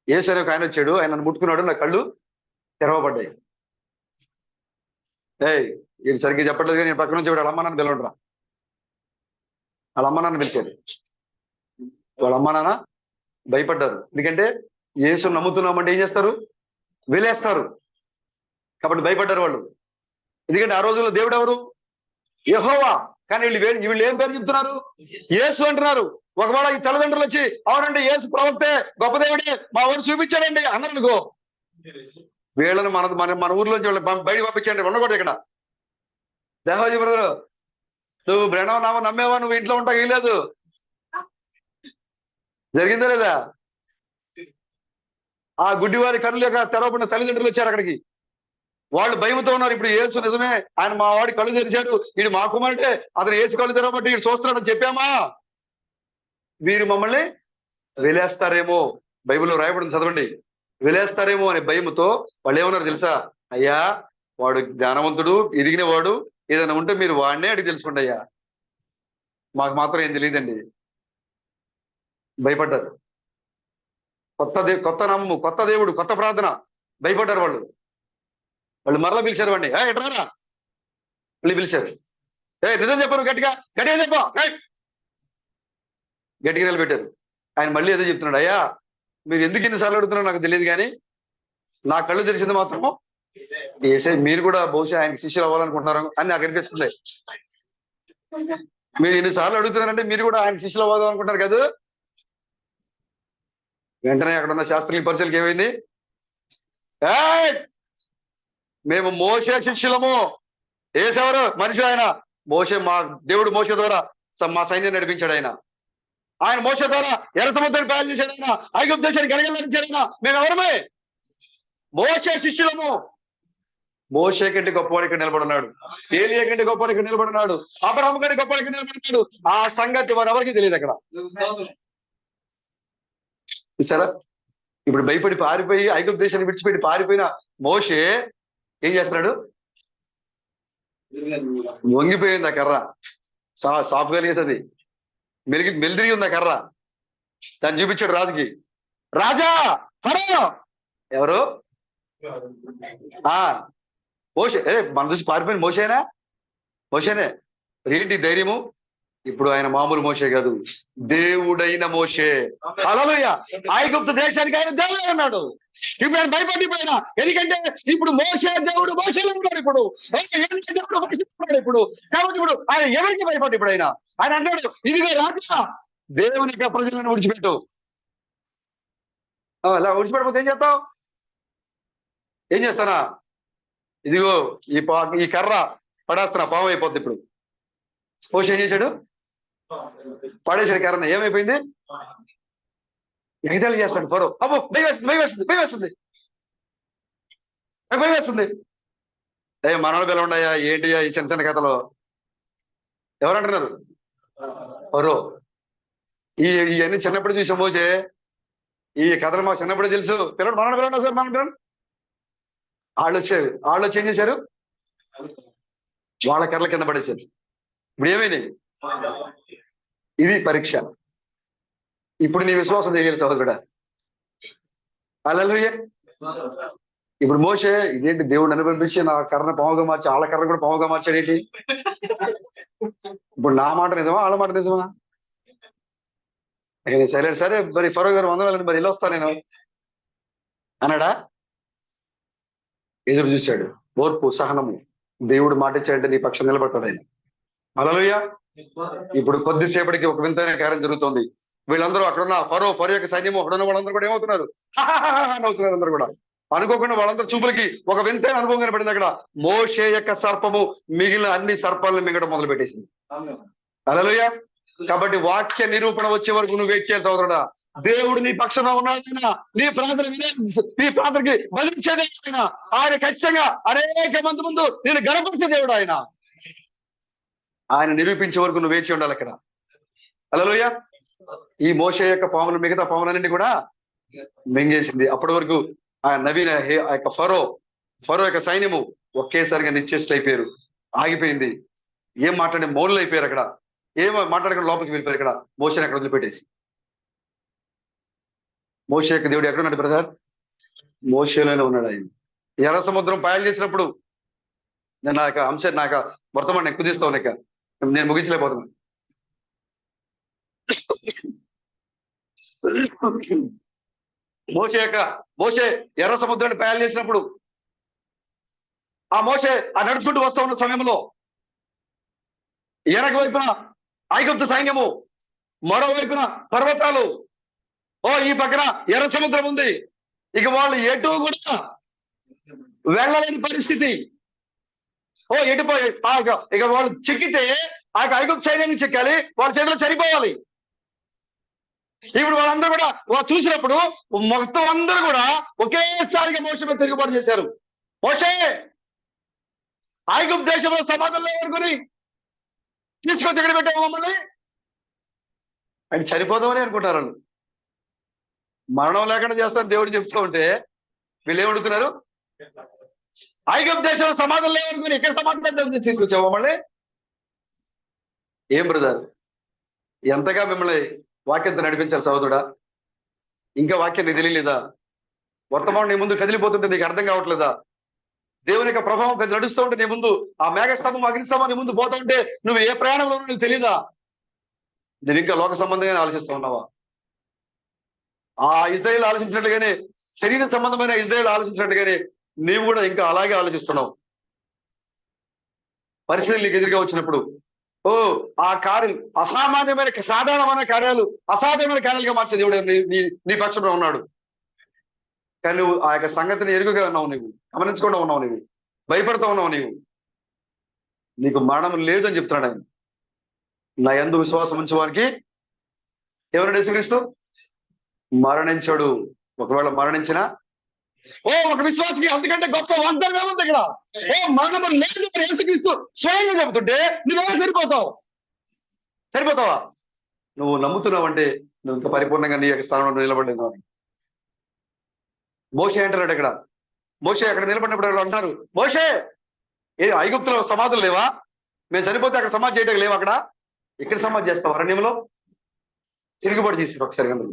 ఏసని ఒక ఆయన వచ్చాడు, ఆయన నన్ను ముట్టుకున్నాడు, నా కళ్ళు తెరవబడ్డాయి. ఏయ్, ఇది సరిగ్గా చెప్పట్లేదు. కానీ నేను పక్క నుంచి వాళ్ళ అమ్మ నాన్న పిలవడరా. వాళ్ళ అమ్మ నాన్న పిలిచారు. వాళ్ళ అమ్మ నాన్న భయపడ్డారు. ఎందుకంటే యేసు నమ్ముతున్నామంటే ఏం చేస్తారు? వెలేస్తారు. కాబట్టి భయపడ్డారు వాళ్ళు. ఎందుకంటే ఆ రోజుల్లో దేవుడు ఎవరు? యెహోవా. కానీ వీళ్ళు ఏం పేరు చెప్తున్నారు? యేసు అంటున్నారు. ఒకవేళ ఈ తల్లిదండ్రులు వచ్చి అవునండి యేసు ప్రవక్తే, గొప్ప దేవుడే, మా ఊరు చూపించాడండి అన్నారనుకో, వీళ్ళని మన ఊర్లోంచి బయటకు పంపించండి, ఉండకూడదు ఇక్కడ. దేవాజీ బ్రదరు, నువ్వు బ్రహ్మ నమ్మేవా? నువ్వు ఇంట్లో ఉంటావు ఏం లేదు. జరిగిందా లేదా? ఆ గుడ్డివారి కళ్ళు యొక్క తెరవబడిన తల్లిదండ్రులు వచ్చారు అక్కడికి. వాళ్ళు భయంతో ఉన్నారు. ఇప్పుడు యేసు నిజమే, ఆయన మా వాడి కళ్ళు తెరిచాడు, వీడు మా కుమారుడే, అతను యేసు కళ్ళు తెరవబట్టి వీడు చూస్తున్నాడని చెప్పామా? వీరు మమ్మల్ని వెలేస్తారేమో, బైబిల్లో రాయబడింది చదవండి, వెలేస్తారేమో అనే భయముతో వాళ్ళు ఏమన్నారు తెలుసా? అయ్యా, వాడు జ్ఞానవంతుడు, ఎదిగిన వాడు, ఏదైనా ఉంటే మీరు వాడినే అడిగి తెలుసుకోండి అయ్యా, మాకు మాత్రం ఏం తెలియదండి. భయపడ్డారు. కొత్త నమ్ము, కొత్త దేవుడు, కొత్త ప్రార్థన. భయపడ్డారు వాళ్ళు మరలా పిలిచారు వాడిని. ఎట్రారా మళ్ళీ పిలిచారు. నిజం చెప్పారు, గట్టిగా చెప్పు. గట్టిగా నిలబెట్టారు. ఆయన మళ్ళీ ఏదో చెప్తున్నాడు, అయ్యా మీరు ఎందుకు ఇన్నిసార్లు అడుగుతున్నారో నాకు తెలియదు, కానీ నా కళ్ళు తెరిచింది మాత్రము ఏసై. మీరు కూడా బహుశా ఆయనకి శిష్యులు అవ్వాలనుకుంటున్నారు అని నాకు అనిపిస్తుంది. మీరు ఎన్నిసార్లు అడుగుతున్నారంటే మీరు కూడా ఆయన శిష్యులు అవ్వదాం అనుకుంటారు కదా. వెంటనే అక్కడ ఉన్న శాస్త్రీయ పరిచయలకు ఏమైంది? మేము మోషే శిష్యులము. ఏసెవరు? మనిషి ఆయన. మోషే, మా దేవుడు మోషే ద్వారా మా సైన్యం నడిపించాడు. ఆయన మోషే ద్వారా ఎర్ర సముద్రాన్ని తయారు చేశాడు. ఆయన ఐగుప్తు దేశానికి ఎరగలించాడు. మేము ఎవరమే? మోషే శిష్యులము. మోషే కంటే గొప్పవాడి ఇక్కడ నిలబడున్నాడు, ఏలియా కంటే గొప్పవాడి ఇక్కడ నిలబడున్నాడు, అబ్రహాము కంటే గొప్పవాడి ఇక్కడ నిలబడున్నాడు. ఆ సంగతి వారెవరికి తెలియదు అక్కడ. చూసారా? ఇప్పుడు భయపడి పారిపోయి ఐగుప్తు దేశాన్ని విడిచిపెట్టి పారిపోయిన మోషే ఏం చేస్తున్నాడు? వంగిపోయింది ఆ కర్ర. సాఫ్ కలిగేది అది. మెలిదిరిగి ఉంది ఆ కర్ర. దాన్ని చూపించాడు రాజుకి. రాజా, ఫరో. ఎవరు? ఆ మోషే. మన చూసి పారిపోయిన మోషేనా? మోషేనే. ఏంటి ధైర్యము? ఇప్పుడు ఆయన మామూలు మోషే కాదు, దేవుడైన మోషే. హల్లెలూయా. ఐగుప్తు దేశానికి ఆయన దేవుడే ఉన్నాడు. ఇప్పుడు ఆయన భయపడిపోయినా, ఎందుకంటే ఇప్పుడు మోషే దేవుడు మోషేలో ఉన్నాడు. ఇప్పుడు దేవుడు మోషేలో ఉన్నాడు ఇప్పుడు. కాబట్టి ఇప్పుడు ఆయన ఎవరికి భయపడి ఇప్పుడు ఆయన అన్నాడు, ఇదిగో రాజా, దేవుని యొక్క ప్రజలను విడిచిపెట్టు. అలా విడిచిపెట్టకపోతే ఏం చేస్తావు? ఏం చేస్తానా? ఇదిగో ఈ కర్ర పడేస్తున్నా, పాము అయిపోద్ది. ఇప్పుడు మోషే ఏం చేశాడు? పడేసాడు కర్రని. ఏమైపోయింది? ఎగతాళి చేస్తాడు ఫరో. అబ్బో, భయం వేస్తుంది. మనోళ్ళు పిల్ల ఉన్నాయా ఏంటి ఈ చిన్న చిన్న కథలు? ఎవరంటున్నారు? ఫరో. ఇవన్నీ చిన్నప్పుడు చూసాం మోసే. ఈ కథలు మాకు చిన్నప్పుడే తెలుసు. పిల్లడు మనోళ్ళు పిల్లలు సార్, మన పిల్లలు వాళ్ళు వచ్చి ఏం చేశారు? వాళ్ళ కర్రల కింద పడేశారు. ఇప్పుడు ఏమైనాయి? ఇది పరీక్ష. ఇప్పుడు నీ విశ్వాసం చేయగలి సహోదరుడా. హల్లెలూయా. ఇప్పుడు మోషే ఇదేంటి దేవుడిని అనుభవించి నా కర్రను పాముగా మార్చి వాళ్ళ కర్ర కూడా పాముగా మార్చాడేంటి? ఇప్పుడు నా మాట నిజమా వాళ్ళ మాట నిజమా? సరే మరి ఫరో గారు వందనాలండి, మరి వెళ్ళొస్తా నేను అన్నాడా? ఎదురు చూశాడు. ఓర్పు, సహనము. దేవుడు మాట ఇచ్చాడంటే నీ పక్షం నిలబడతాడు ఆయన. హల్లెలూయా. ఇప్పుడు కొద్దిసేపటికి ఒక వింతైన కార్యం జరుగుతుంది. వీళ్ళందరూ అక్కడున్న ఫరో యొక్క సైన్యము అక్కడున్న వాళ్ళందరూ కూడా ఏమవుతున్నారు? అవుతున్నారు. అందరూ కూడా అనుకోకుండా వాళ్ళందరూ చూపులకి ఒక వింతైన అనుభవం కనబడింది. అక్కడ మోషే యొక్క సర్పము మిగిలిన అన్ని సర్పాలను మింగడం మొదలు పెట్టేసింది. హల్లెలూయా. కాబట్టి వాక్య నిరూపణ వచ్చే వరకు నువ్వు వెయిట్ చేయాలి సోదరుడా. దేవుడు నీ పక్షంలో ఉన్నాడు. నీ ప్రార్థనకి బలించేదే ఆయన. ఖచ్చితంగా అనేక మంది ముందు నేను గణపరిచే దేవుడు ఆయన నిరూపించే వరకు నువ్వు వేచి ఉండాలి అక్కడ. హల్లెలూయా. ఈ మోషే యొక్క పాములు మిగతా పాములన్నింటి కూడా మింగేసింది. అప్పటి వరకు ఆ నవీన యొక్క ఫరో యొక్క సైన్యము ఒకేసారిగా నిశ్చేష్లు అయిపోయారు. ఆగిపోయింది. ఏం మాట్లాడే మౌనులు అయిపోయారు. అక్కడ ఏం మాట్లాడకుండా లోపలికి వెళ్ళిపోయారు. ఇక్కడ మోషేని అక్కడ వదిలిపెట్టేసి. మోషే యొక్క దేవుడు ఎక్కడున్నాడు బ్రదర్? మోషేలోనే ఉన్నాడు ఆయన. ఎర్ర సముద్రం పాయలు చేసినప్పుడు నేను నా యొక్క అంశం నాకు వర్తమానం ఎక్కువ తీస్తాను. నేను ముగించలేకపోతున్నాను. మోషే ఎర్ర సముద్రాన్ని పాయలు చేసినప్పుడు ఆ మోషే నడుచుకుంటూ వస్తూ ఉన్న సమయంలో వెనక వైపున ఐగుప్తు సైన్యము, మరోవైపున పర్వతాలు, ఈ పక్కన ఎర్ర సముద్రం ఉంది. ఇక వాళ్ళు ఎటు కూడా వెళ్ళలేని పరిస్థితి. ఎటుపోయి ఇక వాళ్ళు చిక్కితే ఆ ఐగుప్తు సైన్యాన్ని చిక్కాలి, వాళ్ళ చేతిలో చనిపోవాలి. ఇప్పుడు వాళ్ళందరూ కూడా చూసినప్పుడు మొత్తం అందరూ కూడా ఒకేసారిగా మోషే మీద తిరుగుబాటు చేశారు. మోషే, ఐగుప్తు దేశంలో సమాధుల్లో ఎవరుకొని తీసుకొచ్చి ఎక్కడ పెట్టావు మమ్మల్ని? ఆయన చనిపోదామని అనుకుంటారు వాళ్ళు. మరణం లేకుండా చేస్తాను దేవుడు చెప్తూ ఉంటే వీళ్ళు ఏమడుగుతున్నారు? ఐగుప్తు దేశంలో సమాధుల్లో ఎవరుకొని ఇక్కడ సమాధానం తీసుకొచ్చావు మమ్మల్ని? ఏం బ్రదర్, ఎంతగా మిమ్మల్ని వాక్యంతో నడిపించాలి సహోదరుడా? ఇంకా వాక్యం నీకు తెలియలేదా? వర్తమానం నీ ముందు కదిలిపోతుంటే నీకు అర్థం కావట్లేదా? దేవుని యొక్క ప్రభావం నడుస్తూ ఉంటే నీ ముందు ఆ మేఘస్తంభం, అగ్నిస్తంభం నీ ముందు పోతా ఉంటే నువ్వు ఏ ప్రయాణంలో నీకు తెలీదా? నేను ఇంకా లోక సంబంధంగానే ఆలోచిస్తూ ఉన్నావా? ఆ ఇజ్రాయేల్ ఆలోచించినట్టుగానే, శరీర సంబంధమైన ఇజ్రాయేల్ ఆలోచించినట్టుగానే నీవు కూడా ఇంకా అలాగే ఆలోచిస్తున్నావు. పరిస్థితులు నీకు ఎదురుగా వచ్చినప్పుడు ఆ కార్యం సాధారణమైన కార్యాలు అసాధారణమైన కార్యాలుగా మార్చే దేవుడు నీ పక్షంలో ఉన్నాడు. కానీ నువ్వు ఆ యొక్క సంగతిని ఎరుగుగా ఉన్నావు, నువ్వు గమనించకుండా ఉన్నావు, నువ్వు భయపడుతూ ఉన్నావు. నీకు మరణం లేదని చెప్తున్నాడు ఆయన. నా యందు విశ్వాసం ఉంచేవానికి ఎవరు యేసుక్రీస్తు మరణించాడు. ఒకవేళ మరణించినా ఒక విశ్వాసకి అంతకంటే గొప్ప వాగ్దానం ఏముంది ఇక్కడ? మరణం లేదు యేసుక్రీస్తు స్వయంగా చెబుతుంటే నువ్వెలా సరిపోతావా? నువ్వు నమ్ముతున్నావంటే నువ్వు ఇంకా పరిపూర్ణంగా నీ యొక్క స్థానంలో నిలబడినావు. మోషే అంటున్నాడు. అక్కడ మోషే అక్కడ నిలబడినప్పుడు అంటారు, మోషే ఐగుప్తులో సమాధులు లేవా? మేము చనిపోతే అక్కడ సమాధి చేయటం లేవు. అక్కడ ఇక్కడ సమాధి చేస్తాం అరణ్యంలో. తిరుగుబాటు చేశారు ఒకసారి కనుక.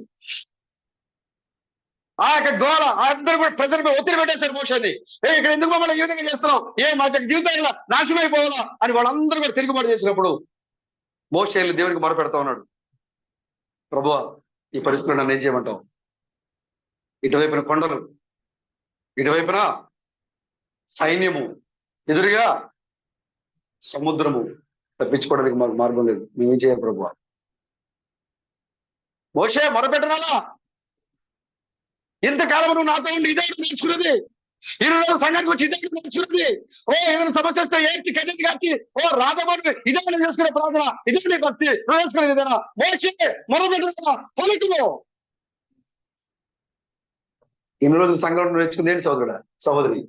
ఆ యొక్క గోళ అందరూ కూడా ప్రజలపై ఒత్తిడి పెట్టేశారు మోషేని. ఇక్కడ ఎందుకు మమ్మల్ని ఈ విధంగా చేస్తున్నాం, మా జీవితంలో నాశనం అయిపోవాలా అని వాళ్ళందరూ కూడా తిరుగుబాటు చేసినప్పుడు మోషేని దేవునికి మొరపెడతా ఉన్నాడు. ప్రభువా, ఈ పరిస్థితుల్లో నన్ను ఏం చేయమంటావు? ఇటువైపున కొండలు, ఇటువైపున సైన్యము, ఎదురుగా సముద్రము. తప్పించుకోవడానికి మాకు మార్గం లేదు. మేమేం చేయాలి ప్రభువా? మోషే మొరపెట్టరాలా? ఇంతకాలం నువ్వు నాతో ఉండి ఇదే నేర్చుకున్నది, ఈ రోజు సంఘానికి వచ్చి ఇదే నేర్చుకున్నది. ఏదైనా సమస్య వస్తే ఏంటి కన్నీటి కాచి రాధమని ఇదే చేసుకునే ప్రార్థన, ఇదే నీకు వచ్చి నువ్వు వేసుకునేది ఇదేనా? మోషే మొరపెట్టరా, పలుకులో. ఇన్ని రోజులు సంఘంలో నేర్చుకుంది ఏంటి సోదరుడా, సహోదరి?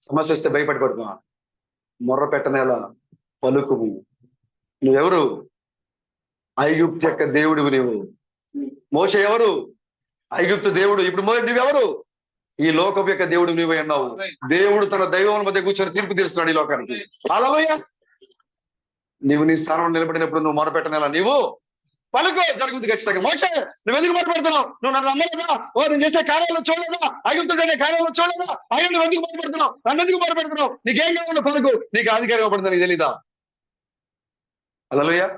సమస్య వస్తే భయపడిపడుతున్నా, మొర్ర పెట్టనేలా పలుకుము. నువ్వెవరు? ఐగుప్తు యొక్క దేవుడివి నీవు. మోషే ఎవరు? ఐగుప్తు దేవుడు. ఇప్పుడు నువ్వెవరు? ఈ లోకం యొక్క దేవుడు నువ్వే అన్నావు. దేవుడు తన దైవం మధ్య కూర్చొని తీర్పు తీరుస్తున్నాడు ఈ లోకానికి. హల్లెలూయా. నీవు నీ స్థానంలో నిలబడినప్పుడు నువ్వు మొరపెట్టనేలా నీవు పలుకు, జరుగుతుంది ఖచ్చితంగా. మోషే, నువ్వెందుకు మొరపెడుతున్నావు? నువ్వు నన్ను నమ్మలేదా? నేను చేసే కార్యాలను చూడలేదా? ఐగుప్తుడనే కార్యాలను చూడలేదా? అయ్యో నువ్వు ఎందుకు మొరపెడుతున్నావు? నన్ను ఎందుకు మొరపెడుతున్నావు? నీకేం కావాలో పలుకు, నీకు అధికారం ఇవ్వబడుతుంది, నీకు తెలీదా? హల్లెలూయా.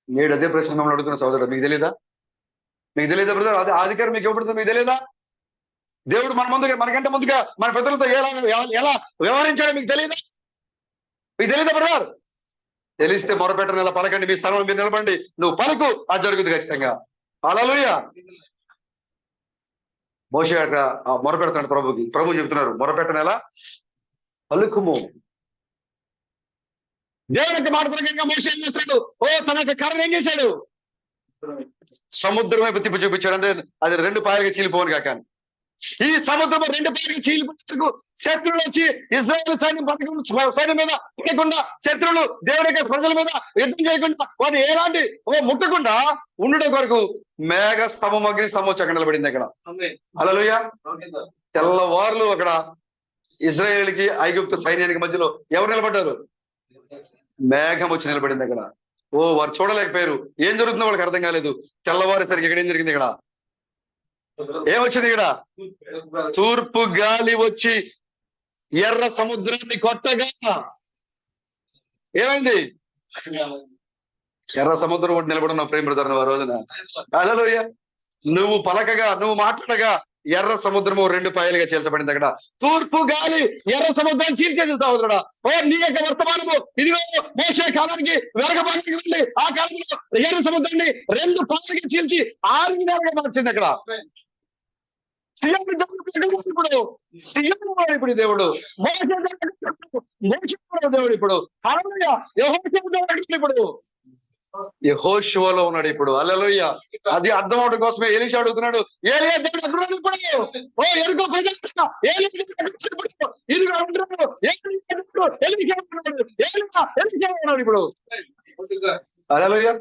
నేడు అదే ప్రశ్న మమ్మల్ని అడుగుతున్న సోదరుడు, మీకు తెలీదా? మీకు తెలియదా బ్రదర్? అదే అధికారం మీకు ఇవ్వబడుతుంది, మీకు తెలియదా? దేవుడు మనకంటే ముందుగా మన పెద్దలతో ఎలా వ్యవహరించాడో మీకు తెలియదా? మీకు తెలియదా బ్రదర్? తెలిస్తే మొరపెట్టని ఇలా పలకండి, మీ స్థలంలో మీరు నిలబండి, నువ్వు పలుకు, అది జరుగుతుంది ఖచ్చితంగా. హల్లెలూయా. మోషే మొరపెడుతున్నాడు ప్రభుకి. ప్రభు చెప్తున్నారు, మొరపెట్టని ఎలా పలుకుము. దేవుని యొక్క మాట ప్రకారంగా మోషే ఏం చేస్తాడు? తన యొక్క కర్ర ఏం చేశాడు? సముద్రం వైపు తిప్పి చూపించాడు. అంటే అది 2 పాయలుగా చీలిపోను కాక. ఈ సముద్రం 2 పాయలుగా చీలిపోయేందుకు శత్రువులు వచ్చి ఇజ్రాయేల్ సైన్యం మీద పడకుండా, శత్రువులు దేవుడి యొక్క ప్రజల మీద యుద్ధం చేయకుండా, వారు ఎలాంటి ముట్టకుండా ఉండడం కొరకు మేఘ స్తంభం, అగ్ని స్తంభం అక్కడ నిలబడింది. అక్కడ హల్లెలూయా. తెల్లవారులు అక్కడ ఇజ్రాయేల్కి ఐగుప్తు సైన్యానికి మధ్యలో ఎవరు నిలబడ్డారు? మేఘం వచ్చి నిలబడింది అక్కడ. వారు చూడలేకపోయారు. ఏం జరుగుతుందో వాళ్ళకి అర్థం కాలేదు. తెల్లవారేసరికి ఇక్కడ ఏం జరిగింది? ఇక్కడ ఏమొచ్చింది? ఇక్కడ తూర్పు గాలి వచ్చి ఎర్ర సముద్రాన్ని కొట్టగా ఏమైంది? ఎర్ర సముద్రం ఒకటి నిలబడిన ప్రేమ బ్రదర్ ఆ రోజున. హల్లెలూయా. నువ్వు పలకగా, నువ్వు మాట్లాడగా ఎర్ర సముద్రము 2 పాయలుగా చీల్చబడింది. అక్కడ తూర్పు గాలి ఎర్ర సముద్రాన్ని చీల్చేది సహోదరుడా. నీ యొక్క వర్తమానము ఇదిగో మోషే కాలానికి వెనకబాటుకి వెళ్ళి ఆ కాలంలో ఎర్ర సముద్రాన్ని 2 పాయలుగా చీల్చి 6 నెలలుగా మార్చింది. అక్కడ ఇప్పుడు ఇప్పుడు దేవుడు దేవుడు ఇప్పుడు ఇప్పుడు యెహోషువలో ఉన్నాడు ఇప్పుడు. హల్లెలూయా. అది అర్థం అవడం కోసమే ఎలీషా అడుగుతున్నాడు, ఏలియా దేవుడు ఎక్కడ ఇప్పుడు? ఎరుకో ఇప్పుడు. హల్లెలూయా.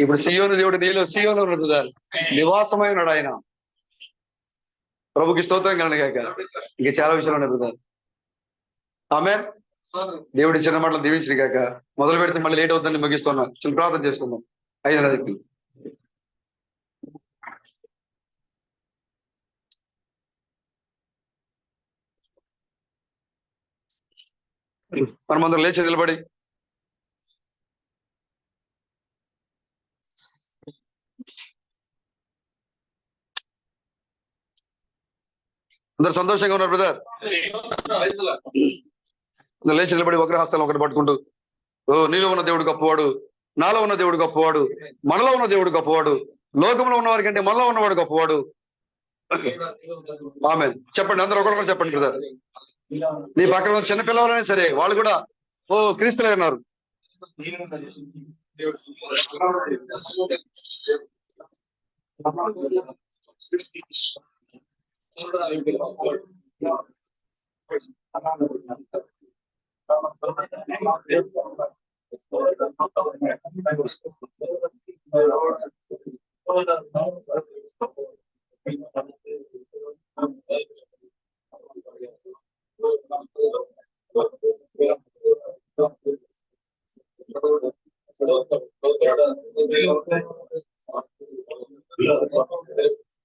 ఇప్పుడు సీయోను దేవుడు నీలో సీయోను ఉన్నాడు, నివాసమై ఉన్నాడు ఆయన. ప్రభుకి స్తోత్రం కలగాక. ఇంక చాలా విషయాలు ఉన్నాయి బ్రదర్. ఆమేన్. దేవుడి చిన్న మాటలు దీవించిన కాక. మొదలు పెడితే మళ్ళీ లేట్ అవుతుందని ముగిస్తున్నా. చిన్న ప్రార్థన చేసుకుందాం. 5:30కి మనమందరం లేచి నిలబడి అందరు సంతోషంగా ఉన్నారు బ్రదర్. లేచి నిలబడి ఒకరి హస్తాలు ఒకటి పట్టుకుంటూ, నీలో ఉన్న దేవుడు గొప్పవాడు, నాలో ఉన్న దేవుడు గొప్పవాడు, మనలో ఉన్న దేవుడు గొప్పవాడు, లోకంలో ఉన్న వారి కంటే మనలో ఉన్నవాడు గొప్పవాడు. ఆమేన్. చెప్పండి, అందరూ ఒకరు చెప్పండి బ్రదర్. నీ పక్కన చిన్న పిల్లవాళ్ళైనా సరే వాళ్ళు కూడా క్రీస్తులే ఉన్నారు.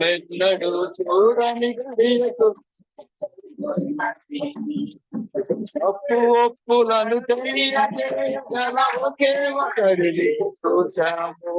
మెన్నడు చూడని గడియకు ఒప్పులను తెలియజేయగల ఒకే ఒకరిని చూశాము.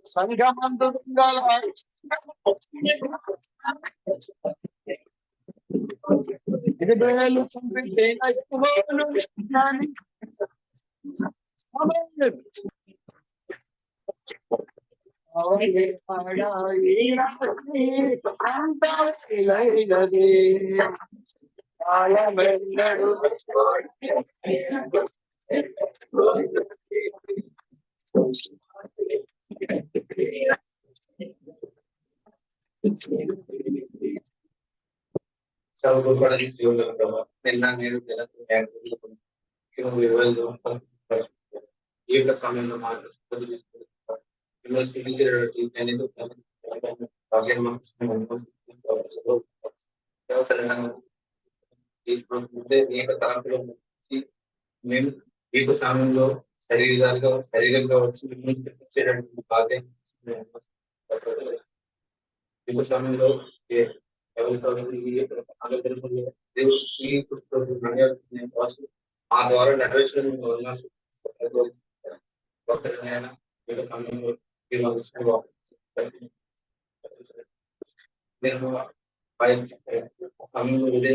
సంగమందు ఇరవేలు చంపించిన చదువుకోవడానికి జీవులు నిన్న నేను ఈ యొక్క సమయంలో తరపులో మేము ఈ యొక్క సమయంలో శరీరంగా వచ్చి మిమ్మల్ని చేయడానికి బాధ్యత ఈ సమయంలో ఆ ద్వారా నెరవేర్చడం నేను సమయంలో విజయ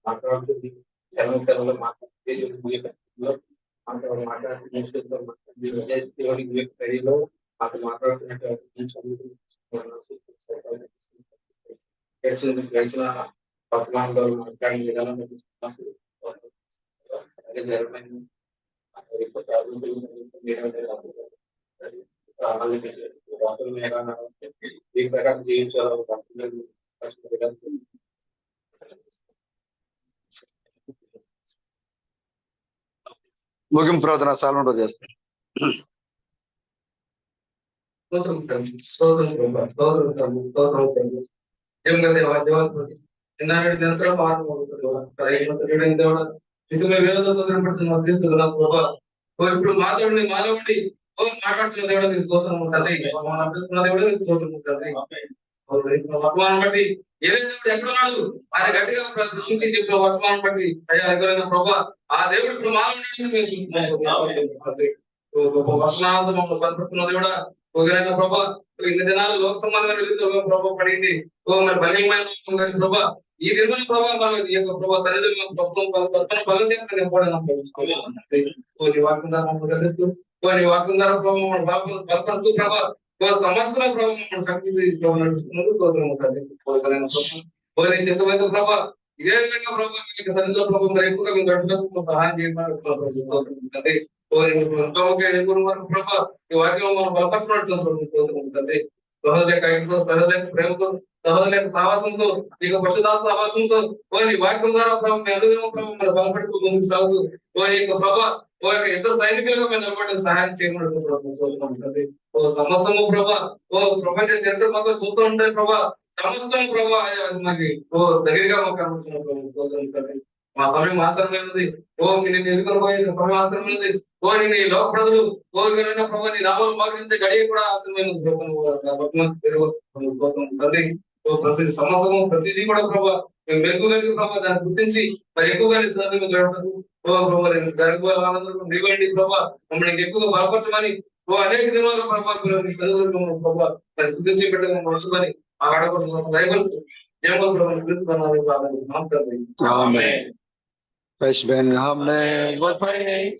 మాట్లాడుతుంది చర్మకరంలో మాట్లాడుతున్నలో మాకు మాట్లాడుతున్నట్టు వర్తమానంలో మాట్లాడిన విధానం ఈ ప్రకారం జీవించాలి. ముగింపు ప్రార్థన సాల్వంతో చేస్తాను. ఇప్పుడు మాట్లాడండి మాలో ఉండి మాట్లాడుతున్న దేవుడు స్తోత్రం ఉంటుంది, అనిపిస్తున్న దేవుడు స్తోత్రం ఉంటుంది. వర్తమానం బట్టి ఏదైతే ఎక్కడున్నాడు ఆయన గట్టిగా దృష్టించి చెప్పిన వర్తమానం బట్టి అయ్యా ఎక్కడైనా ప్రభా ఆ దేవుడు ఇప్పుడు మాలో మేము చూస్తున్నాం. గొప్ప వర్తమానంతో మమ్మల్ని బలపడుతున్న దేవుడా పోగిన ప్రభా ఇన్ని దినాలు లోక సంబంధమైన ప్రభావ పడింది. మరి బలీయమైన ప్రభా ఈ దిన ప్రభావ మన ఈ యొక్క ప్రభావ సన్నిధిలో బలం చేస్తాను వాక్యం ద్వారా మమ్మల్ని తెలుస్తూ కొన్ని వాక్యం ద్వారా ప్రభావం బలపడుతూ ప్రభావ సంవత్సరం ప్రభావం శక్తి నడుస్తున్నారు. చిత్తమైన ప్రభావ ఇదే విధంగా ప్రభావం సన్నిధిలో ప్రభావం ఎక్కువగా మేము గడుపులకు సహాయం చేయమని ప్రభావ ఈ వాక్యం మనం బలపరచుకుంటుంది. సహోదరుల యొక్క ఇంట్లో సహోదరుల యొక్క ప్రేమతో సహోదరుల యొక్క సహవాసంతో ఇక పశుదాస సహవాసంతో ఓని వాక్యం ద్వారా ప్రభావం మీ అనుగ్రహం ప్రభావం మన బలపడుతూ ముందుకు సాగుతూ ఓ యొక్క ప్రభా ఓ యొక్క ఇద్దరు సైనికులుగా మేము నిలబడడానికి సహాయం చేయమని ఓ సమస్తము ప్రభా ఓ ప్రపంచ చరిత్ర మొత్తం చూస్తూ ఉంటాయి ప్రభా సమస్తం ప్రభా అది మనకి ఓ దగ్గరగా మాకు కనబడుతున్న మా సమయం ఆశ్రమైనది ఓ నేను ఎదుర్కొనబోయే సమయం ఆశ్రమైనది ఓ నేను ఈ లోక ప్రజలు ఓ ఎవరైనా ప్రభావ నీ నామాలు మాగ్రించే గడియ కూడా ఆశ్రమైనది తండ్రి ఓ ప్రతి సమస్తము ప్రతిదీ కూడా ప్రభావ మేము మెరుగుగలిగి ప్రభావ దాన్ని గుర్తించి మరి ఎక్కువగా సాధన గడపదు ఓ ప్రభావ గర్భ ఆనందం నివ్వండి ప్రభావ మమ్మల్ని ఎక్కువగా బలపరచమని ఓ అనేక దినాలుగా ప్రభావ చదువులు ప్రభావ మరి గుర్తించి పెట్టడం మర్చమని ఆ ఆడపడు బైబల్స్ ఏమో ప్రభావం గుర్తున్నారు ఆమేన్. Fresh Ben हमने वफाई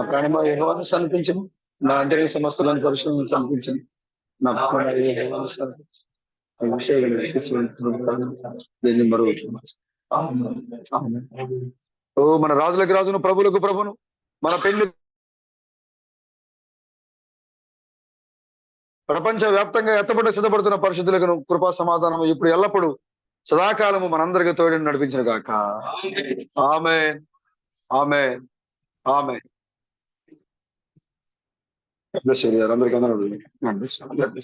ప్రాణమా యెహోవాను సమర్పించను, నా అంతరంగ సమస్తలను పరిశుద్ధులను సమర్పించను. నా ప్రాణమా యెహోవాను సమర్పించను. ఈ విషయాలను దీన్ని మరువను. ఓ మన రాజులకు రాజును ప్రభులకు ప్రభును మన పెళ్లి ప్రపంచ వ్యాప్తంగా ఎత్తబడి సిద్ధపడుతున్న పరిశుద్ధులకు కృపా సమాధానం ఇప్పుడు ఎల్లప్పుడూ సదాకాలము మనందరికి తోడి నడిపించిన గాక. ఆమేన్ ఆమేన్ ఆమేన్. అందరికీ అందరూ